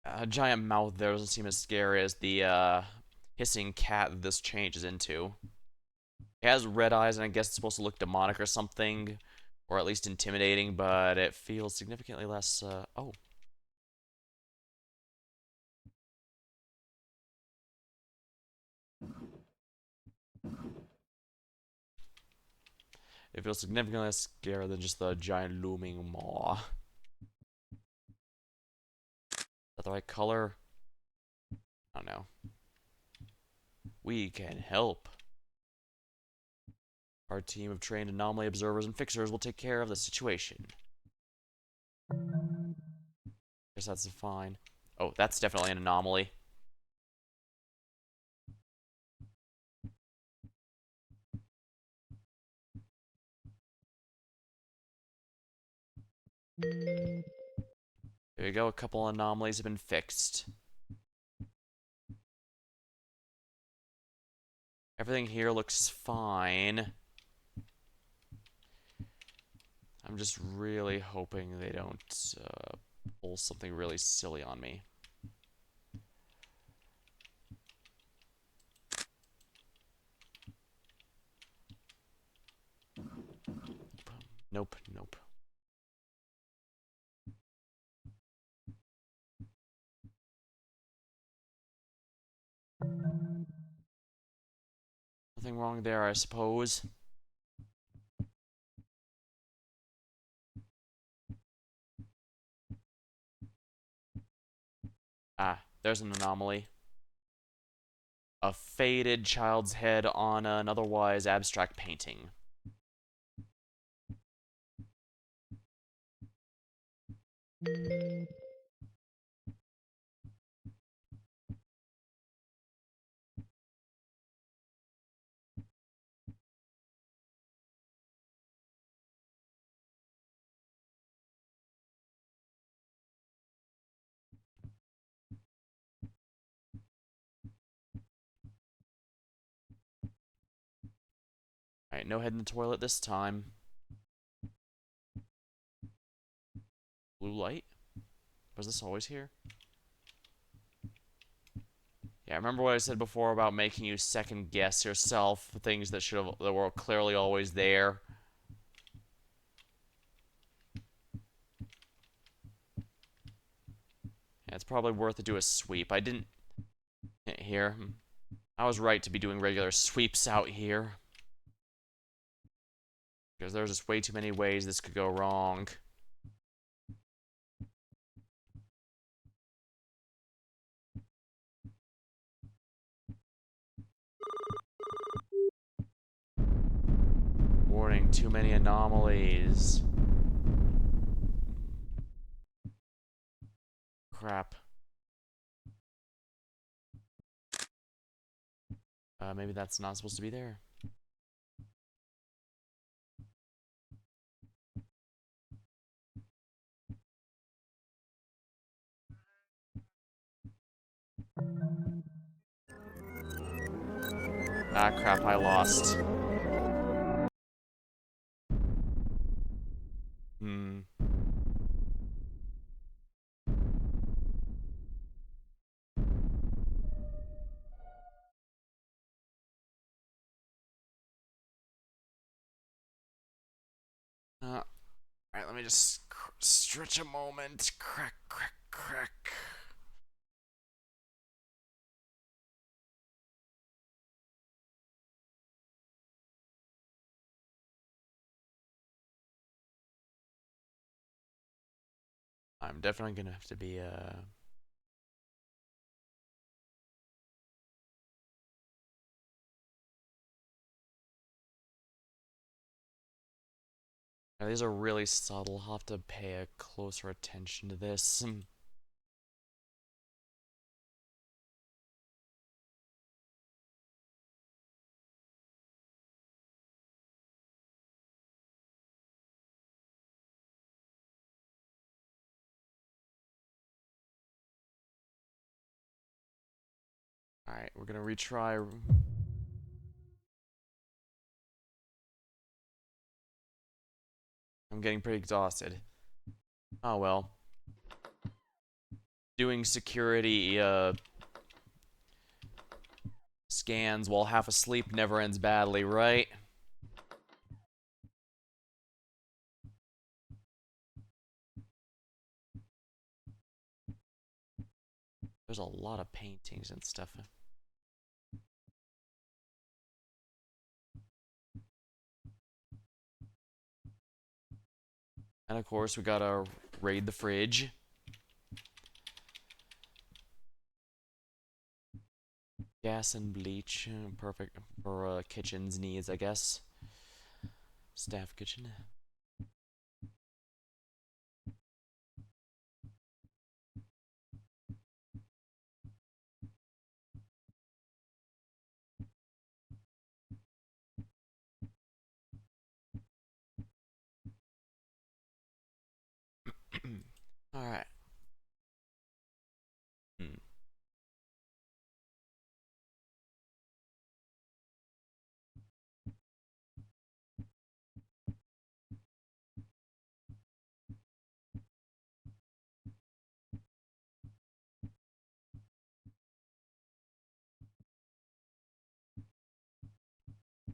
A giant mouth there doesn't seem as scary as the hissing cat that this changes into. It has red eyes, and I guess it's supposed to look demonic or something, or at least intimidating, but it feels significantly less, oh. It feels significantly less scary than just the giant looming maw. Is that the right color? I don't know. We can help. Our team of trained anomaly observers and fixers will take care of the situation. Guess that's fine. Oh, that's definitely an anomaly. There you go, a couple anomalies have been fixed. Everything here looks fine. I'm just really hoping they don't pull something really silly on me. Nope, nope. Nothing wrong there, I suppose. Ah, there's an anomaly. A faded child's head on an otherwise abstract painting. Alright, no head in the toilet this time. Blue light? Was this always here? Yeah, remember what I said before about making you second guess yourself, things that that were clearly always there. Yeah, it's probably worth to do a sweep. I didn't here. I was right to be doing regular sweeps out here. Because there's just way too many ways this could go wrong. Warning, too many anomalies. Crap. Maybe that's not supposed to be there. Ah, crap, I lost. Hmm. Alright, let me just stretch a moment. Crack, crack, crack. I'm definitely gonna have to be, these are really subtle. I'll have to pay a closer attention to this. Alright, we're gonna retry. I'm getting pretty exhausted. Oh well. Doing security, scans while half asleep never ends badly, right? There's a lot of paintings and stuff. And of course, we gotta raid the fridge. Gas and bleach, perfect for kitchen's needs, I guess. Staff kitchen. Alright. Hmm.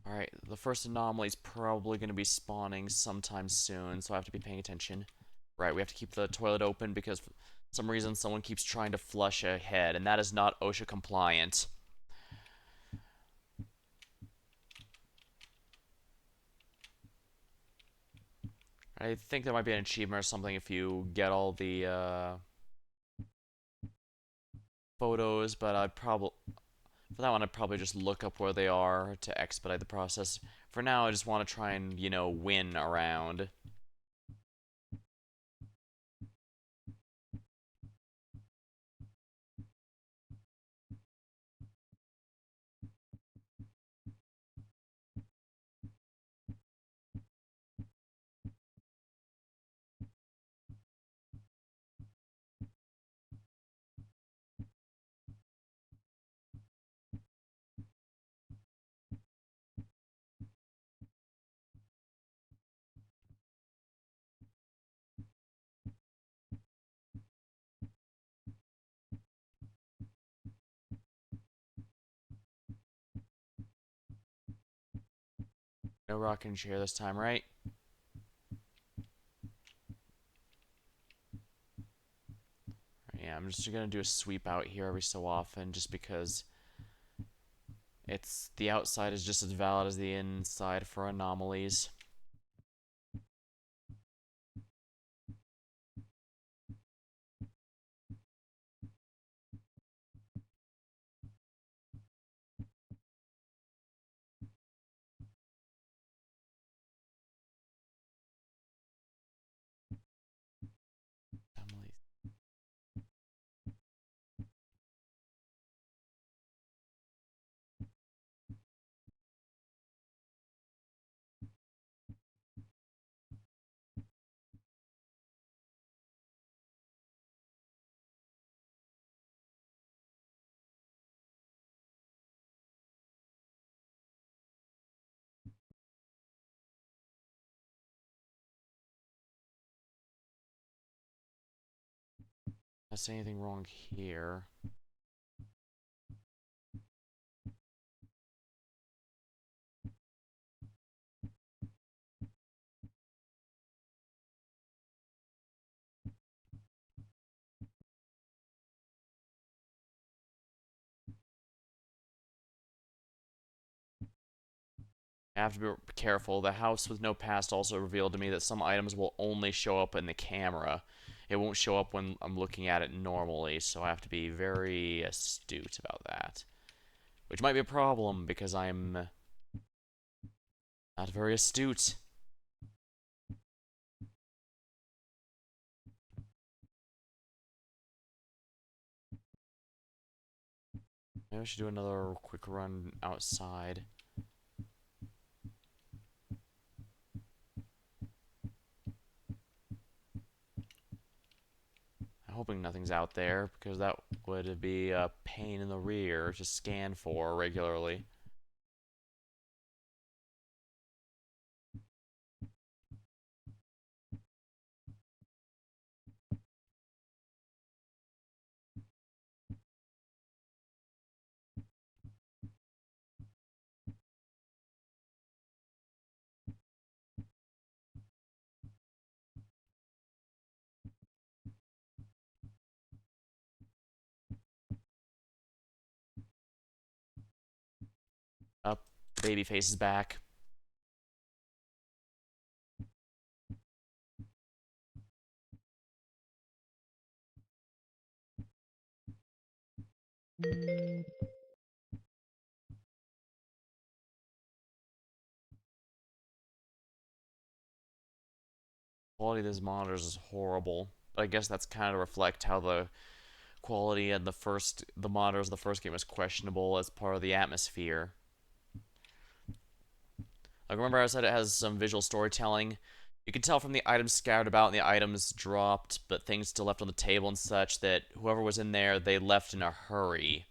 Alright, the first anomaly is probably going to be spawning sometime soon, so I have to be paying attention. Right, we have to keep the toilet open because for some reason someone keeps trying to flush ahead, and that is not OSHA compliant. I think there might be an achievement or something if you get all the photos, but I'd probably for that one I'd probably just look up where they are to expedite the process. For now, I just want to try and, win around. No rocking chair this time, right? Yeah, I'm just gonna do a sweep out here every so often, just because the outside is just as valid as the inside for anomalies. Anomalies. see anything wrong here. I have to be careful. The house with no past also revealed to me that some items will only show up in the camera. It won't show up when I'm looking at it normally, so I have to be very astute about that. Which might be a problem, because I'm not very astute. Maybe I should do another quick run outside. I'm hoping nothing's out there, because that would be a pain in the rear to scan for regularly. Up, Babyface is back. Quality of these monitors is horrible, but I guess that's kind of reflect how the quality and the monitors of the first game was questionable as part of the atmosphere. Like, remember I said it has some visual storytelling? You can tell from the items scattered about and the items dropped, but things still left on the table and such, that whoever was in there, they left in a hurry.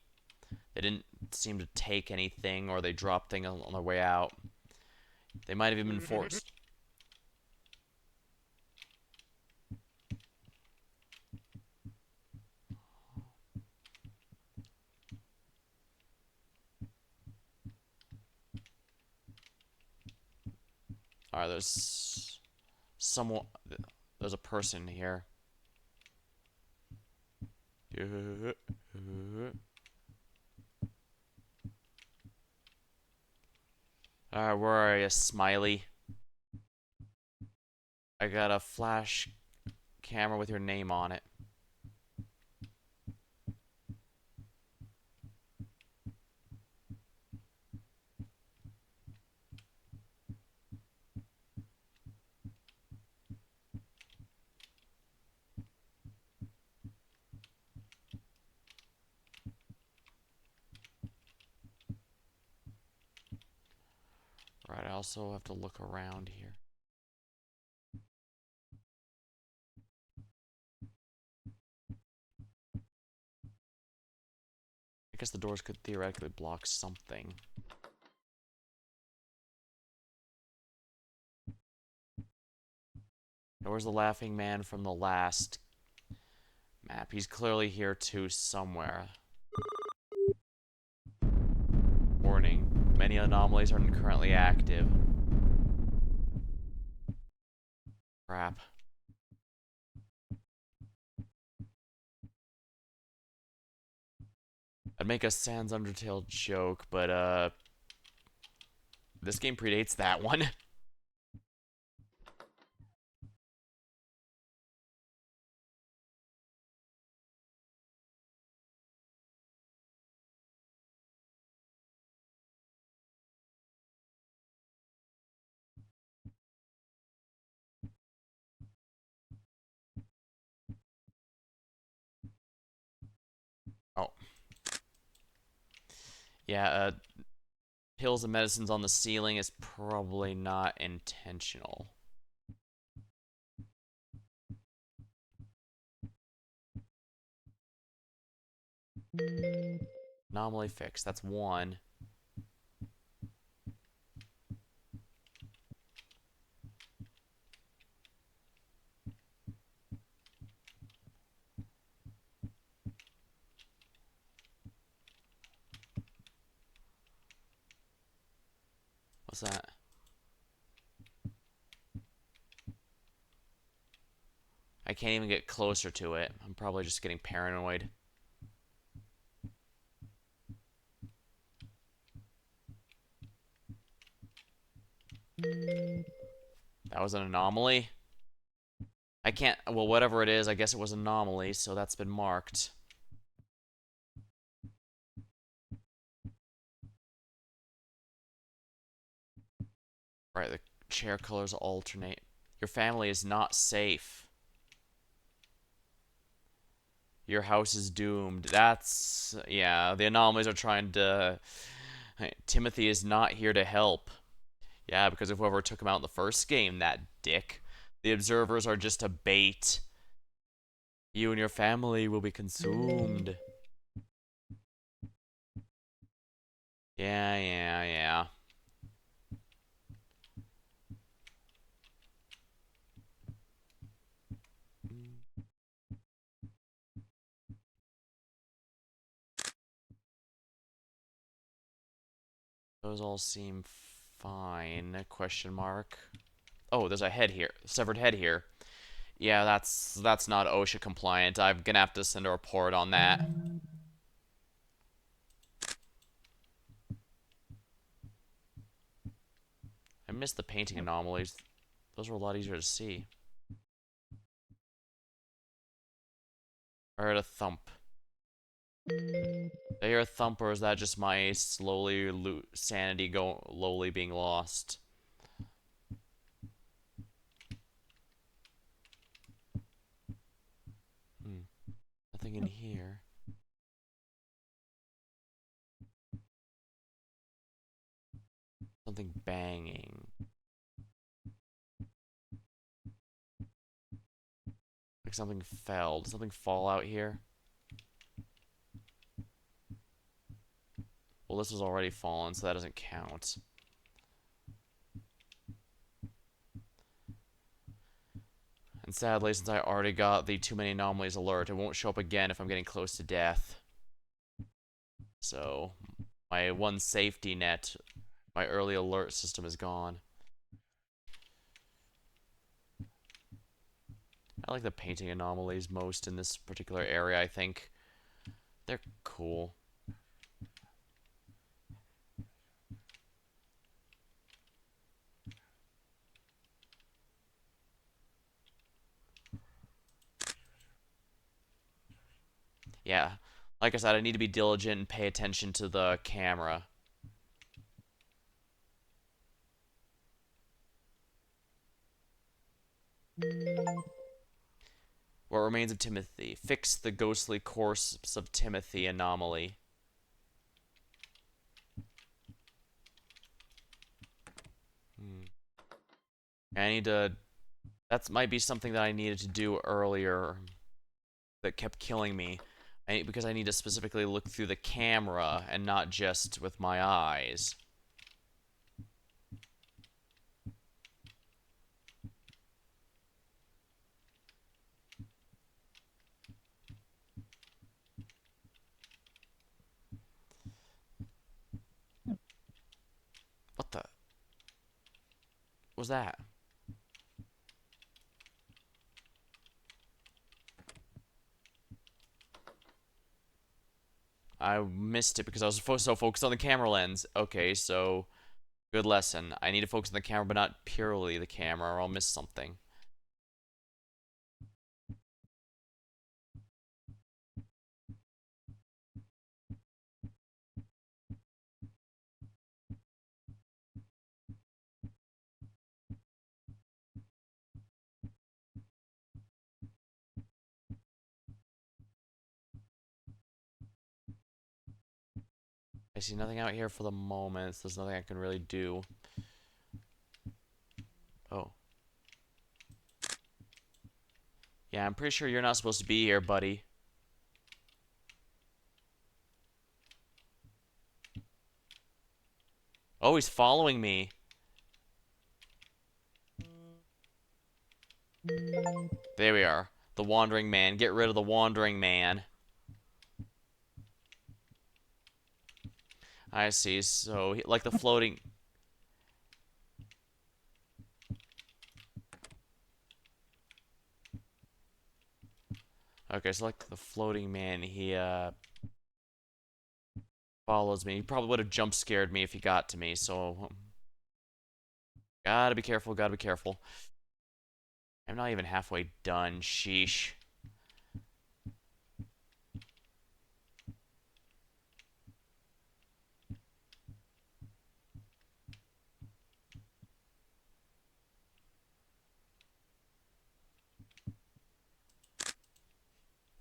They didn't seem to take anything, or they dropped things on their way out. They might have even been forced. Alright, there's someone. There's a person here. Alright, where are you, Smiley? I got a flash camera with your name on it. Right, I also have to look around here. I guess the doors could theoretically block something. Where's the laughing man from the last map? He's clearly here too somewhere. Warning. Many anomalies are currently active. Crap. I'd make a Sans Undertale joke, but this game predates that one. Oh. Yeah, pills and medicines on the ceiling is probably not intentional. Anomaly fixed. That's one. What's that? I can't even get closer to it. I'm probably just getting paranoid. That was an anomaly? I can't... Well, whatever it is, I guess it was an anomaly, so that's been marked. Right, the chair colors alternate. Your family is not safe. Your house is doomed. That's... Yeah, the anomalies are trying to... Timothy is not here to help. Yeah, because of whoever took him out in the first game, that dick. The observers are just a bait. You and your family will be consumed. Yeah. Those all seem fine. Question mark. Oh, there's a head here. Severed head here. Yeah, that's not OSHA compliant. I'm gonna have to send a report on that. I missed the painting anomalies. Those were a lot easier to see. I heard a thump. I hear a thump, or is that just my sanity slowly being lost? Nothing in here. Something banging. Like something fell. Did something fall out here? Well, this was already fallen, so that doesn't count. And sadly, since I already got the too many anomalies alert, it won't show up again if I'm getting close to death. So, my one safety net, my early alert system is gone. I like the painting anomalies most in this particular area, I think. They're cool. Yeah, like I said, I need to be diligent and pay attention to the camera. What remains of Timothy? Fix the ghostly corpse of Timothy anomaly. I need to... That might be something that I needed to do earlier that kept killing me. Because I need to specifically look through the camera and not just with my eyes. What the... was that? I missed it because I was so focused on the camera lens. Okay, so... Good lesson. I need to focus on the camera, but not purely the camera, or I'll miss something. I see nothing out here for the moment, so there's nothing I can really do. Oh. Yeah, I'm pretty sure you're not supposed to be here, buddy. Oh, he's following me. There we are. The Wandering Man. Get rid of the Wandering Man. I see. So, like the floating... Okay, so like the floating man, he follows me. He probably would have jump scared me if he got to me, so gotta be careful, gotta be careful. I'm not even halfway done, sheesh.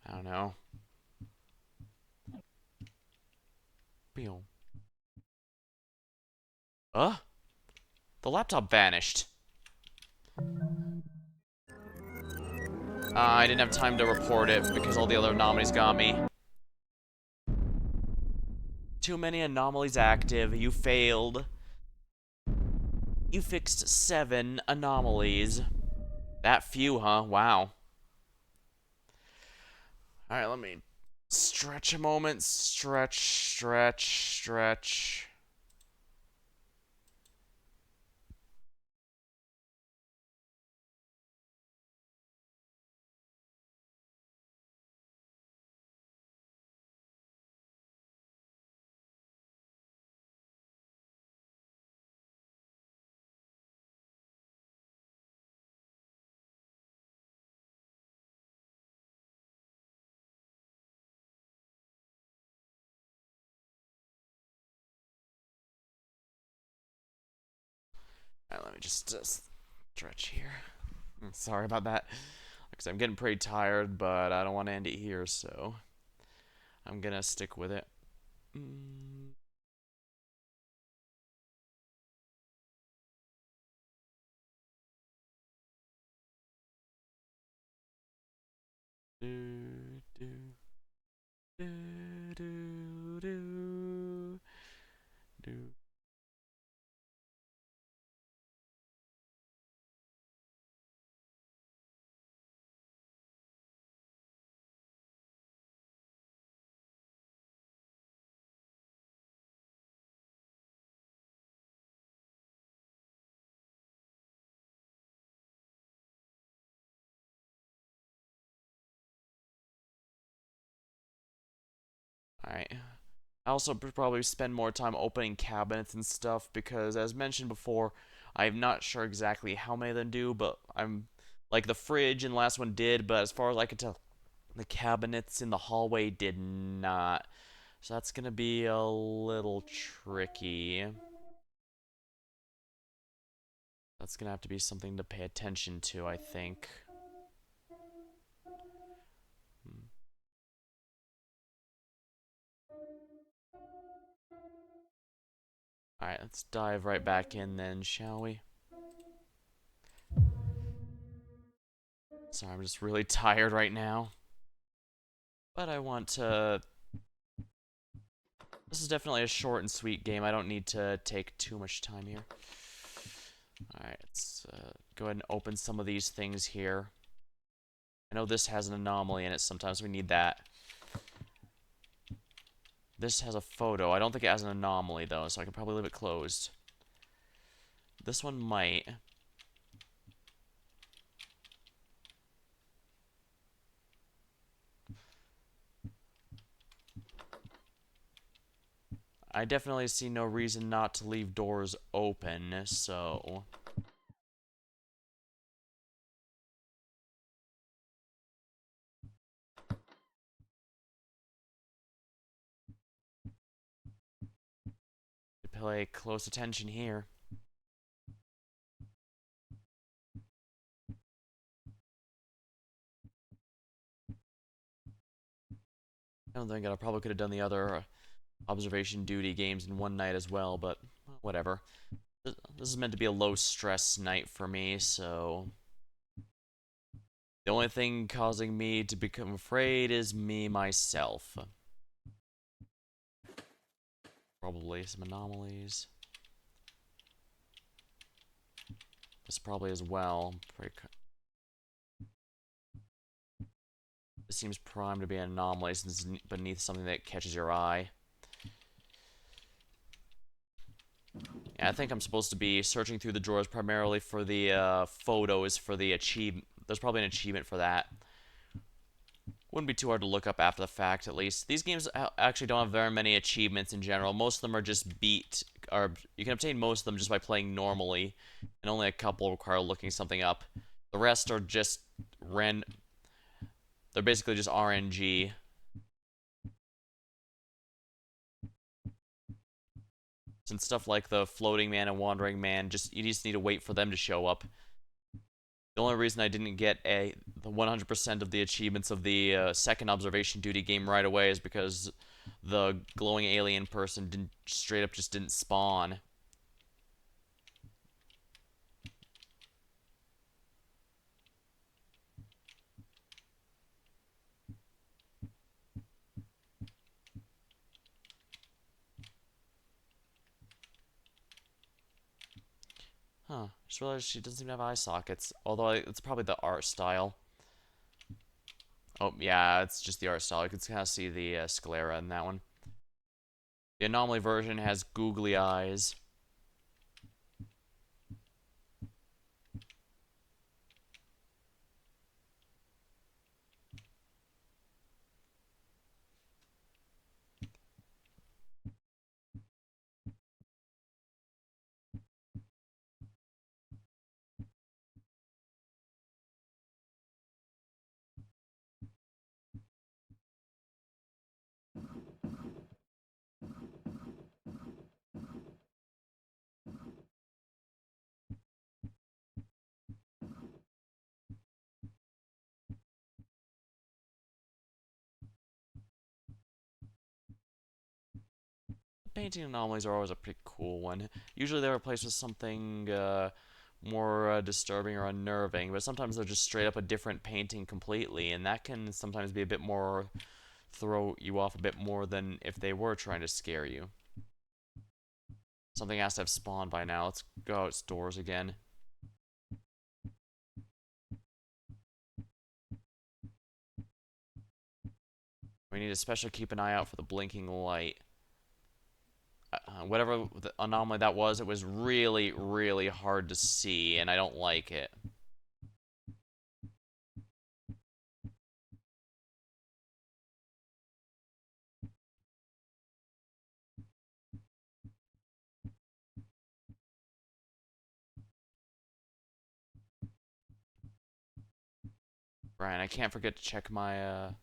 I don't know. Pew. The laptop vanished. I didn't have time to report it because all the other anomalies got me. Too many anomalies active. You failed. You fixed 7 anomalies. That few, huh? Wow. Alright, let me stretch a moment. Stretch, stretch, stretch. Alright, let me just stretch here. Sorry about that. Because I'm getting pretty tired, but I don't want to end it here, so I'm gonna stick with it. Do, do, do, do, do, do. Alright. I also probably spend more time opening cabinets and stuff because, as mentioned before, I'm not sure exactly how many of them do, but I'm like the fridge and the last one did, but as far as I can tell, the cabinets in the hallway did not. So that's gonna be a little tricky. That's gonna have to be something to pay attention to, I think. Alright, let's dive right back in then, shall we? Sorry, I'm just really tired right now. But I want to... This is definitely a short and sweet game. I don't need to take too much time here. Alright, let's go ahead and open some of these things here. I know this has an anomaly in it. Sometimes we need that. This has a photo. I don't think it has an anomaly, though, so I can probably leave it closed. This one might. I definitely see no reason not to leave doors open, so... Pay close attention here. I don't think I probably could have done the other observation duty games in one night as well, but whatever. This is meant to be a low-stress night for me, so... The only thing causing me to become afraid is me, myself. Probably some anomalies. This probably as well. This seems primed to be an anomaly since it's beneath something that catches your eye. Yeah, I think I'm supposed to be searching through the drawers primarily for the photos for the achievement. There's probably an achievement for that. Wouldn't be too hard to look up after the fact, at least. These games actually don't have very many achievements in general. Most of them are just or you can obtain most of them just by playing normally, and only a couple require looking something up. The rest are just they're basically just RNG. Since stuff like the Floating Man and Wandering Man, you just need to wait for them to show up. The only reason I didn't get the 100% of the achievements of the second observation duty game right away is because the glowing alien person straight up just didn't spawn. Huh. Just realized she doesn't even have eye sockets. Although it's probably the art style. Oh, yeah, it's just the art style. You can kind of see the sclera in that one. The anomaly version has googly eyes. Painting anomalies are always a pretty cool one. Usually they're replaced with something more disturbing or unnerving, but sometimes they're just straight up a different painting completely, and that can sometimes be a bit more throw you off a bit more than if they were trying to scare you. Something has to have spawned by now. Let's go outdoors again. We need to especially keep an eye out for the blinking light. Whatever the anomaly that was, it was really, really hard to see, and I don't like it. Right, I can't forget to check my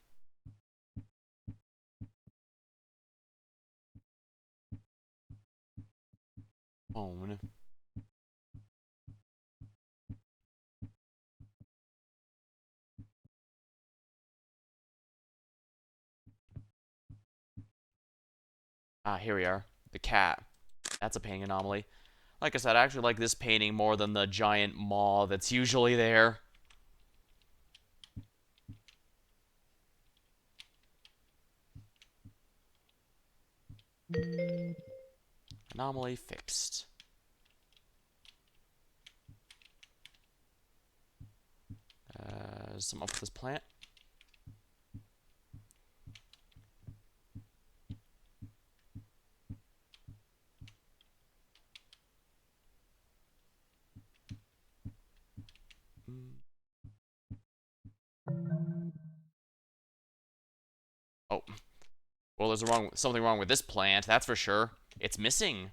phone. Ah, here we are. The cat. That's a painting anomaly. Like I said, I actually like this painting more than the giant maw that's usually there. Anomaly fixed. Some up with this plant. Oh. Well, there's something wrong with this plant, that's for sure. It's missing.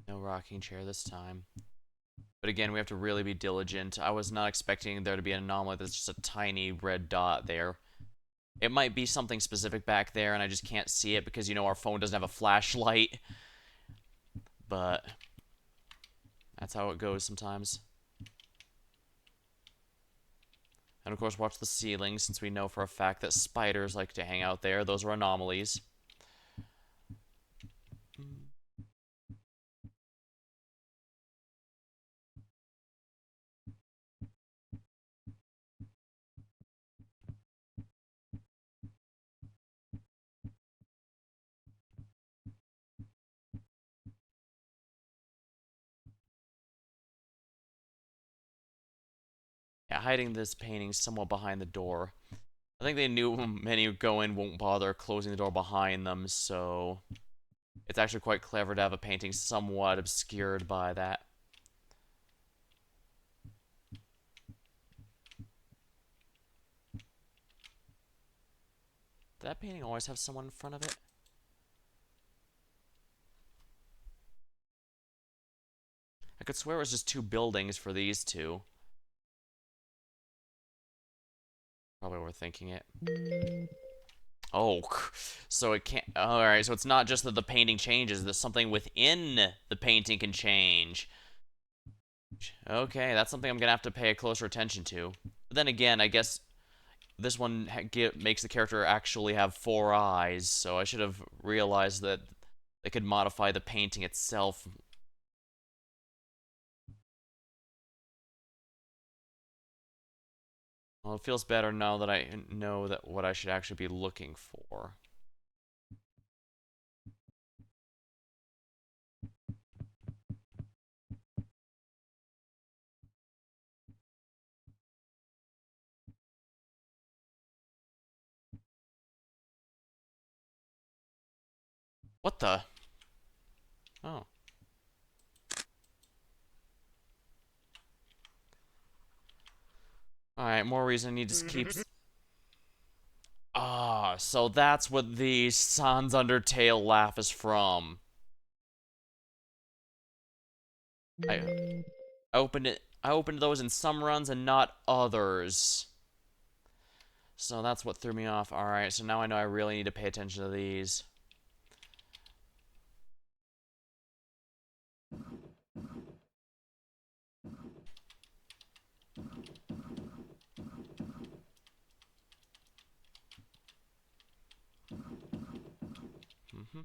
No rocking chair this time. But again, we have to really be diligent. I was not expecting there to be an anomaly that's just a tiny red dot there. It might be something specific back there, and I just can't see it because, you know, our phone doesn't have a flashlight. But that's how it goes sometimes. And of course, watch the ceiling, since we know for a fact that spiders like to hang out there. Those are anomalies. hiding this painting somewhat behind the door. I think they knew many who go in won't bother closing the door behind them, so it's actually quite clever to have a painting somewhat obscured by that. Did that painting always have someone in front of it? I could swear it was just two buildings for these two. Probably overthinking it. Oh, so it can't. Alright, so it's not just that the painting changes, there's something within the painting can change. Okay, that's something I'm gonna have to pay closer attention to. But then again, I guess this one makes the character actually have 4 eyes, so I should have realized that they could modify the painting itself. Well, it feels better now that I know that what I should actually be looking for. What the? Oh. Alright, more reason I need to keep... Ah, so that's what the Sans Undertale laugh is from. I I opened those in some runs and not others. So that's what threw me off. Alright, so now I know I really need to pay attention to these. Mm-hmm.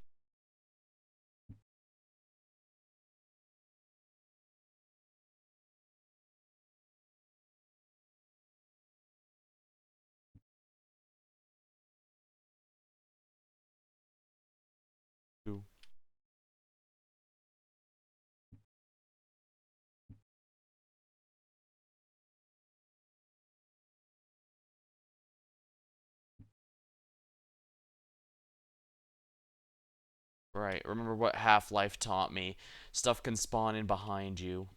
Right, remember what Half-Life taught me. Stuff can spawn in behind you.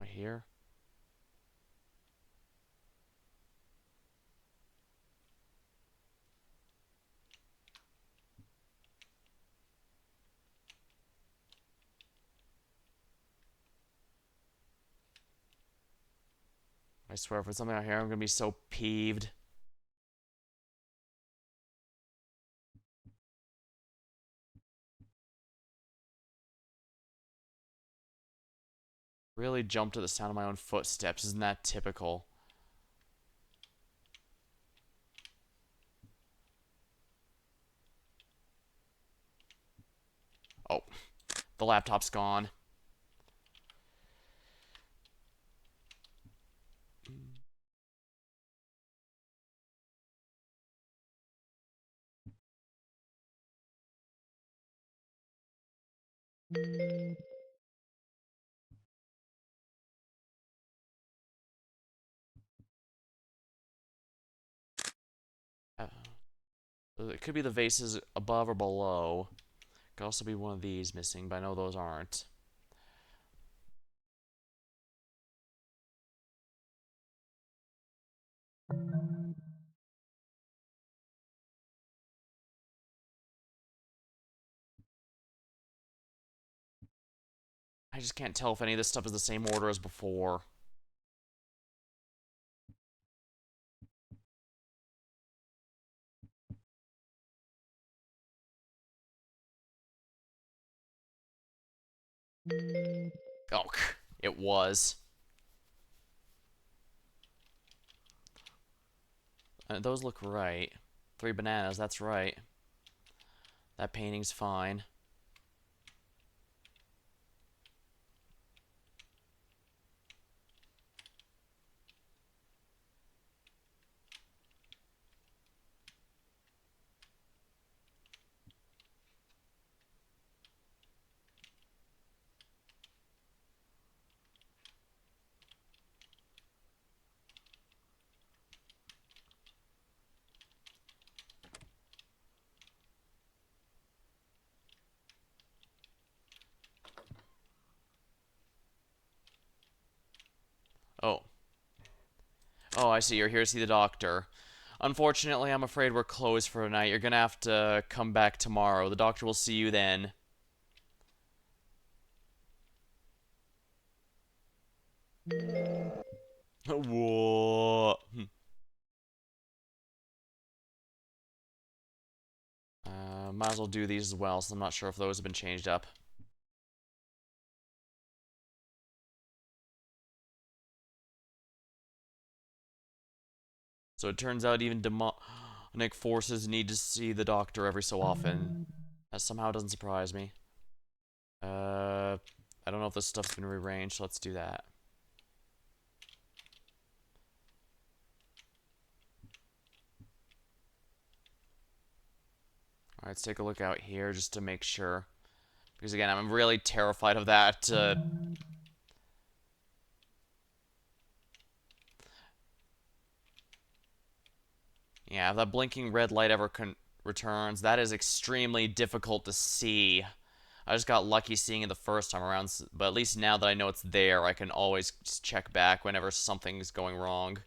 Right here. I swear, if it's something out here, I'm gonna be so peeved. Really jump to the sound of my own footsteps. Isn't that typical? Oh, the laptop's gone. Uh, it could be the vases above or below. Could also be one of these missing, but I know those aren't. I just can't tell if any of this stuff is the same order as before. Oh, it was. Those look right. 3 bananas, that's right. That painting's fine. Oh, I see. You're here to see the doctor. Unfortunately, I'm afraid we're closed for tonight. You're gonna have to come back tomorrow. The doctor will see you then. Whoa. Might as well do these as well, so I'm not sure if those have been changed up. So it turns out even demonic forces need to see the doctor every so often. That somehow doesn't surprise me. I don't know if this stuff's been rearranged, so let's do that. Alright, let's take a look out here just to make sure. Because again, I'm really terrified of that. Yeah, if that blinking red light ever returns, that is extremely difficult to see. I just got lucky seeing it the first time around, but at least now that I know it's there, I can always just check back whenever something's going wrong.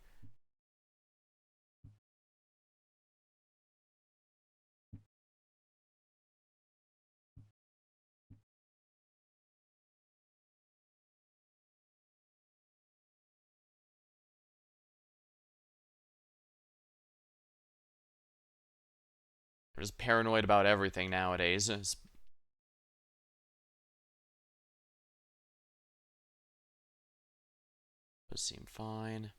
I'm just paranoid about everything nowadays. Does seem fine.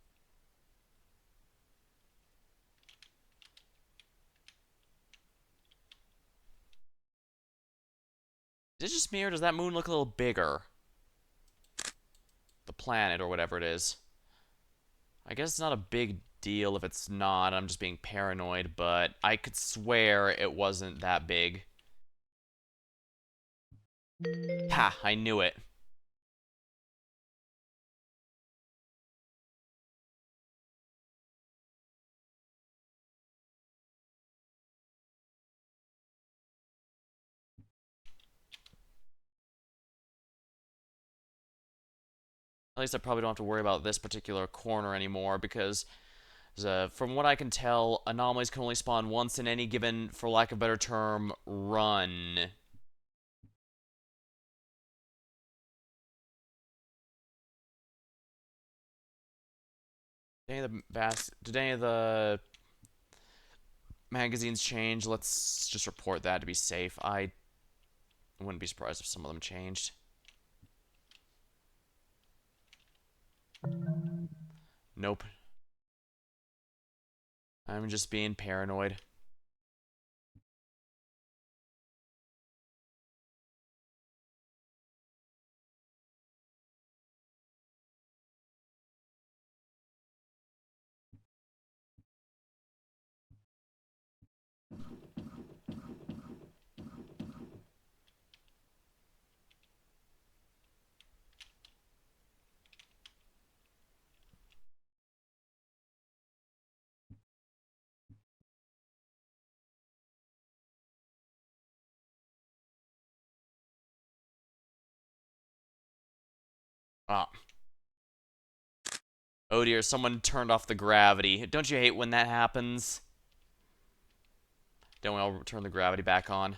Is it just me or does that moon look a little bigger? The planet or whatever it is. I guess it's not a big deal if it's not. I'm just being paranoid, but I could swear it wasn't that big. Ha! I knew it. At least I probably don't have to worry about this particular corner anymore because, from what I can tell, anomalies can only spawn once in any given, for lack of a better term, run. Did any of the magazines change? Let's just report that to be safe. I wouldn't be surprised if some of them changed. Nope. I'm just being paranoid. Ah. Oh dear, someone turned off the gravity. Don't you hate when that happens? Don't we all turn the gravity back on?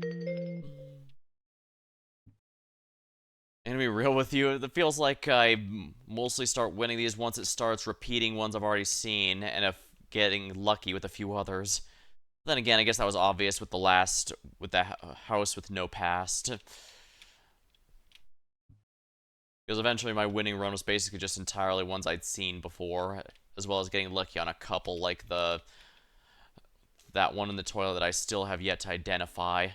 And to be real with you, it feels like I mostly start winning these once it starts repeating ones I've already seen, and if getting lucky with a few others. Then again, I guess that was obvious with the house with no past. Because eventually my winning run was basically just entirely ones I'd seen before, as well as getting lucky on a couple like that one in the toilet that I still have yet to identify.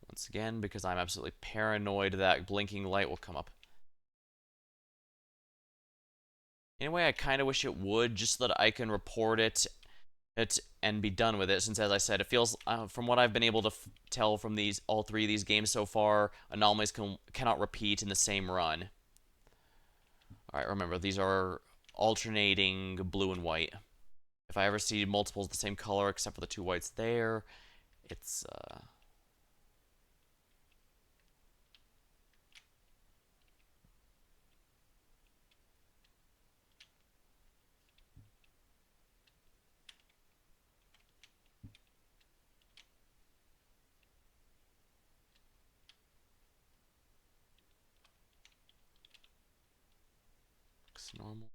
Once again, because I'm absolutely paranoid that blinking light will come up. Anyway, I kind of wish it would, just so that I can report it and be done with it, since as I said, it feels, from what I've been able to tell from all three of these games so far, anomalies cannot repeat in the same run. Alright, remember, these are alternating blue and white. If I ever see multiples of the same color except for the two whites there, it's looks normal.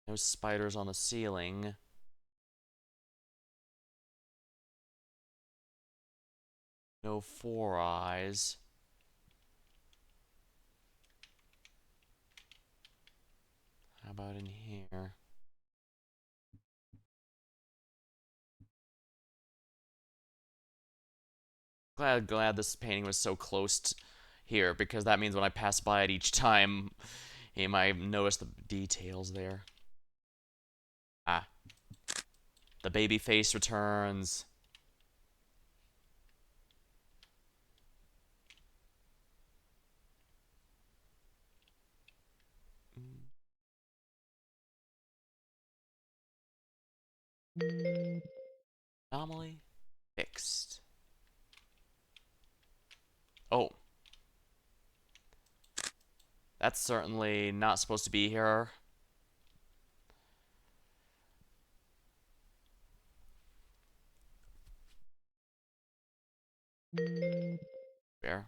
No spiders on the ceiling. No four eyes. How about in here? Glad this painting was so close here, because that means when I pass by it each time, he might notice the details there. Ah, the baby face returns. Anomaly fixed. Oh, that's certainly not supposed to be here. Where?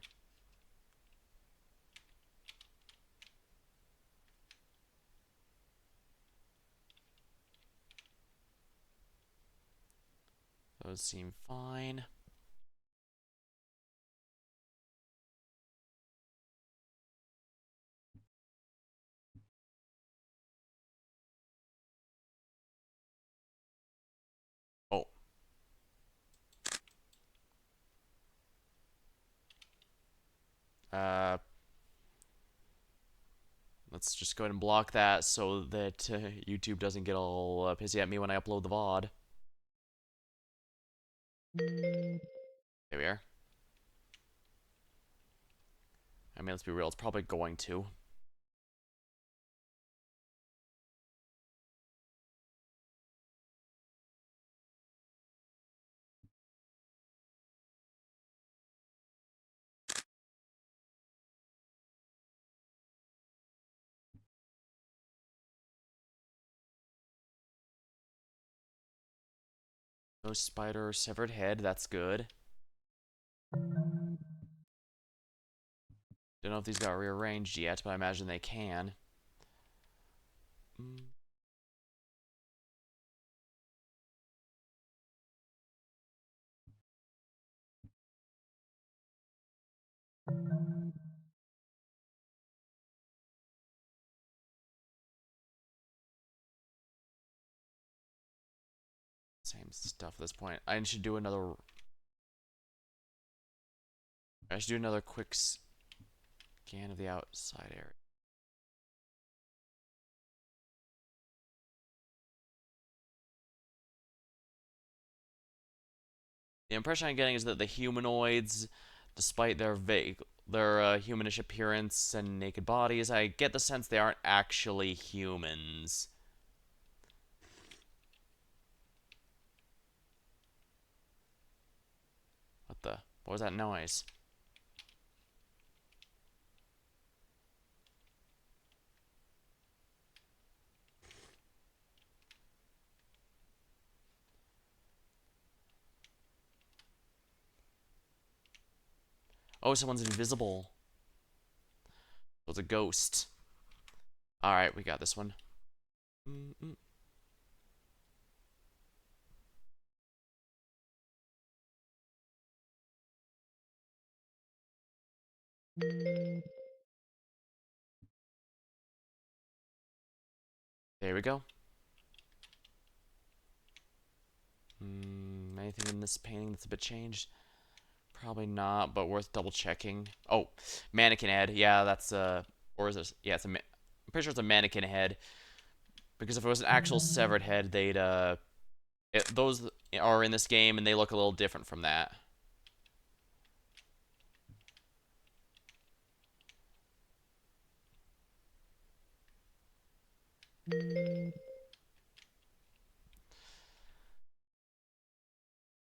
Those seem fine. Oh. Let's just go ahead and block that so that YouTube doesn't get all pissy at me when I upload the VOD. There we are. I mean, let's be real, it's probably going to. No spider, severed head, that's good. Don't know if these got rearranged yet, but I imagine they can. Same stuff at this point. I should do another quick scan of the outside area. The impression I'm getting is that the humanoids, despite their humanish appearance and naked bodies, I get the sense they aren't actually humans. What was that noise? Oh, someone's invisible. So it's a ghost. Alright, we got this one. There we go. Anything in this painting that's a bit changed? Probably not, but worth double checking. Oh, mannequin head. Yeah, that's or is it? Yeah, I'm pretty sure it's a mannequin head. Because if it was an actual severed head, those are in this game and they look a little different from that.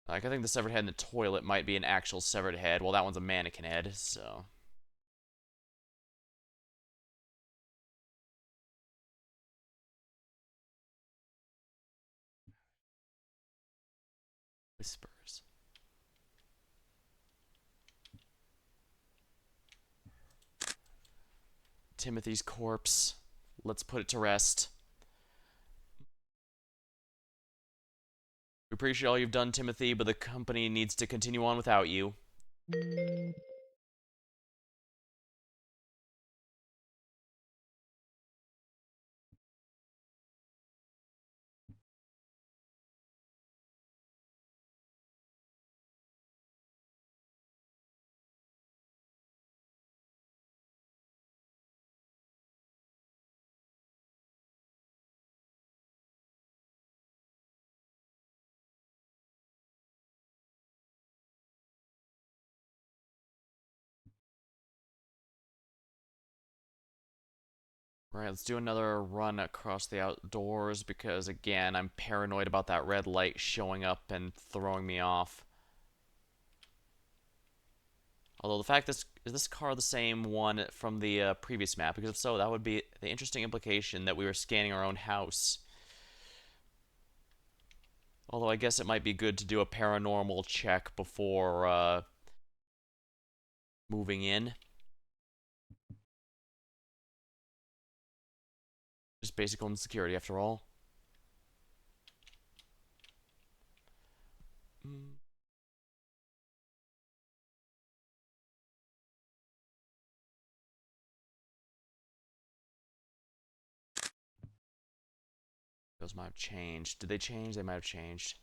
Like, I think the severed head in the toilet might be an actual severed head. Well, that one's a mannequin head, so... Whispers. Timothy's corpse. Let's put it to rest. We appreciate all you've done, Timothy, but the company needs to continue on without you. Right, let's do another run across the outdoors because, again, I'm paranoid about that red light showing up and throwing me off. Although the fact is this car the same one from the previous map? Because if so, that would be the interesting implication that we were scanning our own house. Although I guess it might be good to do a paranormal check before moving in. Just basic home security, after all. Mm. Those might have changed. Did they change? They might have changed.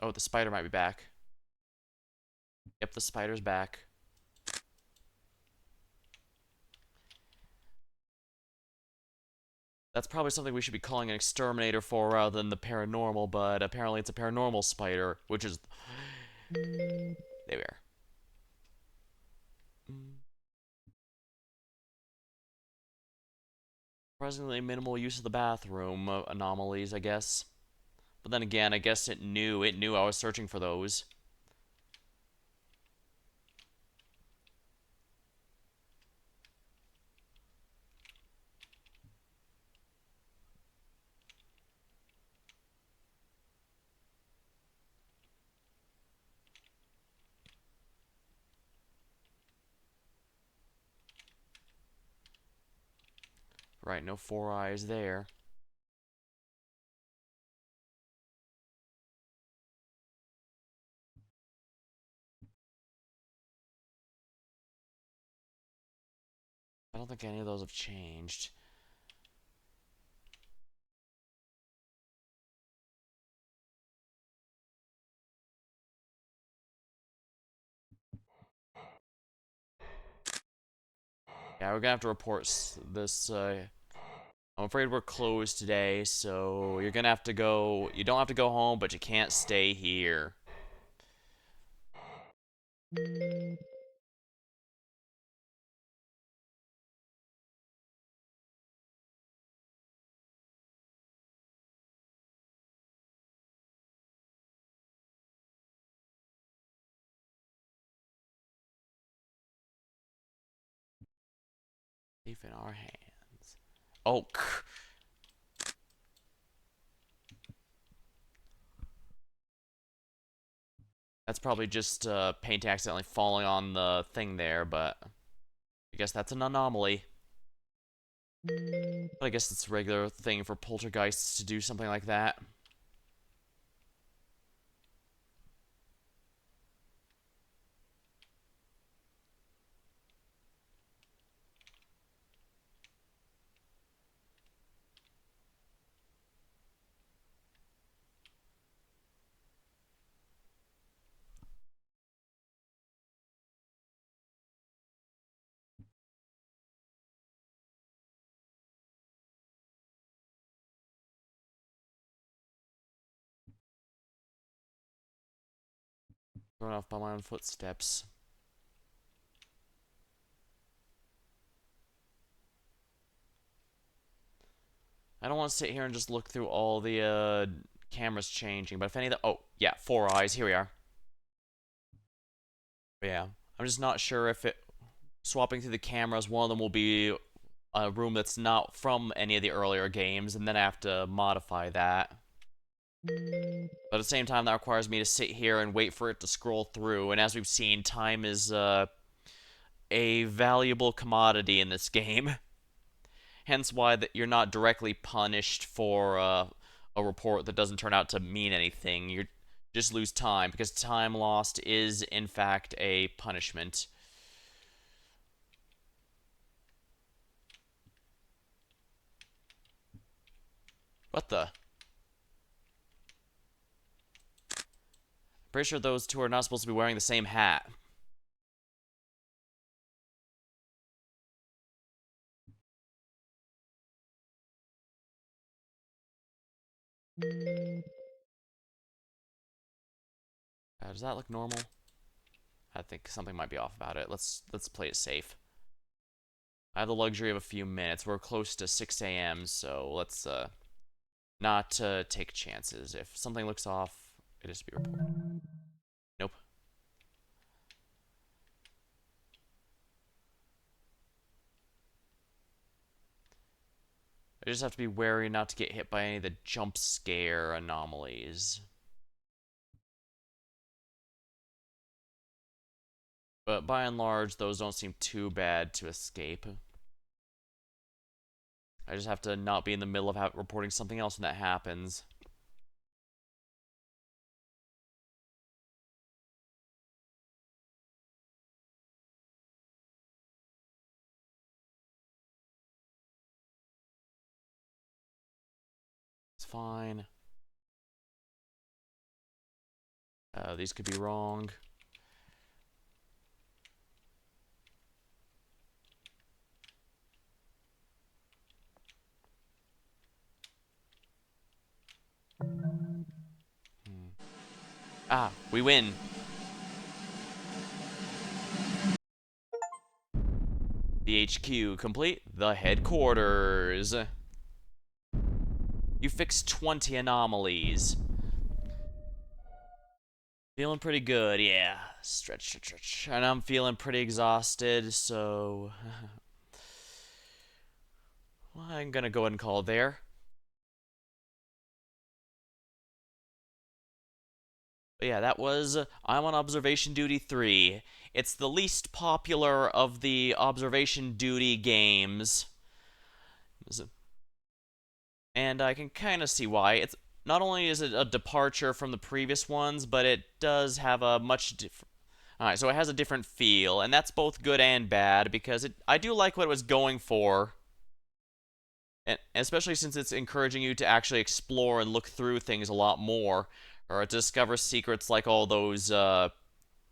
Oh, the spider might be back. Yep, the spider's back. That's probably something we should be calling an exterminator for rather than the paranormal, but apparently it's a paranormal spider, which is... There we are. Surprisingly minimal use of the bathroom anomalies, I guess. But then again, I guess it knew I was searching for those. Right, no four eyes there. I don't think any of those have changed. Yeah, we're gonna have to report this. I'm afraid we're closed today, so you're gonna have to go. You don't have to go home, but you can't stay here. Safe in our hands. Oh, that's probably just paint accidentally falling on the thing there, but I guess that's an anomaly. But I guess it's a regular thing for poltergeists to do something like that. Thrown off by my own footsteps. I don't want to sit here and just look through all the cameras changing, but if any of the... Oh, yeah, 4 eyes. Here we are. But yeah, I'm just not sure if it... Swapping through the cameras, one of them will be a room that's not from any of the earlier games, and then I have to modify that. But at the same time, that requires me to sit here and wait for it to scroll through, and as we've seen, time is a valuable commodity in this game. Hence why that you're not directly punished for a report that doesn't turn out to mean anything. You just lose time, because time lost is, in fact, a punishment. What the? Pretty sure those two are not supposed to be wearing the same hat. Does that look normal? I think something might be off about it. Let's play it safe. I have the luxury of a few minutes. We're close to 6 a.m., so let's not take chances. If something looks off, it is to be reported. Nope. I just have to be wary not to get hit by any of the jump scare anomalies. But by and large, those don't seem too bad to escape. I just have to not be in the middle of reporting something else when that happens. It's fine. These could be wrong. Ah, we win. The HQ complete. The headquarters. You fixed 20 anomalies. Feeling pretty good, yeah. Stretch, stretch, stretch. And I'm feeling pretty exhausted, so... well, I'm gonna go ahead and call it there. But yeah, that was I'm on Observation Duty 3. It's the least popular of the Observation Duty games. And I can kind of see why. It's not only is it a departure from the previous ones, but it does have a much different... Alright, so it has a different feel, and that's both good and bad, because I do like what it was going for. And especially since it's encouraging you to actually explore and look through things a lot more, or to discover secrets like all those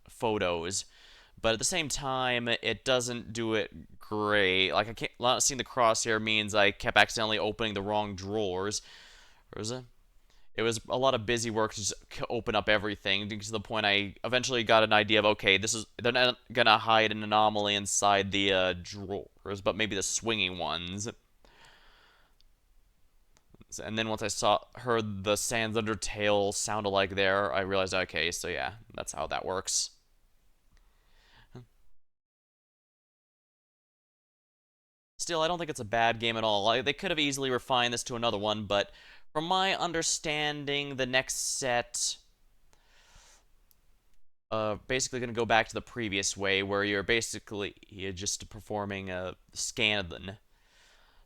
photos. But at the same time, it doesn't do it great. Like, I can't, not seeing the crosshair means I kept accidentally opening the wrong drawers. It was a lot of busy work to just open up everything, to the point I eventually got an idea of, okay, they're not gonna hide an anomaly inside the drawers, but maybe the swinging ones. And then once I heard the Sans Undertale sound alike there, I realized, okay, so yeah, that's how that works. Still, I don't think it's a bad game at all. They could have easily refined this to another one, but from my understanding, the next set basically going to go back to the previous way, where you're just performing a scan.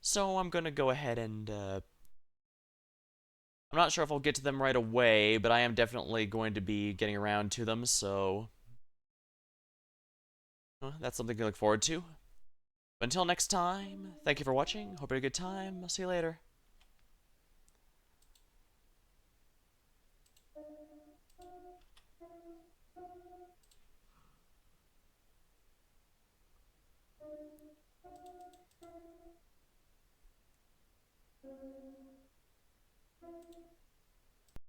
So I'm going to go ahead and I'm not sure if I'll get to them right away, but I am definitely going to be getting around to them, so that's something to look forward to. But until next time, thank you for watching. Hope you had a good time. I'll see you later.